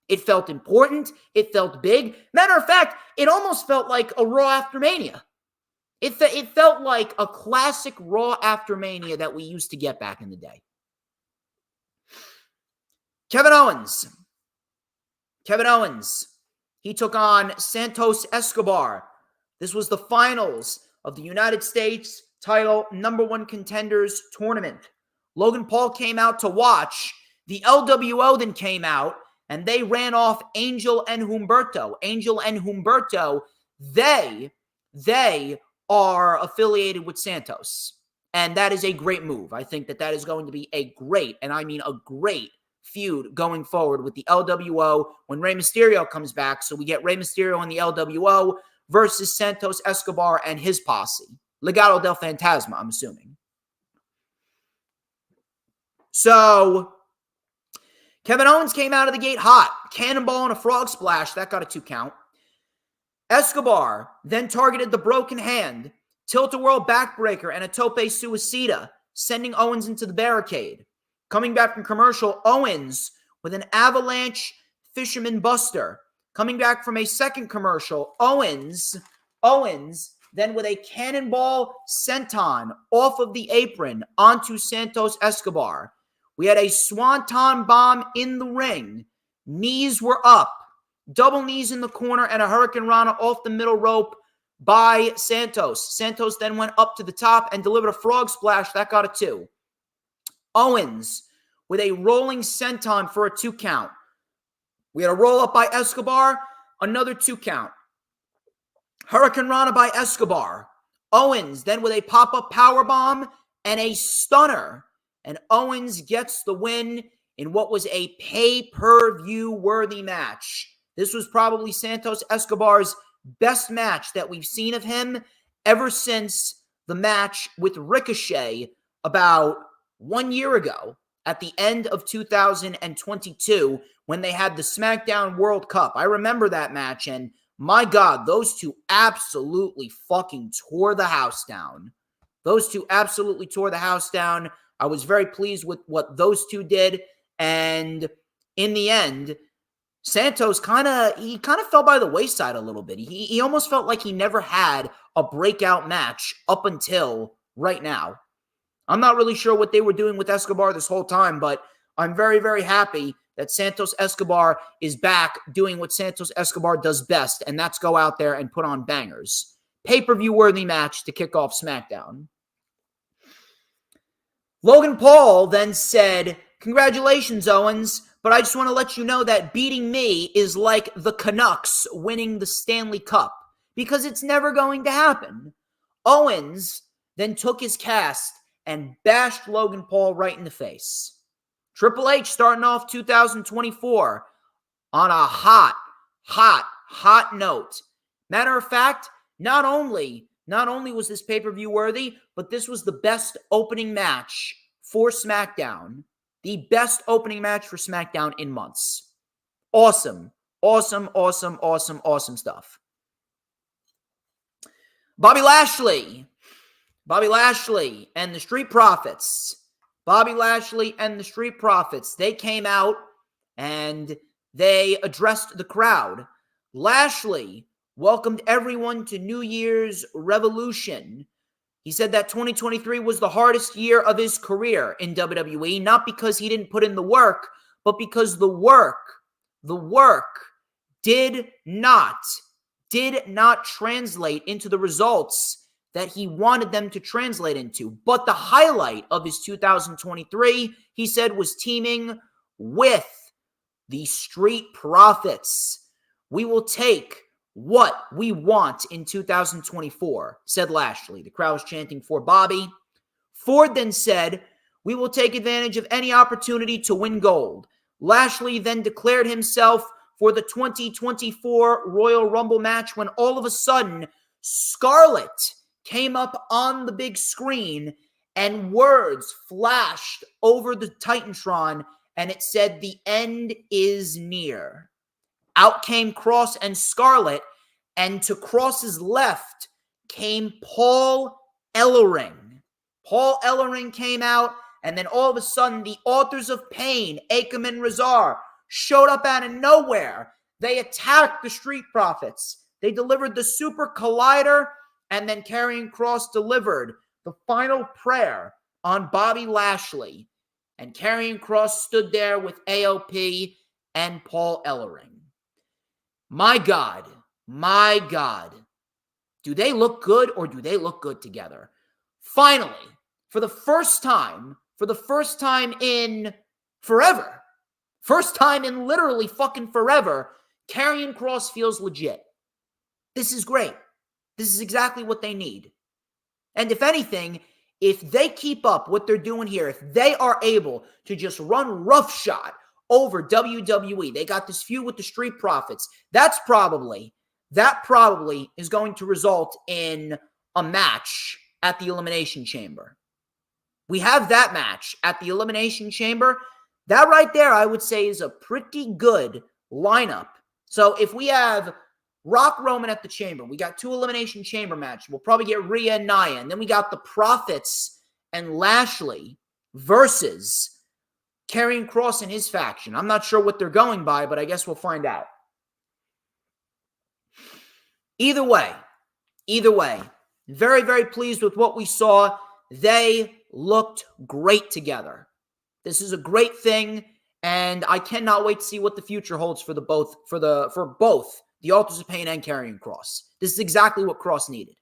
It felt important. It felt big. Matter of fact, it almost felt like a Raw after Mania. It felt like a classic Raw after Mania that we used to get back in the day. Kevin Owens. He took on Santos Escobar. This was the finals of the United States title #1 contenders tournament. Logan Paul came out to watch. The LWO then came out, and they ran off Angel and Humberto. Angel and Humberto, they are affiliated with Santos. And that is a great move. I think that is going to be a great, and I mean a great, feud going forward with the LWO when Rey Mysterio comes back. So we get Rey Mysterio and the LWO versus Santos Escobar and his posse. Legado del Fantasma, I'm assuming. So Kevin Owens came out of the gate hot. Cannonball and a frog splash. That got a 2 count. Escobar then targeted the broken hand, tilt-a-whirl backbreaker, and a tope suicida, sending Owens into the barricade. Coming back from commercial, Owens with an avalanche fisherman buster. Coming back from a second commercial, Owens then with a cannonball senton off of the apron onto Santos Escobar. We had a swanton bomb in the ring. Knees were up. Double knees in the corner and a Hurricane Rana off the middle rope by Santos. Santos then went up to the top and delivered a frog splash. That got a 2. Owens with a rolling senton for a 2 count. We had a roll up by Escobar, another 2 count. Hurricane Rana by Escobar. Owens then with a pop-up powerbomb and a stunner. And Owens gets the win in what was a pay-per-view worthy match. This was probably Santos Escobar's best match that we've seen of him ever since the match with Ricochet about 1 year ago at the end of 2022 when they had the SmackDown World Cup. I remember that match, and my God, those two absolutely fucking tore the house down. I was very pleased with what those two did, and in the end, Santos kind of fell by the wayside a little bit. He almost felt like he never had a breakout match up until right now. I'm not really sure what they were doing with Escobar this whole time, but I'm very, very happy that Santos Escobar is back doing what Santos Escobar does best, and that's go out there and put on bangers. Pay-per-view worthy match to kick off SmackDown. Logan Paul then said, "Congratulations, Owens, but I just want to let you know that beating me is like the Canucks winning the Stanley Cup, because it's never going to happen." Owens then took his cast and bashed Logan Paul right in the face. Triple H starting off 2024 on a hot note. Matter of fact, not only was this pay-per-view worthy, but this was the best opening match for SmackDown. The best opening match for SmackDown in months. Awesome stuff. Bobby Lashley and the Street Profits. They came out and they addressed the crowd. Lashley welcomed everyone to New Year's Revolution. He said that 2023 was the hardest year of his career in WWE, not because he didn't put in the work, but because the work did not translate into the results that he wanted them to translate into. But the highlight of his 2023, he said, was teaming with the Street Profits. We will take what we want in 2024, said Lashley. The crowd was chanting for Bobby. Ford then said, we will take advantage of any opportunity to win gold. Lashley then declared himself for the 2024 Royal Rumble match when all of a sudden, Scarlett came up on the big screen and words flashed over the Titantron and it said, the end is near. Out came Cross and Scarlett, and to Cross's left came Paul Ellering. Paul Ellering came out, and then all of a sudden, the Authors of Pain, Akam and Razar, showed up out of nowhere. They attacked the Street Profits. They delivered the Super Collider, and then Karrion Kross delivered the final prayer on Bobby Lashley. And Karrion Kross stood there with AOP and Paul Ellering. My God, do they look good or do they look good together? Finally, for the first time in forever, first time in literally fucking forever, Karrion Kross feels legit. This is great. This is exactly what they need. And if anything, if they keep up what they're doing here, if they are able to just run roughshod over WWE, they got this feud with the Street Profits, that probably is going to result in a match at the Elimination Chamber. We have that match at the Elimination Chamber. That right there, I would say, is a pretty good lineup. So if we have Rock Roman at the Chamber, we got 2 Elimination Chamber matches. We'll probably get Rhea and Nia. And then we got the Profits and Lashley versus Karrion Kross and his faction. I'm not sure what they're going by, but I guess we'll find out. Either way, very, very pleased with what we saw. They looked great together. This is a great thing, and I cannot wait to see what the future holds for both the Authors of Pain and Karrion Kross. This is exactly what Kross needed.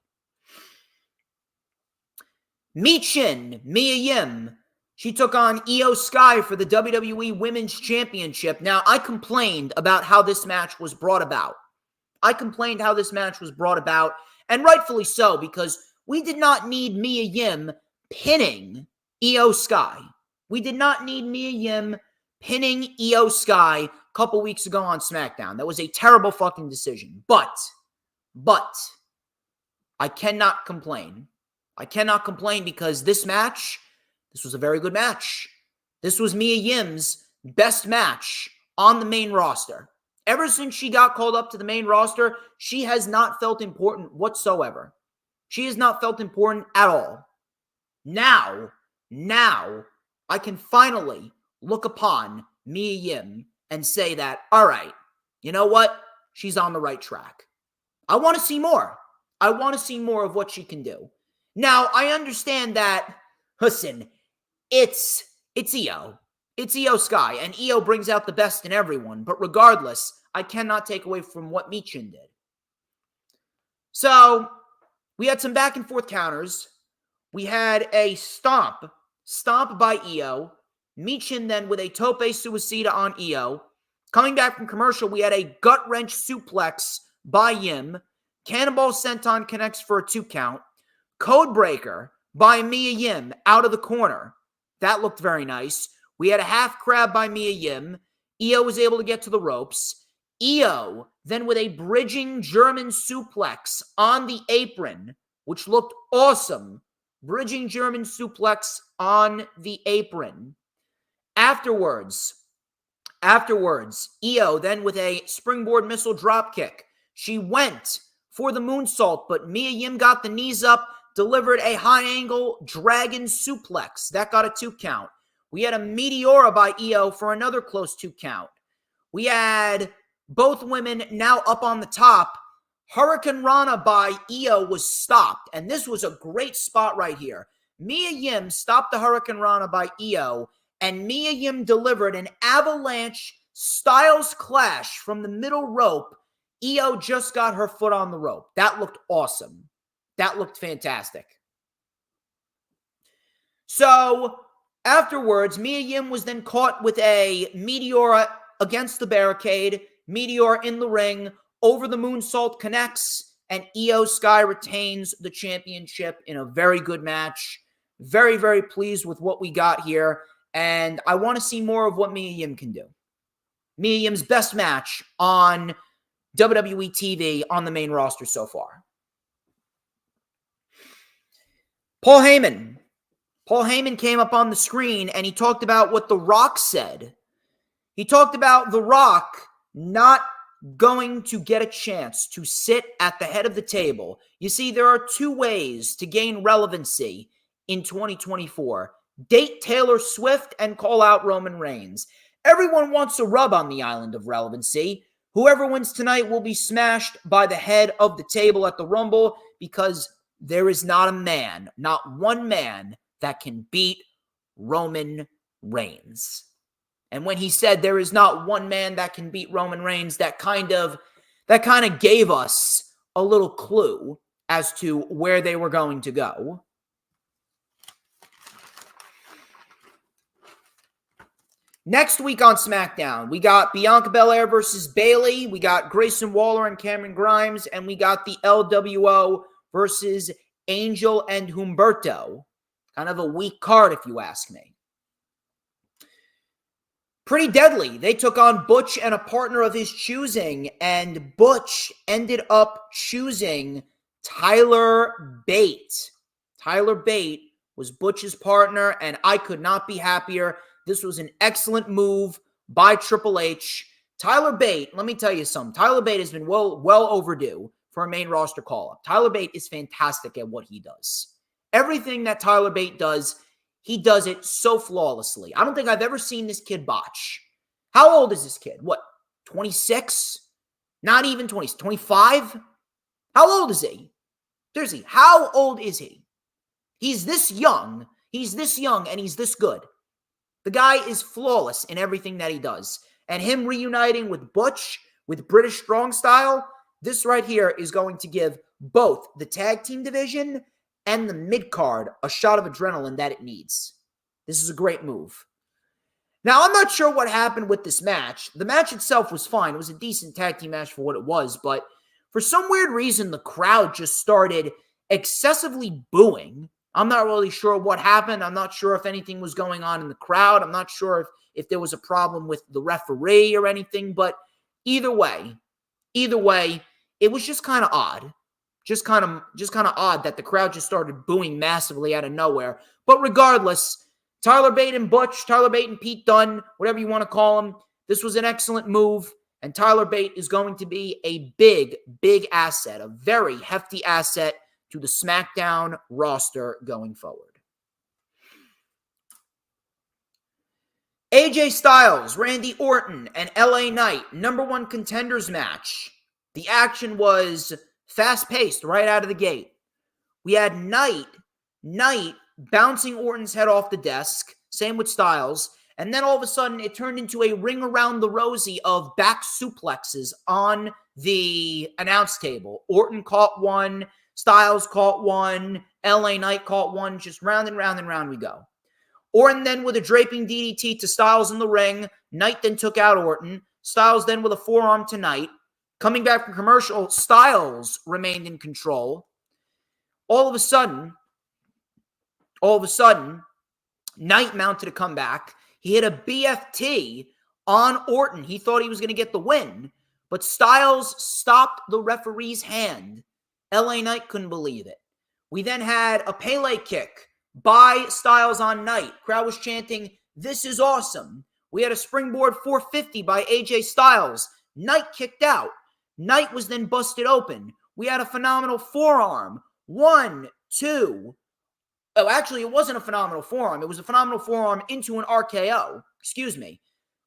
Michin, Mia Yim, she took on Io Sky for the WWE Women's Championship. Now, I complained about how this match was brought about. And rightfully so, because we did not need Mia Yim pinning Io Sky. We did not need Mia Yim pinning Io Sky a couple weeks ago on SmackDown. That was a terrible fucking decision. But, I cannot complain. Because this was a very good match. This was Mia Yim's best match on the main roster. Ever since she got called up to the main roster, she has not felt important whatsoever. She has not felt important at all. Now, I can finally look upon Mia Yim and say that, all right, you know what? She's on the right track. I want to see more. I want to see more of what she can do. Now, I understand that, listen, it's Io. It's Io Sky, and Io brings out the best in everyone. But regardless, I cannot take away from what Michin did. So, we had some back and forth counters. We had a stomp by Io. Michin then with a tope suicida on Io. Coming back from commercial, we had a gut-wrench suplex by Yim. Cannonball Senton connects for a 2 count. Codebreaker by Mia Yim out of the corner. That looked very nice. We had a half crab by Mia Yim. Io was able to get to the ropes. Io then with a bridging German suplex on the apron, which looked awesome. Bridging German suplex on the apron. Afterwards, Io then with a springboard missile dropkick. She went for the moonsault, but Mia Yim got the knees up, delivered a high-angle dragon suplex. That got a 2 count. We had a Meteora by Io for another close 2 count. We had both women now up on the top. Hurricane Rana by Io was stopped, and this was a great spot right here. Mia Yim stopped the Hurricane Rana by Io, and Mia Yim delivered an avalanche Styles Clash from the middle rope. Io just got her foot on the rope. That looked awesome. That looked fantastic. So, afterwards, Mia Yim was then caught with a Meteora against the barricade. Meteor in the ring. Over the moonsault connects, and Io Sky retains the championship in a very good match. Very, very pleased with what we got here, and I want to see more of what Mia Yim can do. Mia Yim's best match on WWE TV on the main roster so far. Paul Heyman. Paul Heyman came up on the screen, and he talked about what The Rock said. He talked about The Rock not going to get a chance to sit at the head of the table. You see, there are two ways to gain relevancy in 2024. Date Taylor Swift and call out Roman Reigns. Everyone wants a rub on the island of relevancy. Whoever wins tonight will be smashed by the head of the table at the Rumble, because there is not a man, not one man, that can beat Roman Reigns. And when he said there is not one man that can beat Roman Reigns, that kind of gave us a little clue as to where they were going to go. Next week on SmackDown, we got Bianca Belair versus Bayley. We got Grayson Waller and Cameron Grimes. And we got the LWO versus Angel and Humberto. Kind of a weak card, if you ask me. Pretty deadly. They took on Butch and a partner of his choosing, and Butch ended up choosing Tyler Bate. Tyler Bate was Butch's partner, and I could not be happier. This was an excellent move by Triple H. Tyler Bate, let me tell you something. Tyler Bate has been well overdue for a main roster call-up. Tyler Bate is fantastic at what he does. Everything that Tyler Bate does, he does it so flawlessly. I don't think I've ever seen this kid botch. How old is this kid? What, 26? Not even 20, 25? How old is he? Seriously, how old is he? He's this young. He's this young, and he's this good. The guy is flawless in everything that he does. And him reuniting with Butch, with British Strong Style, this right here is going to give both the tag team division and the mid-card a shot of adrenaline that it needs. This is a great move. Now, I'm not sure what happened with this match. The match itself was fine. It was a decent tag team match for what it was, but for some weird reason, the crowd just started excessively booing. I'm not really sure what happened. I'm not sure if anything was going on in the crowd. I'm not sure if there was a problem with the referee or anything, but either way, it was just kind of odd. Just kind of odd that the crowd just started booing massively out of nowhere. But regardless, Tyler Bate and Butch, Tyler Bate and Pete Dunne, whatever you want to call them, this was an excellent move. And Tyler Bate is going to be a big, big asset, a very hefty asset to the SmackDown roster going forward. AJ Styles, Randy Orton, and LA Knight, #1 contenders match. The action was fast-paced right out of the gate. We had Knight bouncing Orton's head off the desk. Same with Styles. And then all of a sudden, it turned into a ring around the rosy of back suplexes on the announce table. Orton caught one. Styles caught one. LA Knight caught one. Just round and round and round we go. Orton then with a draping DDT to Styles in the ring. Knight then took out Orton. Styles then with a forearm to Knight. Coming back from commercial, Styles remained in control. All of a sudden, Knight mounted a comeback. He hit a BFT on Orton. He thought he was going to get the win, but Styles stopped the referee's hand. LA Knight couldn't believe it. We then had a Pele kick by Styles on Knight. Crowd was chanting, "This is awesome." We had a springboard 450 by AJ Styles. Knight kicked out. Knight was then busted open. We had a phenomenal forearm. 1, 2. Oh, actually, it wasn't a phenomenal forearm. It was a phenomenal forearm into an RKO. Excuse me.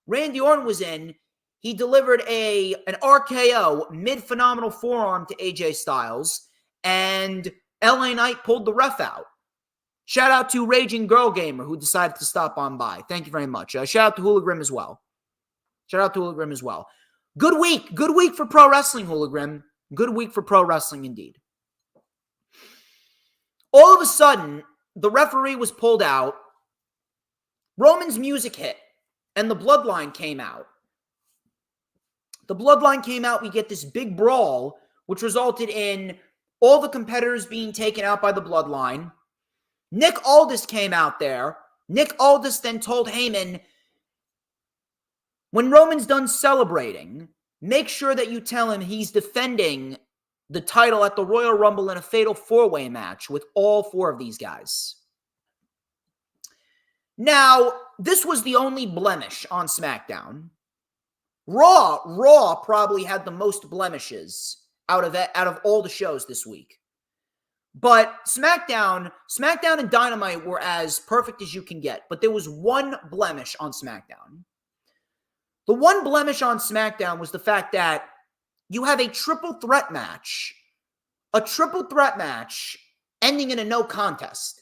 Randy Orton was in. He delivered an RKO mid-phenomenal forearm to AJ Styles, and LA Knight pulled the ref out. Shout out to Raging Girl Gamer, who decided to stop on by. Thank you very much. Shout out to Hula Grim as well. Good week for pro wrestling, Hula Grim. Good week for pro wrestling indeed. All of a sudden, the referee was pulled out. Roman's music hit, and the bloodline came out. The Bloodline came out. We get this big brawl, which resulted in all the competitors being taken out by the Bloodline. Nick Aldis came out there. Nick Aldis then told Heyman, when Roman's done celebrating, make sure that you tell him he's defending the title at the Royal Rumble in a fatal four-way match with all four of these guys. Now, this was the only blemish on SmackDown. Raw probably had the most blemishes out of all the shows this week. But SmackDown and Dynamite were as perfect as you can get. But there was one blemish on SmackDown. The one blemish on SmackDown was the fact that you have a triple threat match. A triple threat match ending in a no contest.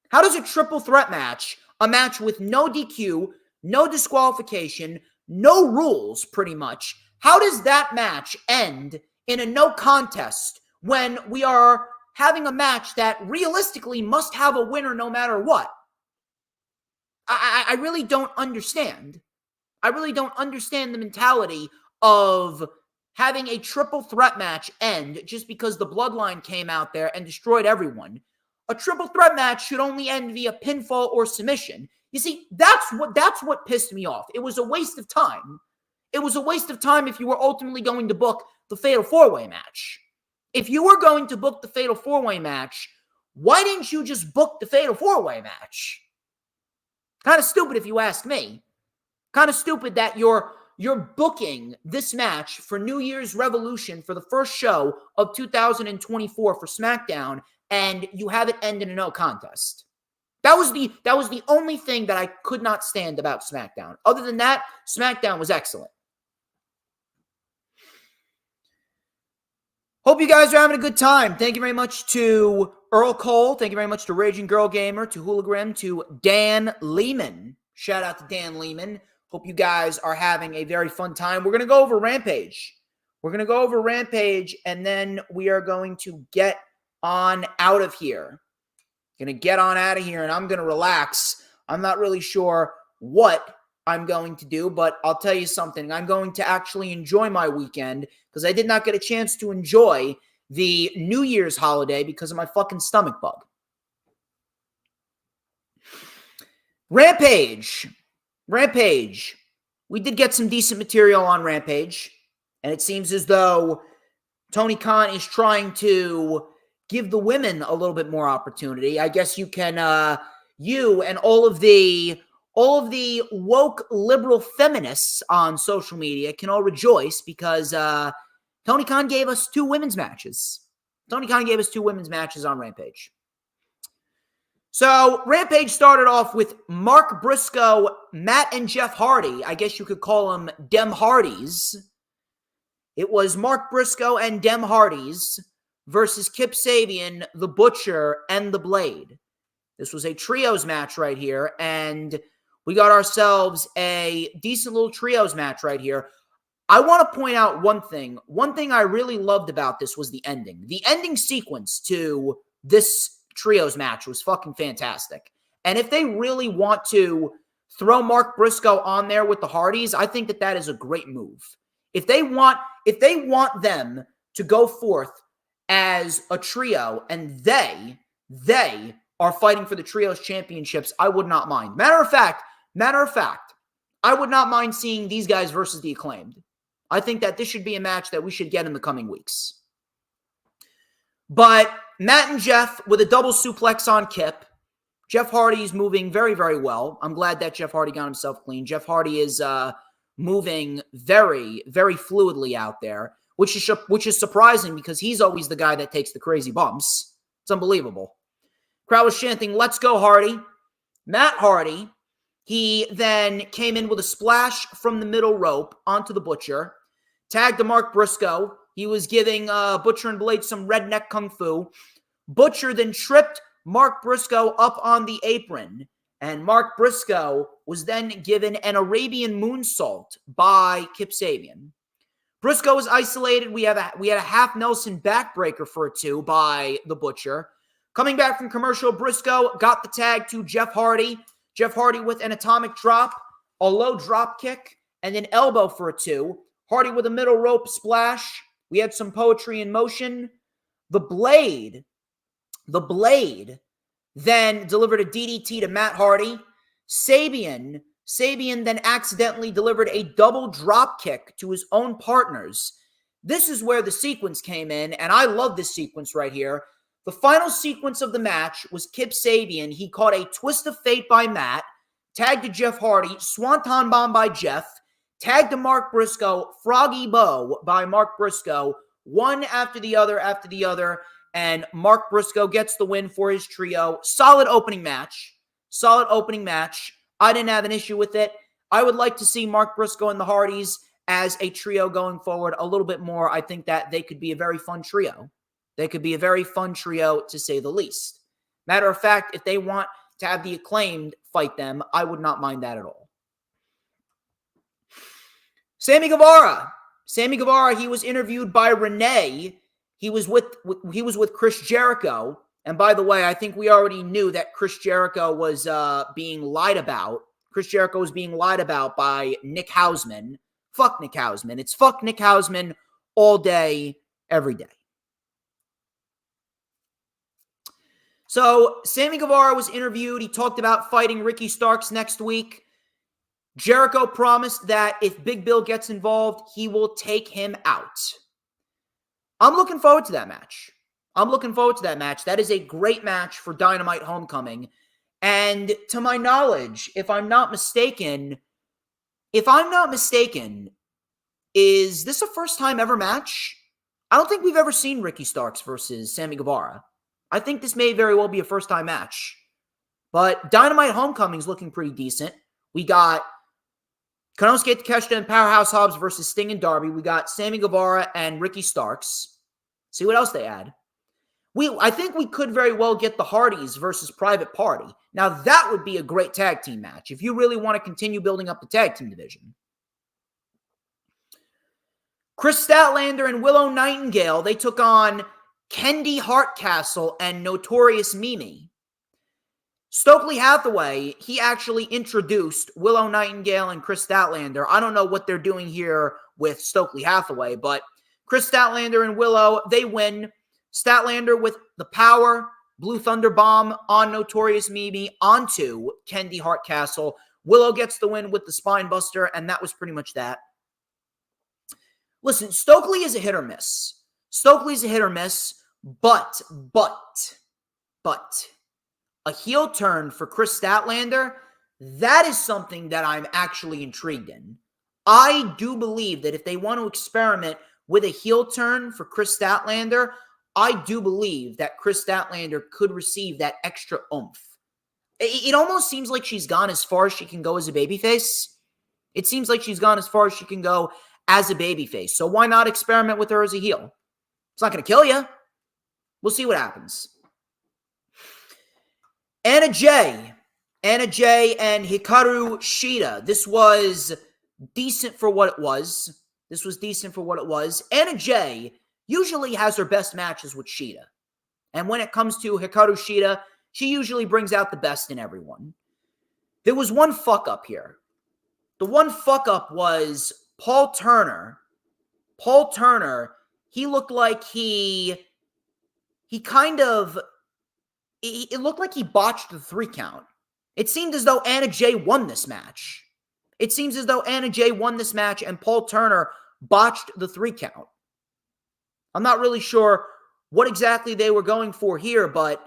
How does a triple threat match, a match with no DQ, no disqualification, no rules pretty much, how does that match end in a no contest when we are having a match that realistically must have a winner no matter what? I really don't understand. I really don't understand the mentality of having a triple threat match end just because the Bloodline came out there and destroyed everyone. A triple threat match should only end via pinfall or submission. You see, that's what pissed me off. It was a waste of time. It was a waste of time if you were ultimately going to book the Fatal 4-Way match. If you were going to book the Fatal 4-Way match, why didn't you just book the Fatal 4-Way match? Kind of stupid if you ask me. Kind of stupid that you're booking this match for New Year's Revolution for the first show of 2024 for SmackDown, and you have it end in a no contest. That was the only thing that I could not stand about SmackDown. Other than that, SmackDown was excellent. Hope you guys are having a good time. Thank you very much to Earl Cole. Thank you very much to Raging Girl Gamer, to Hooligram, to Dan Lehman. Shout out to Dan Lehman. Hope you guys are having a very fun time. We're going to go over Rampage. We're going to go over Rampage, and then we are going to get on out of here. Going to get on out of here, and I'm going to relax. I'm not really sure what I'm going to do, but I'll tell you something. I'm going to actually enjoy my weekend because I did not get a chance to enjoy the New Year's holiday because of my fucking stomach bug. Rampage. We did get some decent material on Rampage, and it seems as though Tony Khan is trying to give the women a little bit more opportunity. I guess you can, you and all of the woke liberal feminists on social media can all rejoice because Tony Khan gave us two women's matches. Tony Khan gave us two women's matches on Rampage. So Rampage started off with Mark Briscoe, Matt and Jeff Hardy. I guess you could call them Dem Hardys. It was Mark Briscoe and Dem Hardys versus Kip Sabian, The Butcher, and The Blade. This was a trios match right here, and we got ourselves a decent little trios match right here. I want to point out one thing. One thing I really loved about this was the ending. The ending sequence to this trios match was fucking fantastic. And if they really want to throw Mark Briscoe on there with the Hardys, I think that is a great move. If they want them to go forth as a trio and they are fighting for the trios championships, I would not mind. Matter of fact, I would not mind seeing these guys versus the Acclaimed. I think that this should be a match that we should get in the coming weeks. But Matt and Jeff with a double suplex on Kip. Jeff Hardy is moving very, very well. I'm glad that Jeff Hardy got himself clean. Jeff Hardy is moving very, very fluidly out there, which is surprising because he's always the guy that takes the crazy bumps. It's unbelievable. Crowd was chanting, "Let's go, Hardy." Matt Hardy, he then came in with a splash from the middle rope onto the Butcher, tagged to Mark Briscoe. He was giving Butcher and Blade some redneck kung fu. Butcher then tripped Mark Briscoe up on the apron, and Mark Briscoe was then given an Arabian moonsault by Kip Sabian. Briscoe was isolated. We had a half Nelson backbreaker for a two by the Butcher. Coming back from commercial, Briscoe got the tag to Jeff Hardy. Jeff Hardy with an atomic drop, a low drop kick, and an elbow for a two. Hardy with a middle rope splash. We had some poetry in motion. The Blade then delivered a DDT to Matt Hardy. Sabian then accidentally delivered a double drop kick to his own partners. This is where the sequence came in, and I love this sequence right here. The final sequence of the match was Kip Sabian. He caught a twist of fate by Matt, tagged to Jeff Hardy, swanton bomb by Jeff, tagged to Mark Briscoe, froggy bow by Mark Briscoe, one after the other, and Mark Briscoe gets the win for his trio. Solid opening match. I didn't have an issue with it. I would like to see Mark Briscoe and the Hardys as a trio going forward a little bit more. I think that they could be a very fun trio. To say the least. Matter of fact, if they want to have the Acclaimed fight them, I would not mind that at all. Sammy Guevara, he was interviewed by Renee. He was with Chris Jericho. And by the way, I think we already knew that Chris Jericho was being lied about. Chris Jericho was being lied about by Nick Hausman. Fuck Nick Hausman. It's fuck Nick Hausman all day, every day. So Sammy Guevara was interviewed. He talked about fighting Ricky Starks next week. Jericho promised that if Big Bill gets involved, he will take him out. I'm looking forward to that match. That is a great match for Dynamite Homecoming. And to my knowledge, if I'm not mistaken, is this a first time ever match? I don't think we've ever seen Ricky Starks versus Sammy Guevara. I think this may very well be a first time match. But Dynamite Homecoming is looking pretty decent. We got Konosuke Takeshita and Powerhouse Hobbs versus Sting and Darby. We got Sammy Guevara and Ricky Starks. See what else they add. I think we could very well get the Hardys versus Private Party. Now, that would be a great tag team match if you really want to continue building up the tag team division. Chris Statlander and Willow Nightingale, they took on Kendi Hardcastle and Notorious Mimi. Stokely Hathaway, he actually introduced Willow Nightingale and Chris Statlander. I don't know what they're doing here with Stokely Hathaway, but Chris Statlander and Willow, they win. Statlander with the power, Blue Thunder Bomb on Notorious Mimi onto Kendi Hardcastle. Willow gets the win with the Spine Buster, and that was pretty much that. Listen, Stokely is a hit or miss. But a heel turn for Chris Statlander, that is something that I'm actually intrigued in. I do believe that if they want to experiment with a heel turn for Chris Statlander, I do believe that Chris Statlander could receive that extra oomph. It almost seems like she's gone as far as she can go as a babyface. So why not experiment with her as a heel? It's not going to kill you. We'll see what happens. Anna Jay and Hikaru Shida. This was decent for what it was. Anna Jay usually has her best matches with Shida. And when it comes to Hikaru Shida, she usually brings out the best in everyone. There was one fuck up here. The one fuck up was Paul Turner. He looked like it looked like he botched the 3 count. It seemed as though Anna Jay won this match. And Paul Turner botched the 3 count. I'm not really sure what exactly they were going for here, but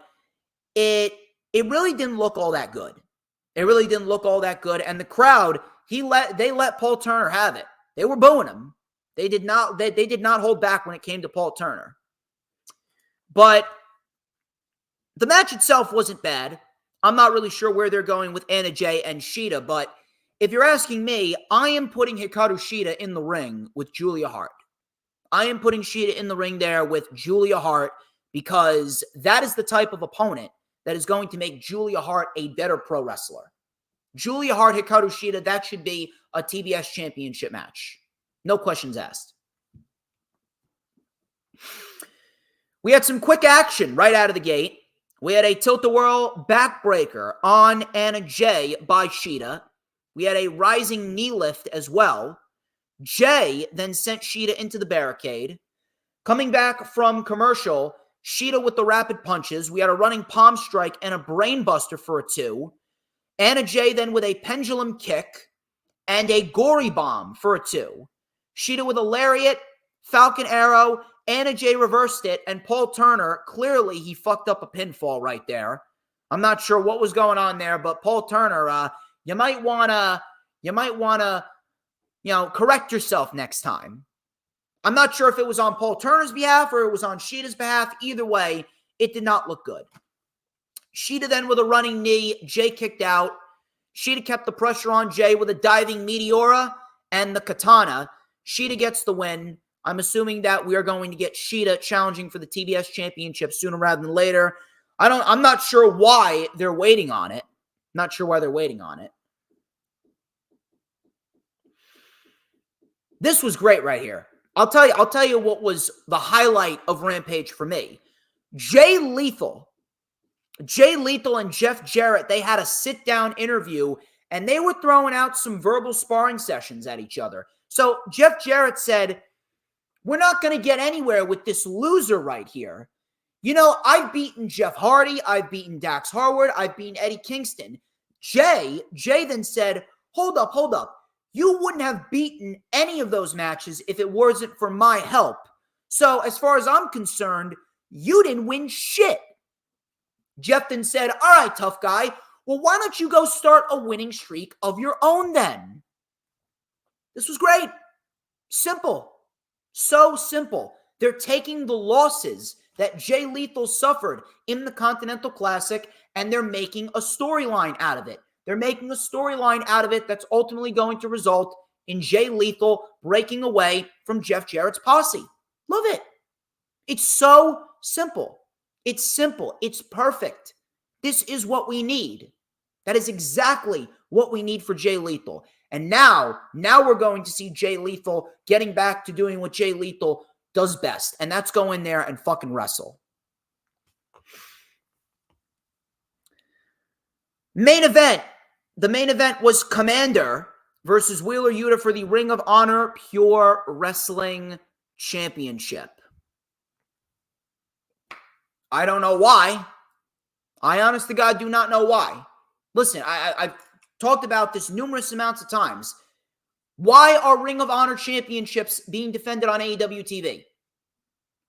it really didn't look all that good. And the crowd, they let Paul Turner have it. They were booing him. They did not hold back when it came to Paul Turner. But the match itself wasn't bad. I'm not really sure where they're going with Anna Jay and Shida, but if you're asking me, I am putting Hikaru Shida in the ring with Julia Hart. Because that is the type of opponent that is going to make Julia Hart a better pro wrestler. Julia Hart, Hikaru Shida, that should be a TBS championship match. No questions asked. We had some quick action right out of the gate. We had a tilt-a-whirl backbreaker on Anna Jay by Shida. We had a rising knee lift as well. Jay then sent Shida into the barricade. Coming back from commercial, Shida with the rapid punches. We had a running palm strike and a brain buster for a 2. Anna Jay then with a pendulum kick and a gory bomb for a 2. Shida with a lariat, Falcon Arrow. Anna Jay reversed it, and Paul Turner, clearly he fucked up a pinfall right there. I'm not sure what was going on there, but Paul Turner, you might wanna, correct yourself next time. I'm not sure if it was on Paul Turner's behalf or it was on Shida's behalf. Either way, it did not look good. Shida then with a running knee, Jay kicked out. Shida kept the pressure on Jay with a diving Meteora and the Katana. Shida gets the win. I'm assuming that we are going to get Shida challenging for the TBS Championship sooner rather than later. I'm not sure why they're waiting on it. Not sure why they're waiting on it. This was great right here. I'll tell you what was the highlight of Rampage for me. Jay Lethal and Jeff Jarrett, they had a sit-down interview, and they were throwing out some verbal sparring sessions at each other. So Jeff Jarrett said, we're not going to get anywhere with this loser right here. You know, I've beaten Jeff Hardy, I've beaten Dax Harwood, I've beaten Eddie Kingston. Jay then said, hold up. You wouldn't have beaten any of those matches if it wasn't for my help. So as far as I'm concerned, you didn't win shit. Jeff then said, all right, tough guy, well, why don't you go start a winning streak of your own then? This was great. Simple. So simple. They're taking the losses that Jay Lethal suffered in the Continental Classic, and they're making a storyline out of it. They're making a storyline out of it that's ultimately going to result in Jay Lethal breaking away from Jeff Jarrett's posse. Love it. It's so simple. It's simple. It's perfect. This is what we need. That is exactly what we need for Jay Lethal. And now we're going to see Jay Lethal getting back to doing what Jay Lethal does best, and that's go in there and fucking wrestle. Main event. The main event was Commander versus Wheeler Yuta for the Ring of Honor Pure Wrestling Championship. I don't know why. I honest to God do not know why. Listen, I've talked about this numerous amounts of times. Why are Ring of Honor championships being defended on AEW TV?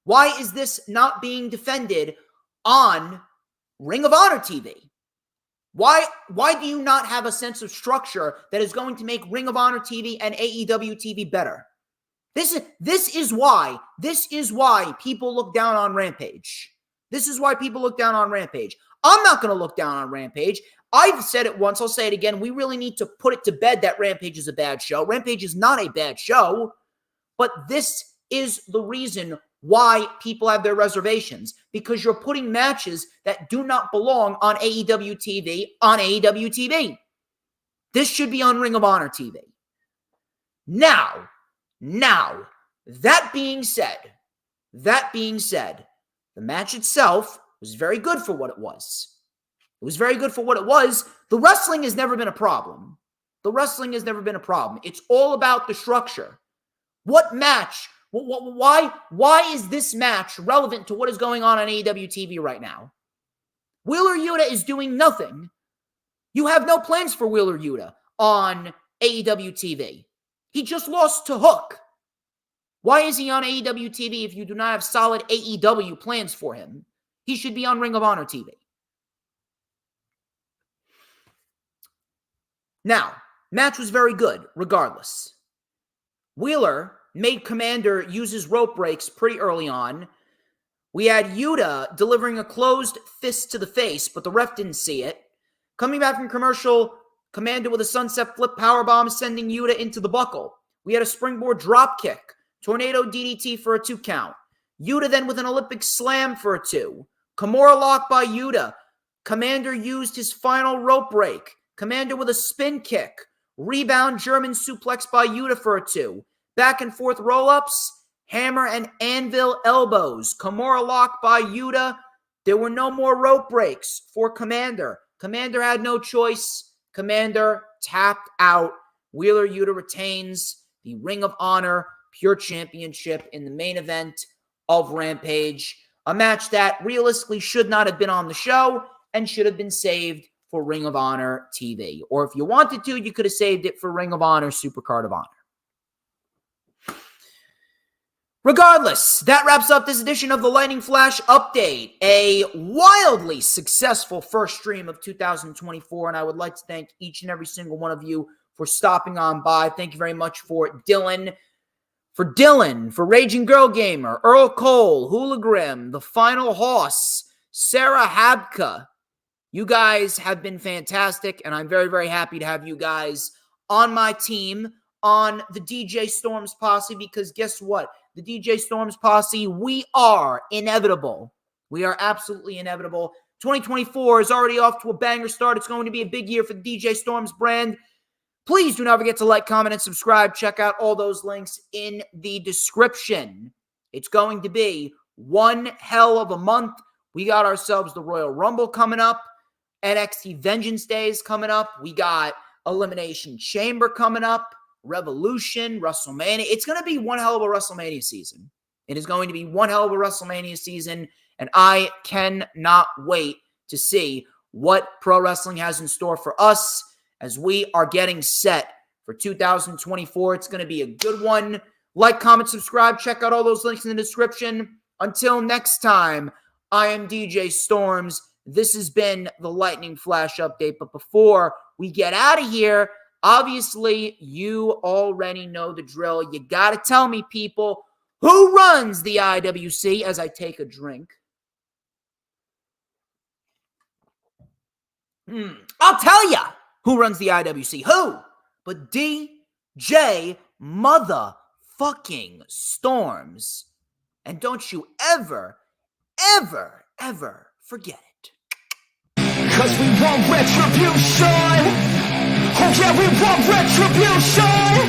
Why is this not being defended on Ring of Honor TV? Why do you not have a sense of structure that is going to make Ring of Honor TV and AEW TV better? This is why people look down on Rampage. This is why people look down on Rampage. I'm not going to look down on Rampage. I've said it once. I'll say it again. We really need to put it to bed that Rampage is a bad show. Rampage is not a bad show, but this is the reason why people have their reservations, because you're putting matches that do not belong on AEW TV on AEW TV. This should be on Ring of Honor TV. Now, that being said, the match itself was very good for what it was. It was very good for what it was. The wrestling has never been a problem. It's all about the structure. What match? Why is this match relevant to what is going on AEW TV right now? Wheeler Yuta is doing nothing. You have no plans for Wheeler Yuta on AEW TV. He just lost to Hook. Why is he on AEW TV if you do not have solid AEW plans for him? He should be on Ring of Honor TV. Now, match was very good, regardless. Wheeler made Commander use his rope breaks pretty early on. We had Yuta delivering a closed fist to the face, but the ref didn't see it. Coming back from commercial, Commander with a sunset flip powerbomb sending Yuta into the buckle. We had a springboard drop kick, tornado DDT for a 2 count. Yuta then with an Olympic slam for a 2. Kimura lock by Yuta. Commander used his final rope break. Commander with a spin kick. Rebound German suplex by Yuta for a 2. Back and forth roll-ups. Hammer and anvil elbows. Kimura lock by Yuta. There were no more rope breaks for Commander. Commander had no choice. Commander tapped out. Wheeler Yuta retains. the Ring of Honor Pure Championship in the main event of Rampage. A match that realistically should not have been on the show and should have been saved for Ring of Honor TV. Or if you wanted to, you could have saved it for Ring of Honor Supercard of Honor. Regardless, that wraps up this edition of the Lightning Flash Update. A wildly successful first stream of 2024, and I would like to thank each and every single one of you for stopping on by. Thank you very much for Dylan, for Raging Girl Gamer, Earl Cole, Hula Grim, The Final Hoss, Sarah Habka. You guys have been fantastic, and I'm very, very happy to have you guys on my team, on the DJ Storms Posse, because guess what? The DJ Storms Posse, we are inevitable. We are absolutely inevitable. 2024 is already off to a banger start. It's going to be a big year for the DJ Storms brand. Please do not forget to like, comment, and subscribe. Check out all those links in the description. It's going to be one hell of a month. We got ourselves the Royal Rumble coming up. NXT Vengeance Day is coming up. We got Elimination Chamber coming up. Revolution, WrestleMania. It's going to be one hell of a WrestleMania season. It is going to be one hell of a WrestleMania season, and I cannot wait to see what pro wrestling has in store for us as we are getting set for 2024. It's going to be a good one. Like, comment, subscribe. Check out all those links in the description. Until next time, I am DJ Storms. This has been the Lightning Flash Update. But before we get out of here, obviously, you already know the drill. You got to tell me, people, who runs the IWC as I take a drink. I'll tell you who runs the IWC. Who? But DJ motherfucking Storms. And don't you ever, ever, ever forget it. 'Cause we want retribution. Oh yeah, we want retribution.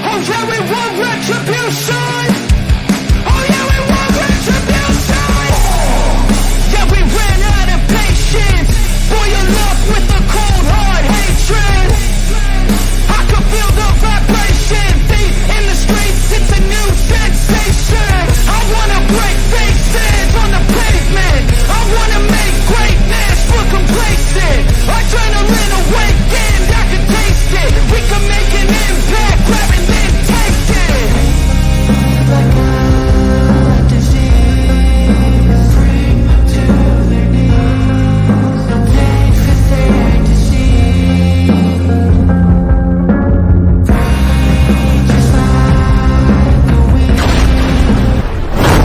Oh yeah, we want retribution. Oh yeah, we want retribution. Yeah, we ran out of patience.